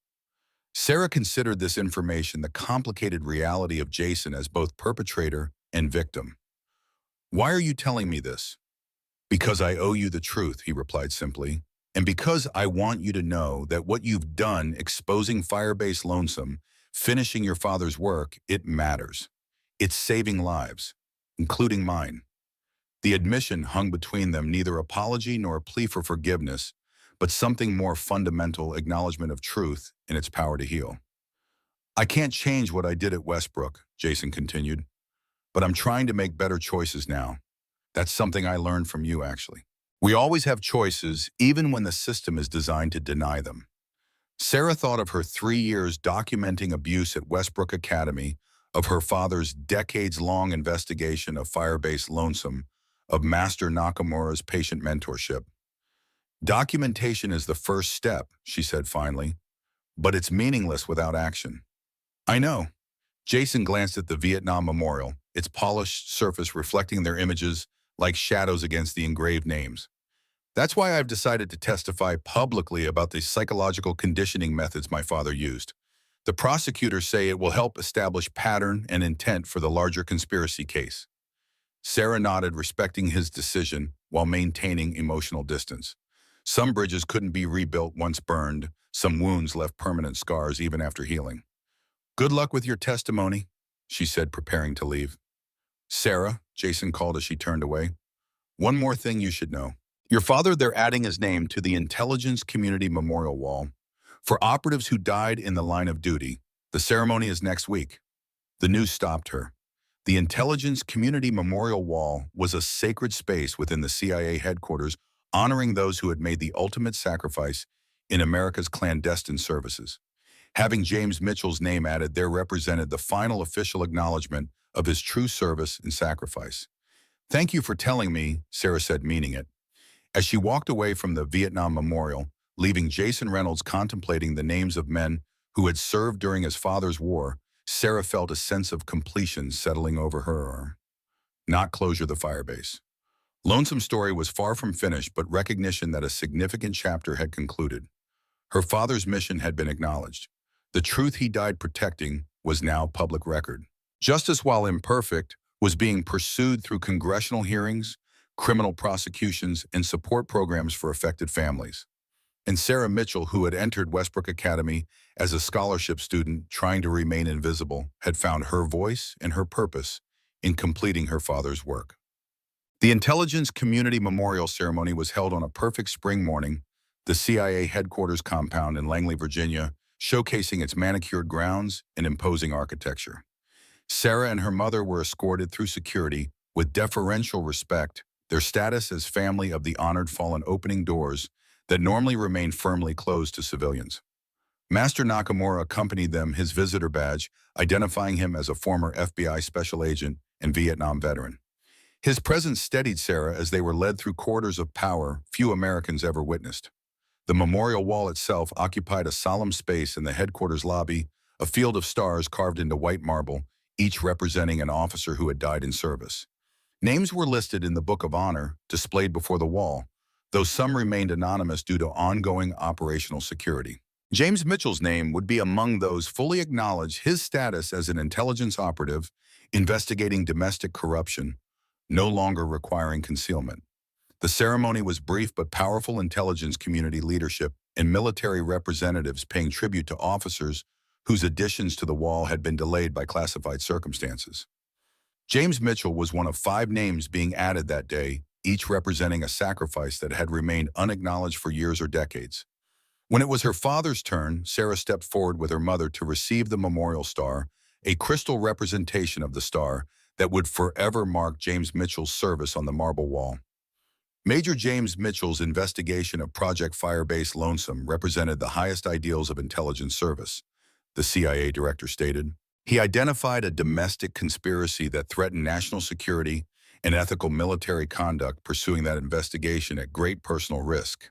Sarah considered this information, the complicated reality of Jason as both perpetrator and victim. "Why are you telling me this?" "Because I owe you the truth," he replied simply, "and because I want you to know that what you've done, exposing Firebase Lonesome, finishing your father's work, it matters. It's saving lives, including mine." The admission hung between them, neither apology nor a plea for forgiveness, but something more fundamental: acknowledgement of truth and its power to heal. "I can't change what I did at Westbrook," Jason continued, "but I'm trying to make better choices now. That's something I learned from you, actually. We always have choices, even when the system is designed to deny them." Sarah thought of her 3 years documenting abuse at Westbrook Academy, of her father's decades-long investigation of Firebase Lonesome, of Master Nakamura's patient mentorship. "Documentation is the first step," she said finally, "but it's meaningless without action." "I know." Jason glanced at the Vietnam Memorial, its polished surface reflecting their images like shadows against the engraved names. "That's why I've decided to testify publicly about the psychological conditioning methods my father used. The prosecutors say it will help establish pattern and intent for the larger conspiracy case." Sarah nodded, respecting his decision while maintaining emotional distance. Some bridges couldn't be rebuilt once burned. Some wounds left permanent scars even after healing. "Good luck with your testimony," she said, preparing to leave. "Sarah," Jason called as she turned away, "one more thing you should know. Your father, they're adding his name to the Intelligence Community Memorial Wall. For operatives who died in the line of duty, the ceremony is next week." The news stopped her. The Intelligence Community Memorial Wall was a sacred space within the CIA headquarters, honoring those who had made the ultimate sacrifice in America's clandestine services. Having James Mitchell's name added there represented the final official acknowledgement of his true service and sacrifice. "Thank you for telling me," Sarah said, meaning it. As she walked away from the Vietnam Memorial, leaving Jason Reynolds contemplating the names of men who had served during his father's war, Sarah felt a sense of completion settling over her. Not closure the firebase. Lonesome's story was far from finished, but recognition that a significant chapter had concluded. Her father's mission had been acknowledged. The truth he died protecting was now public record. Justice, while imperfect, was being pursued through congressional hearings, criminal prosecutions, and support programs for affected families. And Sarah Mitchell, who had entered Westbrook Academy as a scholarship student trying to remain invisible, had found her voice and her purpose in completing her father's work. The Intelligence Community Memorial Ceremony was held on a perfect spring morning, the CIA headquarters compound in Langley, Virginia, showcasing its manicured grounds and imposing architecture. Sarah and her mother were escorted through security with deferential respect, their status as family of the honored fallen opening doors that normally remain firmly closed to civilians. Master Nakamura accompanied them, his visitor badge, identifying him as a former FBI special agent and Vietnam veteran. His presence steadied Sarah as they were led through corridors of power few Americans ever witnessed. The memorial wall itself occupied a solemn space in the headquarters lobby, a field of stars carved into white marble, each representing an officer who had died in service. Names were listed in the Book of Honor, displayed before the wall, though some remained anonymous due to ongoing operational security. James Mitchell's name would be among those fully acknowledged, his status as an intelligence operative investigating domestic corruption, no longer requiring concealment. The ceremony was brief but powerful. Intelligence community leadership and military representatives paying tribute to officers whose additions to the wall had been delayed by classified circumstances. James Mitchell was one of 5 names being added that day, each representing a sacrifice that had remained unacknowledged for years or decades. When it was her father's turn, Sarah stepped forward with her mother to receive the memorial star, a crystal representation of the star that would forever mark James Mitchell's service on the marble wall. Major James Mitchell's investigation of Project Firebase Lonesome represented the highest ideals of intelligence service, the CIA director stated. He identified a domestic conspiracy that threatened national security and ethical military conduct, pursuing that investigation at great personal risk.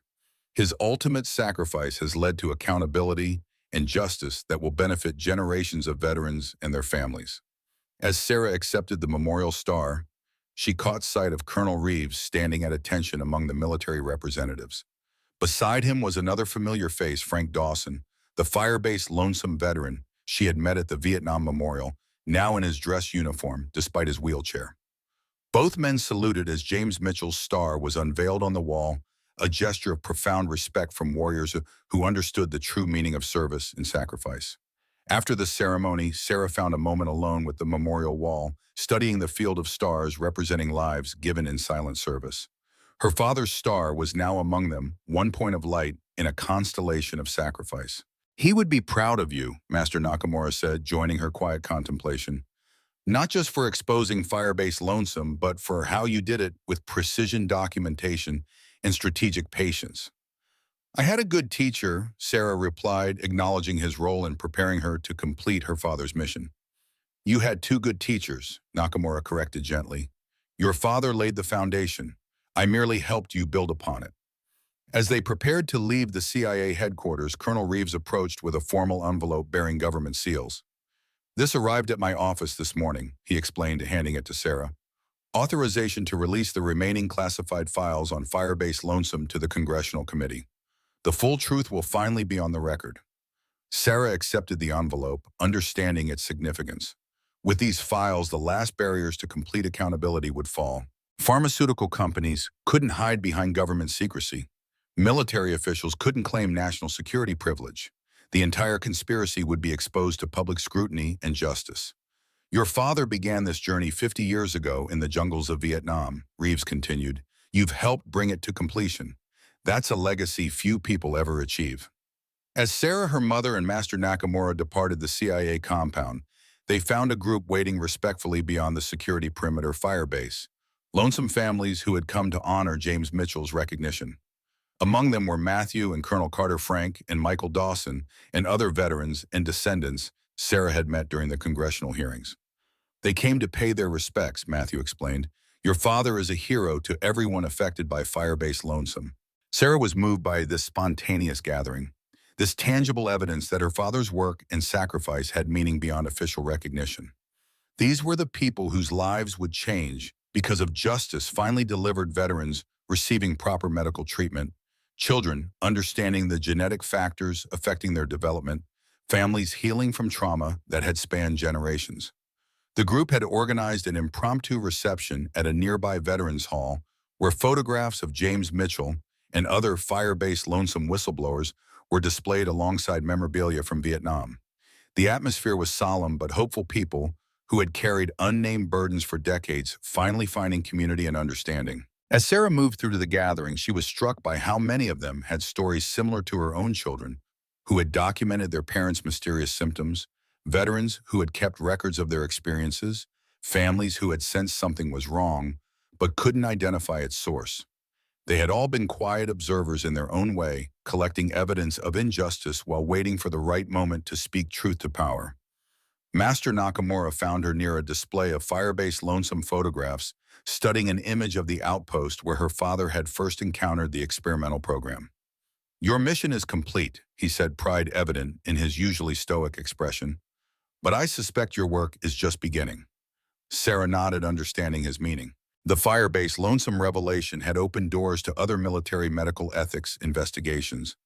His ultimate sacrifice has led to accountability and justice that will benefit generations of veterans and their families. As Sarah accepted the memorial star, she caught sight of Colonel Reeves standing at attention among the military representatives. Beside him was another familiar face, Frank Dawson, the Firebase Lonesome veteran she had met at the Vietnam Memorial, now in his dress uniform despite his wheelchair. Both men saluted as James Mitchell's star was unveiled on the wall, a gesture of profound respect from warriors who understood the true meaning of service and sacrifice. After the ceremony, Sarah found a moment alone with the memorial wall, studying the field of stars representing lives given in silent service. Her father's star was now among them, one point of light in a constellation of sacrifice. "He would be proud of you," Master Nakamura said, joining her quiet contemplation. "Not just for exposing Firebase Lonesome, but for how you did it with precision documentation and strategic patience." "I had a good teacher," Sarah replied, acknowledging his role in preparing her to complete her father's mission. "You had 2 good teachers," Nakamura corrected gently. "Your father laid the foundation. I merely helped you build upon it." As they prepared to leave the CIA headquarters, Colonel Reeves approached with a formal envelope bearing government seals. "This arrived at my office this morning," he explained, handing it to Sarah. "Authorization to release the remaining classified files on Firebase Lonesome to the Congressional Committee. The full truth will finally be on the record." Sarah accepted the envelope, understanding its significance. With these files, the last barriers to complete accountability would fall. Pharmaceutical companies couldn't hide behind government secrecy. Military officials couldn't claim national security privilege. The entire conspiracy would be exposed to public scrutiny and justice. "Your father began this journey 50 years ago in the jungles of Vietnam," Reeves continued. "You've helped bring it to completion. That's a legacy few people ever achieve." As Sarah, her mother, and Master Nakamura departed the CIA compound, they found a group waiting respectfully beyond the security perimeter firebase, lonesome families who had come to honor James Mitchell's recognition. Among them were Matthew and Colonel Carter Frank and Michael Dawson and other veterans and descendants Sarah had met during the congressional hearings. "They came to pay their respects," Matthew explained. Your father is a hero to everyone affected by Firebase Lonesome. Sarah was moved by this spontaneous gathering, this tangible evidence that her father's work and sacrifice had meaning beyond official recognition. These were the people whose lives would change because of justice finally delivered, veterans receiving proper medical treatment, children understanding the genetic factors affecting their development, families healing from trauma that had spanned generations. The group had organized an impromptu reception at a nearby Veterans Hall where photographs of James Mitchell and other Firebase Lonesome whistleblowers were displayed alongside memorabilia from Vietnam. The atmosphere was solemn but hopeful, people who had carried unnamed burdens for decades finally finding community and understanding. As Sarah moved through to the gathering, she was struck by how many of them had stories similar to her own children, who had documented their parents' mysterious symptoms, veterans who had kept records of their experiences, families who had sensed something was wrong but couldn't identify its source. They had all been quiet observers in their own way, collecting evidence of injustice while waiting for the right moment to speak truth to power. Master Nakamura found her near a display of Firebase Lonesome photographs, studying an image of the outpost where her father had first encountered the experimental program. "Your mission is complete," he said, pride evident in his usually stoic expression. "But I suspect your work is just beginning." Sarah nodded, understanding his meaning. The Firebase Lonesome revelation had opened doors to other military medical ethics investigations,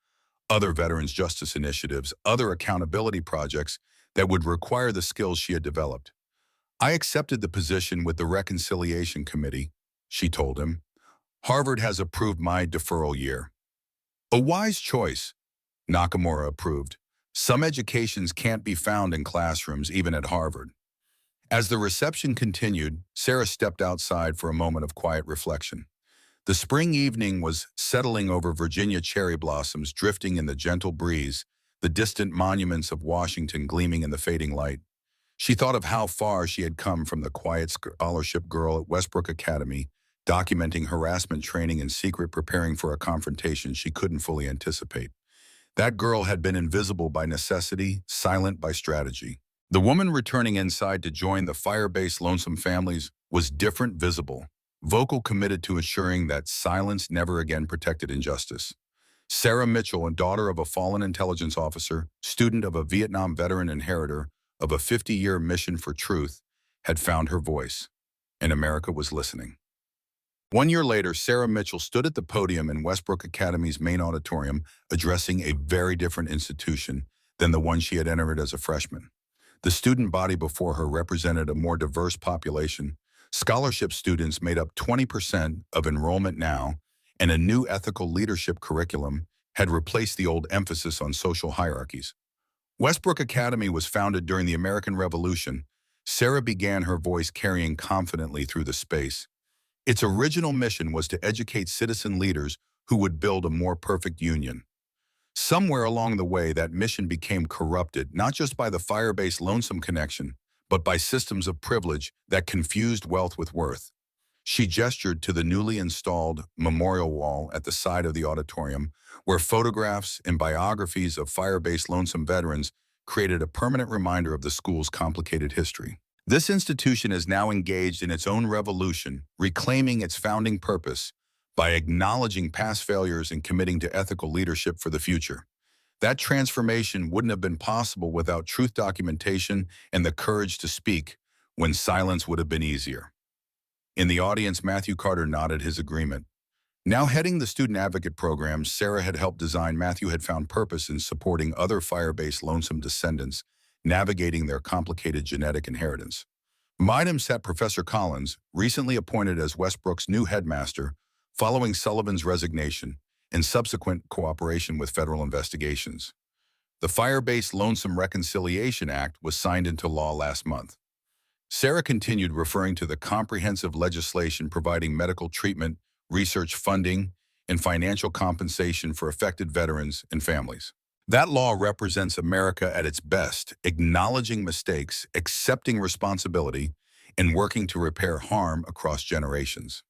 other veterans justice initiatives, other accountability projects that would require the skills she had developed. "I accepted the position with the Reconciliation Committee," she told him. "Harvard has approved my deferral year." "A wise choice," Nakamura approved. "Some educations can't be found in classrooms, even at Harvard." As the reception continued, Sarah stepped outside for a moment of quiet reflection. The spring evening was settling over Virginia cherry blossoms drifting in the gentle breeze, the distant monuments of Washington gleaming in the fading light. She thought of how far she had come from the quiet scholarship girl at Westbrook Academy, documenting harassment training in secret, preparing for a confrontation she couldn't fully anticipate. That girl had been invisible by necessity, silent by strategy. The woman returning inside to join the Firebase Lonesome families was different, visible, vocal, committed to ensuring that silence never again protected injustice. Sarah Mitchell, a daughter of a fallen intelligence officer, student of a Vietnam veteran, inheritor of a 50-year mission for truth, had found her voice, and America was listening. 1 year later, Sarah Mitchell stood at the podium in Westbrook Academy's main auditorium, addressing a very different institution than the one she had entered as a freshman. The student body before her represented a more diverse population. Scholarship students made up 20% of enrollment now, and a new ethical leadership curriculum had replaced the old emphasis on social hierarchies. Westbrook Academy was founded during the American Revolution. Sarah began, her voice carrying confidently through the space. Its original mission was to educate citizen leaders who would build a more perfect union. Somewhere along the way, that mission became corrupted, not just by the Firebase Lonesome connection, but by systems of privilege that confused wealth with worth. She gestured to the newly installed memorial wall at the side of the auditorium, where photographs and biographies of Firebase Lonesome veterans created a permanent reminder of the school's complicated history. This institution is now engaged in its own revolution, reclaiming its founding purpose by acknowledging past failures and committing to ethical leadership for the future. That transformation wouldn't have been possible without truth documentation and the courage to speak when silence would have been easier. In the audience, Matthew Carter nodded his agreement. Now heading the student advocate programs Sarah had helped design, Matthew had found purpose in supporting other Firebase Lonesome descendants, navigating their complicated genetic inheritance. Behind him sat Professor Collins, recently appointed as Westbrook's new headmaster, following Sullivan's resignation and subsequent cooperation with federal investigations. The Firebase Lonesome Reconciliation Act was signed into law last month. Sarah continued, referring to the comprehensive legislation providing medical treatment, research funding, and financial compensation for affected veterans and families. That law represents America at its best, acknowledging mistakes, accepting responsibility, and working to repair harm across generations.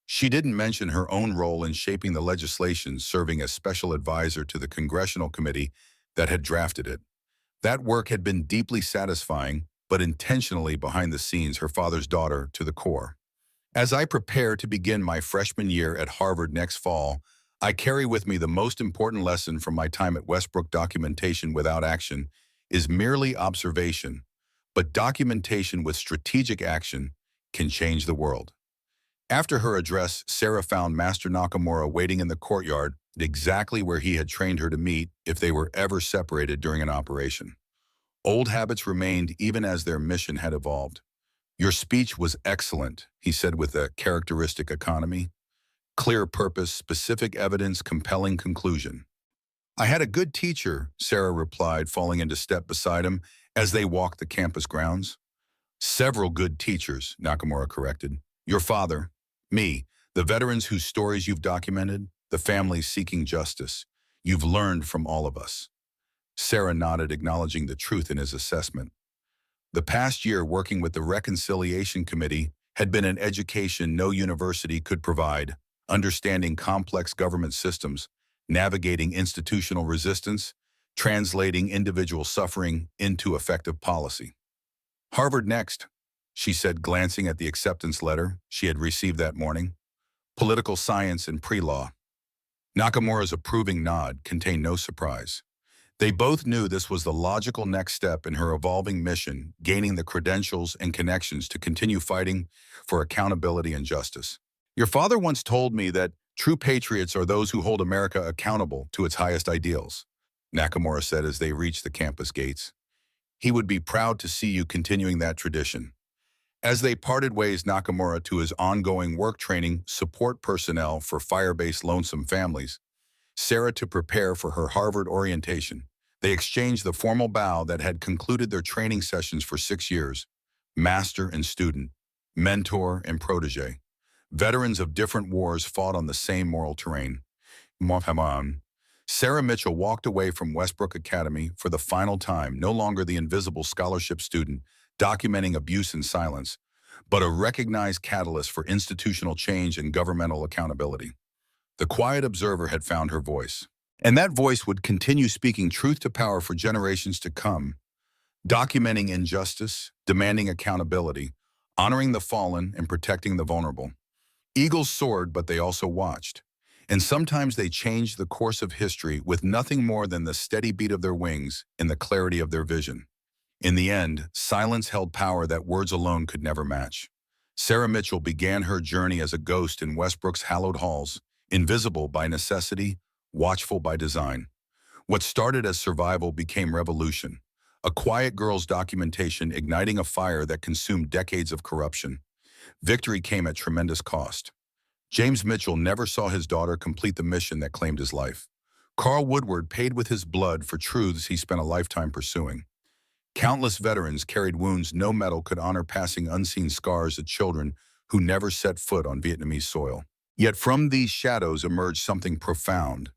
She didn't mention her own role in shaping the legislation, serving as special advisor to the congressional committee that had drafted it. That work had been deeply satisfying, but intentionally behind the scenes, her father's daughter to the core. As I prepare to begin my freshman year at Harvard next fall, I carry with me the most important lesson from my time at Westbrook: documentation without action is merely observation, but documentation with strategic action can change the world. After her address, Sarah found Master Nakamura waiting in the courtyard exactly where he had trained her to meet if they were ever separated during an operation. Old habits remained even as their mission had evolved. "Your speech was excellent," he said with a characteristic economy. "Clear purpose, specific evidence, compelling conclusion." "I had a good teacher," Sarah replied, falling into step beside him as they walked the campus grounds. "Several good teachers," Nakamura corrected. "Your father, me, the veterans whose stories you've documented, the families seeking justice. You've learned from all of us." Sarah nodded, acknowledging the truth in his assessment. The past year working with the Reconciliation Committee had been an education no university could provide, understanding complex government systems, navigating institutional resistance, translating individual suffering into effective policy. "Harvard next," she said, glancing at the acceptance letter she had received that morning. "Political science and pre-law." Nakamura's approving nod contained no surprise. They both knew this was the logical next step in her evolving mission, gaining the credentials and connections to continue fighting for accountability and justice. "Your father once told me that true patriots are those who hold America accountable to its highest ideals," Nakamura said as they reached the campus gates. "He would be proud to see you continuing that tradition." As they parted ways, Nakamura to his ongoing work training support personnel for fire-based lonesome families, Sarah to prepare for her Harvard orientation. They exchanged the formal bow that had concluded their training sessions for 6 years. Master and student, mentor and protege. Veterans of different wars fought on the same moral terrain. Mohammed. Sarah Mitchell walked away from Westbrook Academy for the final time, no longer the invisible scholarship student, documenting abuse in silence, but a recognized catalyst for institutional change and governmental accountability. The quiet observer had found her voice, and that voice would continue speaking truth to power for generations to come, documenting injustice, demanding accountability, honoring the fallen, and protecting the vulnerable. Eagles soared, but they also watched. And sometimes they changed the course of history with nothing more than the steady beat of their wings and the clarity of their vision. In the end, silence held power that words alone could never match. Sarah Mitchell began her journey as a ghost in Westbrook's hallowed halls, invisible by necessity, watchful by design. What started as survival became revolution, a quiet girl's documentation igniting a fire that consumed decades of corruption. Victory came at tremendous cost. James Mitchell never saw his daughter complete the mission that claimed his life. Carl Woodward paid with his blood for truths he spent a lifetime pursuing. Countless veterans carried wounds no medal could honor, passing unseen scars of children who never set foot on Vietnamese soil. Yet from these shadows emerged something profound.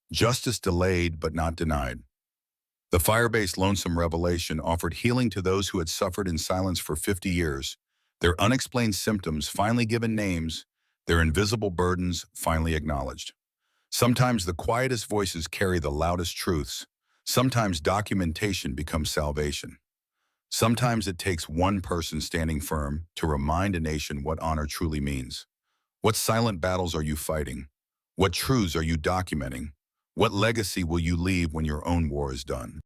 Justice delayed but not denied. The fire-based Lonesome Revelation offered healing to those who had suffered in silence for 50 years, their unexplained symptoms finally given names, their invisible burdens finally acknowledged. Sometimes the quietest voices carry the loudest truths. Sometimes documentation becomes salvation. Sometimes it takes one person standing firm to remind a nation what honor truly means. What silent battles are you fighting? What truths are you documenting? What legacy will you leave when your own war is done?